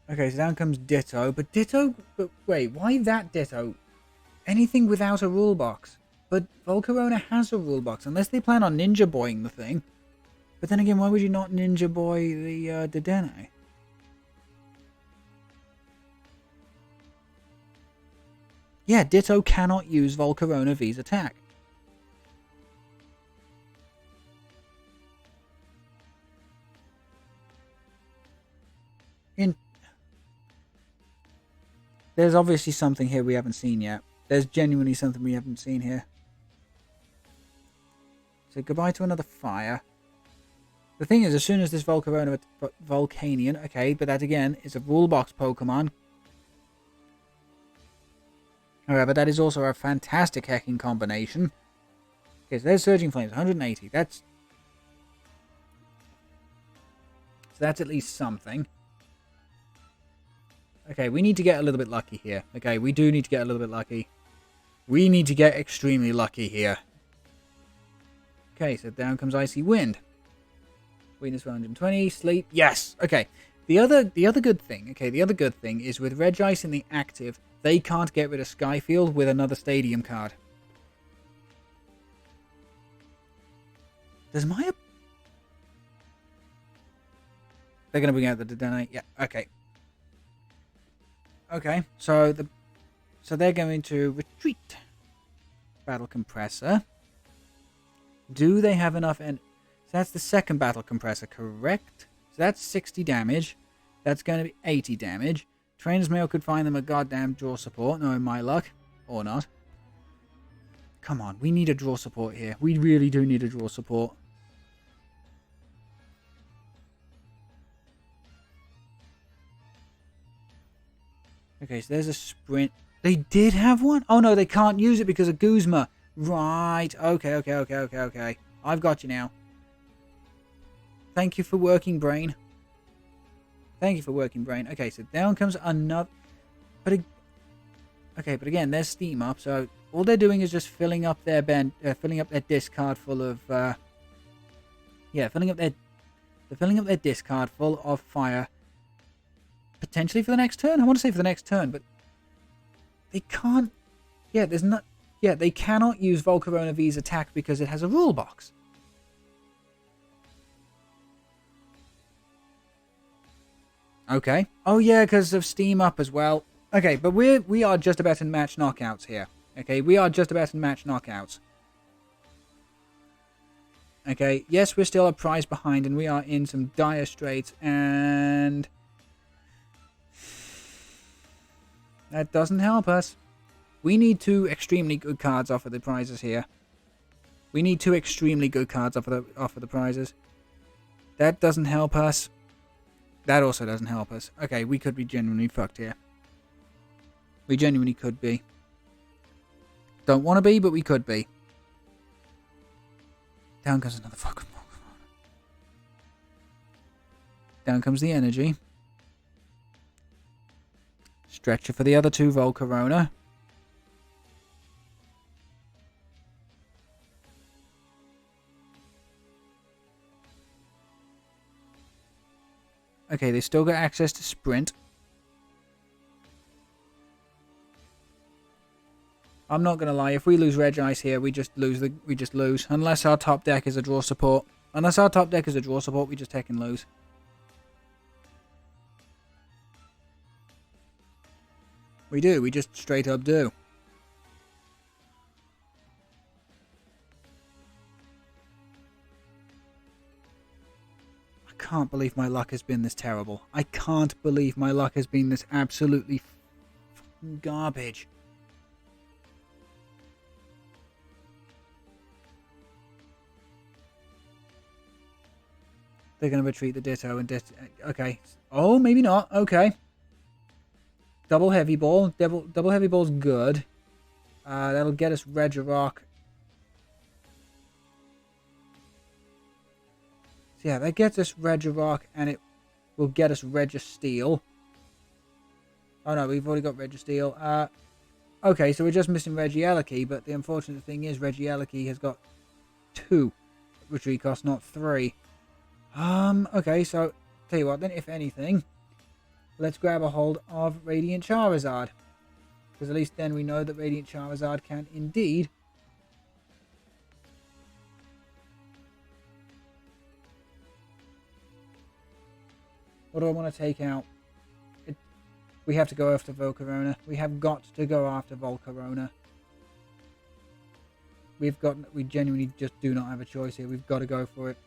Speaker 1: Okay, so down comes Ditto, but wait, why that Ditto? Anything without a rule box. But Volcarona has a rule box, unless they plan on Ninja Boying the thing. But then again, why would you not Ninja Boy the Dedenne? Yeah, Ditto cannot use Volcarona V's attack. There's obviously something here we haven't seen yet. There's genuinely something we haven't seen here. So goodbye to another fire. The thing is, as soon as this Volcanion, okay, but that again is a rule box Pokemon. However, that is also a fantastic hacking combination. Okay, so there's Surging Flames, 180. So that's at least something. Okay, we need to get a little bit lucky here. Okay, we do need to get a little bit lucky. We need to get extremely lucky here. Okay, so down comes Icy Wind. Weakness 120, Sleep. Yes! Okay. The other good thing, is with Regis in the active, they can't get rid of Skyfield with another Stadium card. Does Maya... They're going to bring out the Detonate. Yeah, okay. Okay, so they're going to retreat. Battle Compressor. Do they have enough... So that's the second Battle Compressor, correct? So that's 60 damage. That's going to be 80 damage. Trainer's Mail could find them a goddamn draw support, knowing my luck. Or not. Come on, we need a draw support here. We really do need a draw support. Okay, so there's a sprint. They did have one? Oh no, they can't use it because of Guzma. Right. Okay. I've got you now. Thank you for working, brain. Thank you for working, brain. Okay, so down comes another... But again, there's Steam up, so all they're doing is just filling up their discard full of... They're filling up their discard full of fire. Potentially for the next turn? I want to say for the next turn, but... They can't... they cannot use Volcarona V's attack because it has a rule box. Okay. Oh yeah, because of Steam up as well. Okay, but we are just about to match knockouts here. Okay, we are just about to match knockouts. Okay, yes, we're still a prize behind and we are in some dire straits and... That doesn't help us. We need two extremely good cards off of the prizes here. We need two extremely good cards off of the prizes. That doesn't help us. That also doesn't help us. Okay, we could be genuinely fucked here. We genuinely could be. Don't want to be, but we could be. Down comes another fucking Pokemon. Down comes the energy. Stretcher for the other two Volcarona. Okay, they still got access to Sprint. I'm not gonna lie, if we lose Regis here, we just lose. Unless our top deck is a draw support. We just take and lose. We do, we just straight up do. I can't believe my luck has been this terrible. I can't believe my luck has been this absolutely fucking garbage. They're going to retreat the Ditto and okay. Oh, maybe not. Okay. Double Heavy Ball. Double Heavy Ball's good. That'll get us Regi-Rock. So yeah, that gets us Regi-Rock and it will get us Registeel. Oh no, we've already got Registeel. Okay, so we're just missing Regieleki, but the unfortunate thing is Regieleki has got 2 retreat costs, not 3. Okay, so tell you what then, if anything, let's grab a hold of Radiant Charizard. Because at least then we know that Radiant Charizard can indeed what do I want to take out? We have to go after Volcarona. We have got to go after Volcarona. We genuinely just do not have a choice here. We've got to go for it.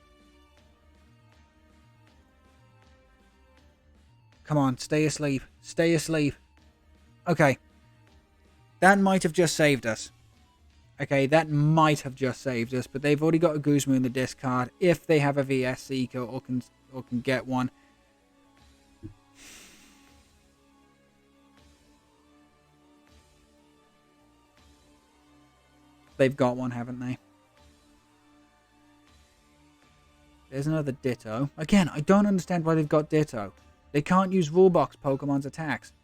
Speaker 1: Come on, stay asleep. Stay asleep. Okay. That might have just saved us. Okay, that might have just saved us, but they've already got a Guzma in the discard if they have a VS Seeker or can get one. They've got one, haven't they? There's another Ditto. Again, I don't understand why they've got Ditto. They can't use Rulebox Pokemon's attacks.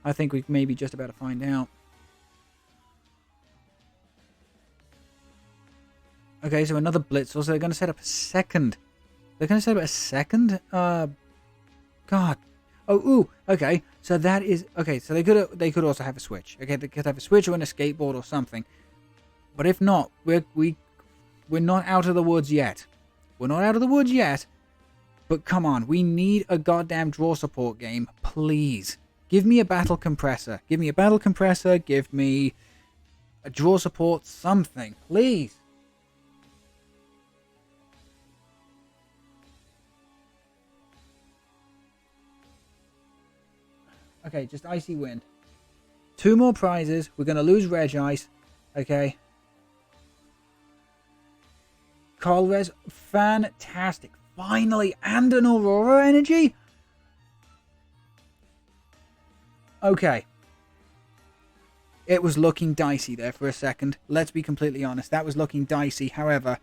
Speaker 1: I think we may be just about to find out. Okay, so another Blitz. Also, they're going to set up a second. They're going to set up a second? God. Oh, ooh. Okay, so that is... Okay, so they could also have a Switch. Okay, they could have a Switch or an Escapeboard or something. But if not, we're not out of the woods yet. We're not out of the woods yet. But come on, we need a goddamn draw support game. Please. Give me a battle compressor. Give me a battle compressor. Give me a draw support. Something. Please. Okay, just Icy Wind. 2 more prizes. We're going to lose Regis. Okay. Colress. Fantastic. Finally. And an Aurora Energy. Okay. It was looking dicey there for a second. Let's be completely honest. That was looking dicey. However,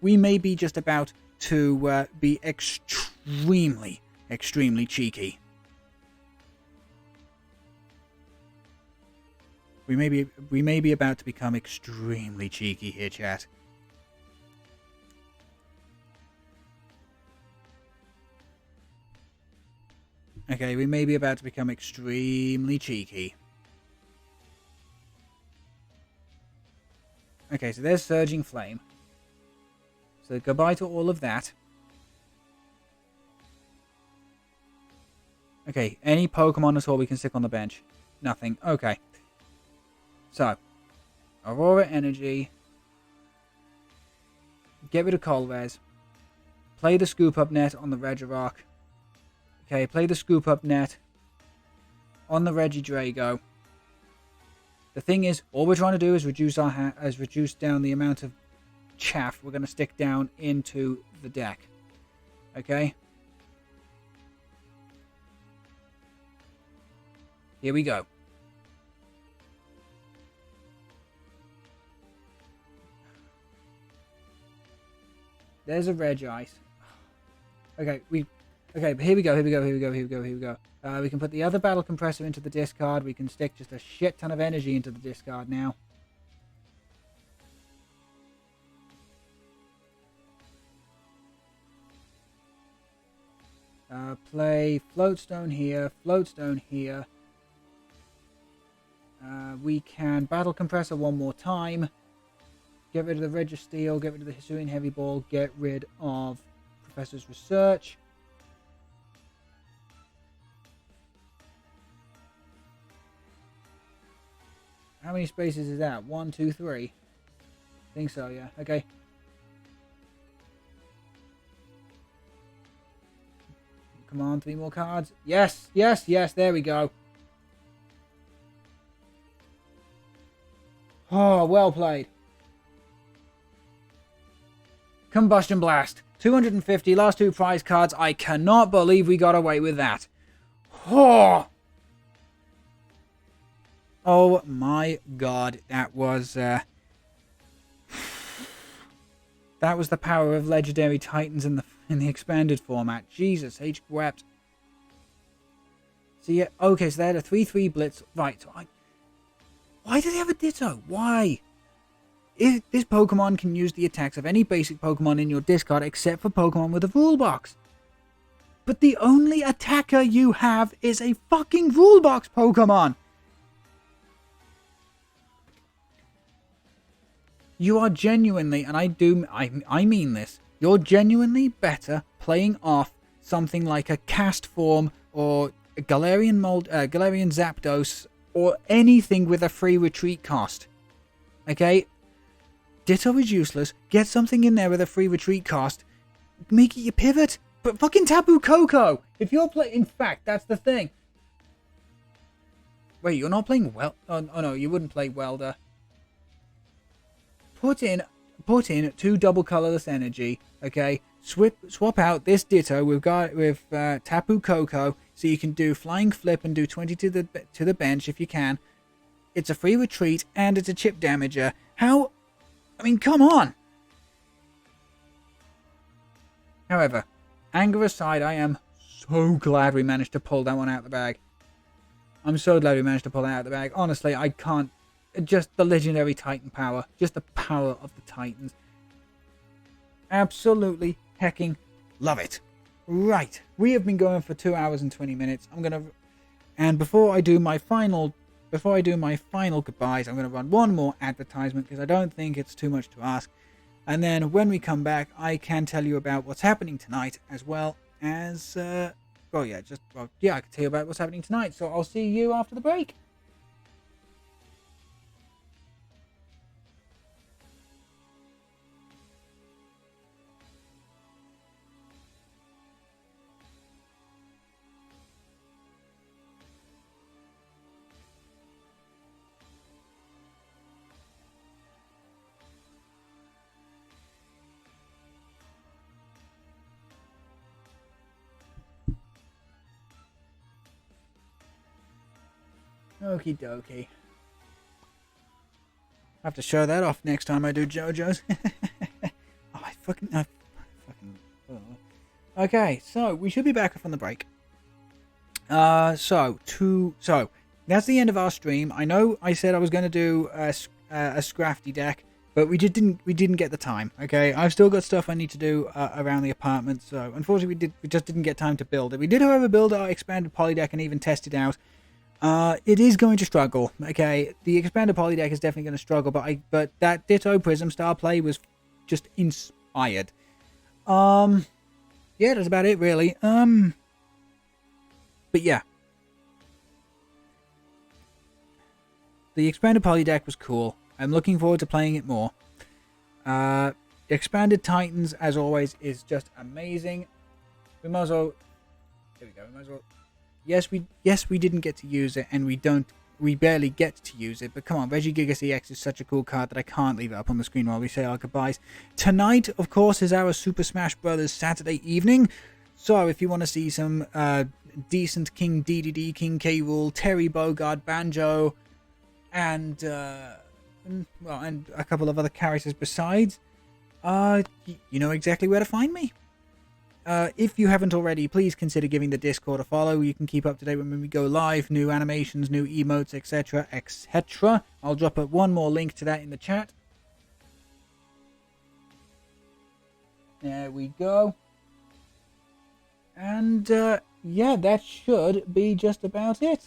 Speaker 1: we may be just about to be extremely, extremely cheeky. We may be about to become extremely cheeky here, chat. Okay, we may be about to become extremely cheeky. Okay, so there's Surging Flame. So goodbye to all of that. Okay, any Pokemon at all we can stick on the bench? Nothing. Okay. So, Aurora Energy. Get rid of Colress. Play the Scoop Up Net on the Regi-Rock. Okay, play the Scoop Up Net on the Regi-Drago. The thing is, all we're trying to do is reduce down the amount of chaff we're going to stick down into the deck. Okay? Here we go. There's a Regis. Okay, but here we go. We can put the other battle compressor into the discard. We can stick just a shit ton of energy into the discard now. Play Floatstone here, Floatstone here. We can battle compressor one more time. Get rid of the Registeel, get rid of the Hisuian Heavy Ball, get rid of Professor's Research. How many spaces is that? 1, 2, 3. I think so, yeah. Okay. Come on, 3 more cards. Yes, yes, yes, there we go. Oh, well played. Combustion Blast. 250, last 2 prize cards. I cannot believe we got away with that. Oh! Oh my god, that was the power of Legendary Titans in the expanded format. Jesus H. Wept. So yeah, okay, so they had a 3/3 Blitz. Right, so why do they have a Ditto? Why? If this Pokemon can use the attacks of any basic Pokemon in your discard except for Pokemon with a Rule Box. But the only attacker you have is a fucking Rule Box Pokemon. You are genuinely, and I mean this, you're genuinely better playing off something like a Cast Form or a Galarian Zapdos or anything with a free retreat cost. Okay? Ditto is useless. Get something in there with a free retreat cost. Make it your pivot. But fucking Tapu Koko! If you're playing... In fact, that's the thing. Wait, you're not playing well? Oh no, you wouldn't play welder. Put in 2 double colorless energy. Okay, swap out this Ditto with Tapu Koko, so you can do flying flip and do 20 to the bench if you can. It's a free retreat and it's a chip damager. How? I mean, come on. However, anger aside, I am so glad we managed to pull that one out of the bag. I'm so glad we managed to pull that out of the bag. Honestly, I can't. Just the legendary Titan power. Just the power of the Titans. Absolutely hecking love it. Right. We have been going for 2 hours and 20 minutes. And before I do my final goodbyes, I'm going to run one more advertisement because I don't think it's too much to ask. And then when we come back, I can tell you about what's happening tonight as well as, I can tell you about what's happening tonight. So I'll see you after the break. Okie dokie. I have to show that off next time I do JoJo's. Okay, so we should be back from the break. So that's the end of our stream. I know I said I was going to do a Scrafty deck, but we didn't get the time. Okay, I've still got stuff I need to do around the apartment, so unfortunately we just didn't get time to build it. We did, however, build our expanded poly deck and even test it out. It is going to struggle. Okay, the expanded poly deck is definitely going to struggle, but that Ditto Prism Star play was just inspired. Yeah, that's about it really. But yeah, the expanded poly deck was cool. I'm looking forward to playing it more. Expanded Titans, as always, is just amazing. We might as well. Here we go. We might as well. Yes, we didn't get to use it, and we barely get to use it, but come on, Regi-Gigas EX is such a cool card that I can't leave it up on the screen while we say our goodbyes. Tonight, of course, is our Super Smash Bros. Saturday evening, so if you want to see some decent King DDD, King K. Rool, Terry Bogard, Banjo, and a couple of other characters besides, you know exactly where to find me. If you haven't already, please consider giving the Discord a follow. You can keep up to date when we go live, new animations, new emotes, etc, etc. I'll drop one more link to that in the chat. There we go. And yeah, that should be just about it.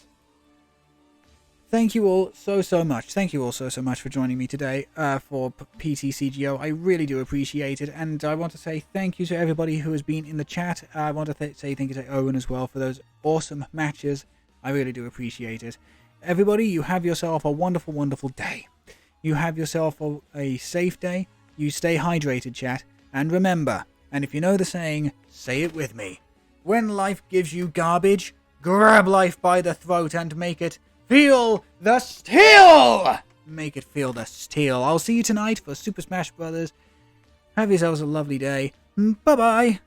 Speaker 1: Thank you all so much. Thank you all so much for joining me today for PTCGO. I really do appreciate it, and I want to say thank you to everybody who has been in the chat. I want to say thank you to Owen as well for those awesome matches. I really do appreciate it. Everybody, you have yourself a wonderful, wonderful day. You have yourself a safe day. You stay hydrated, chat. And remember, and if you know the saying, say it with me. When life gives you garbage, grab life by the throat and make it feel the steel! Make it feel the steel. I'll see you tonight for Super Smash Bros. Have yourselves a lovely day. Bye-bye.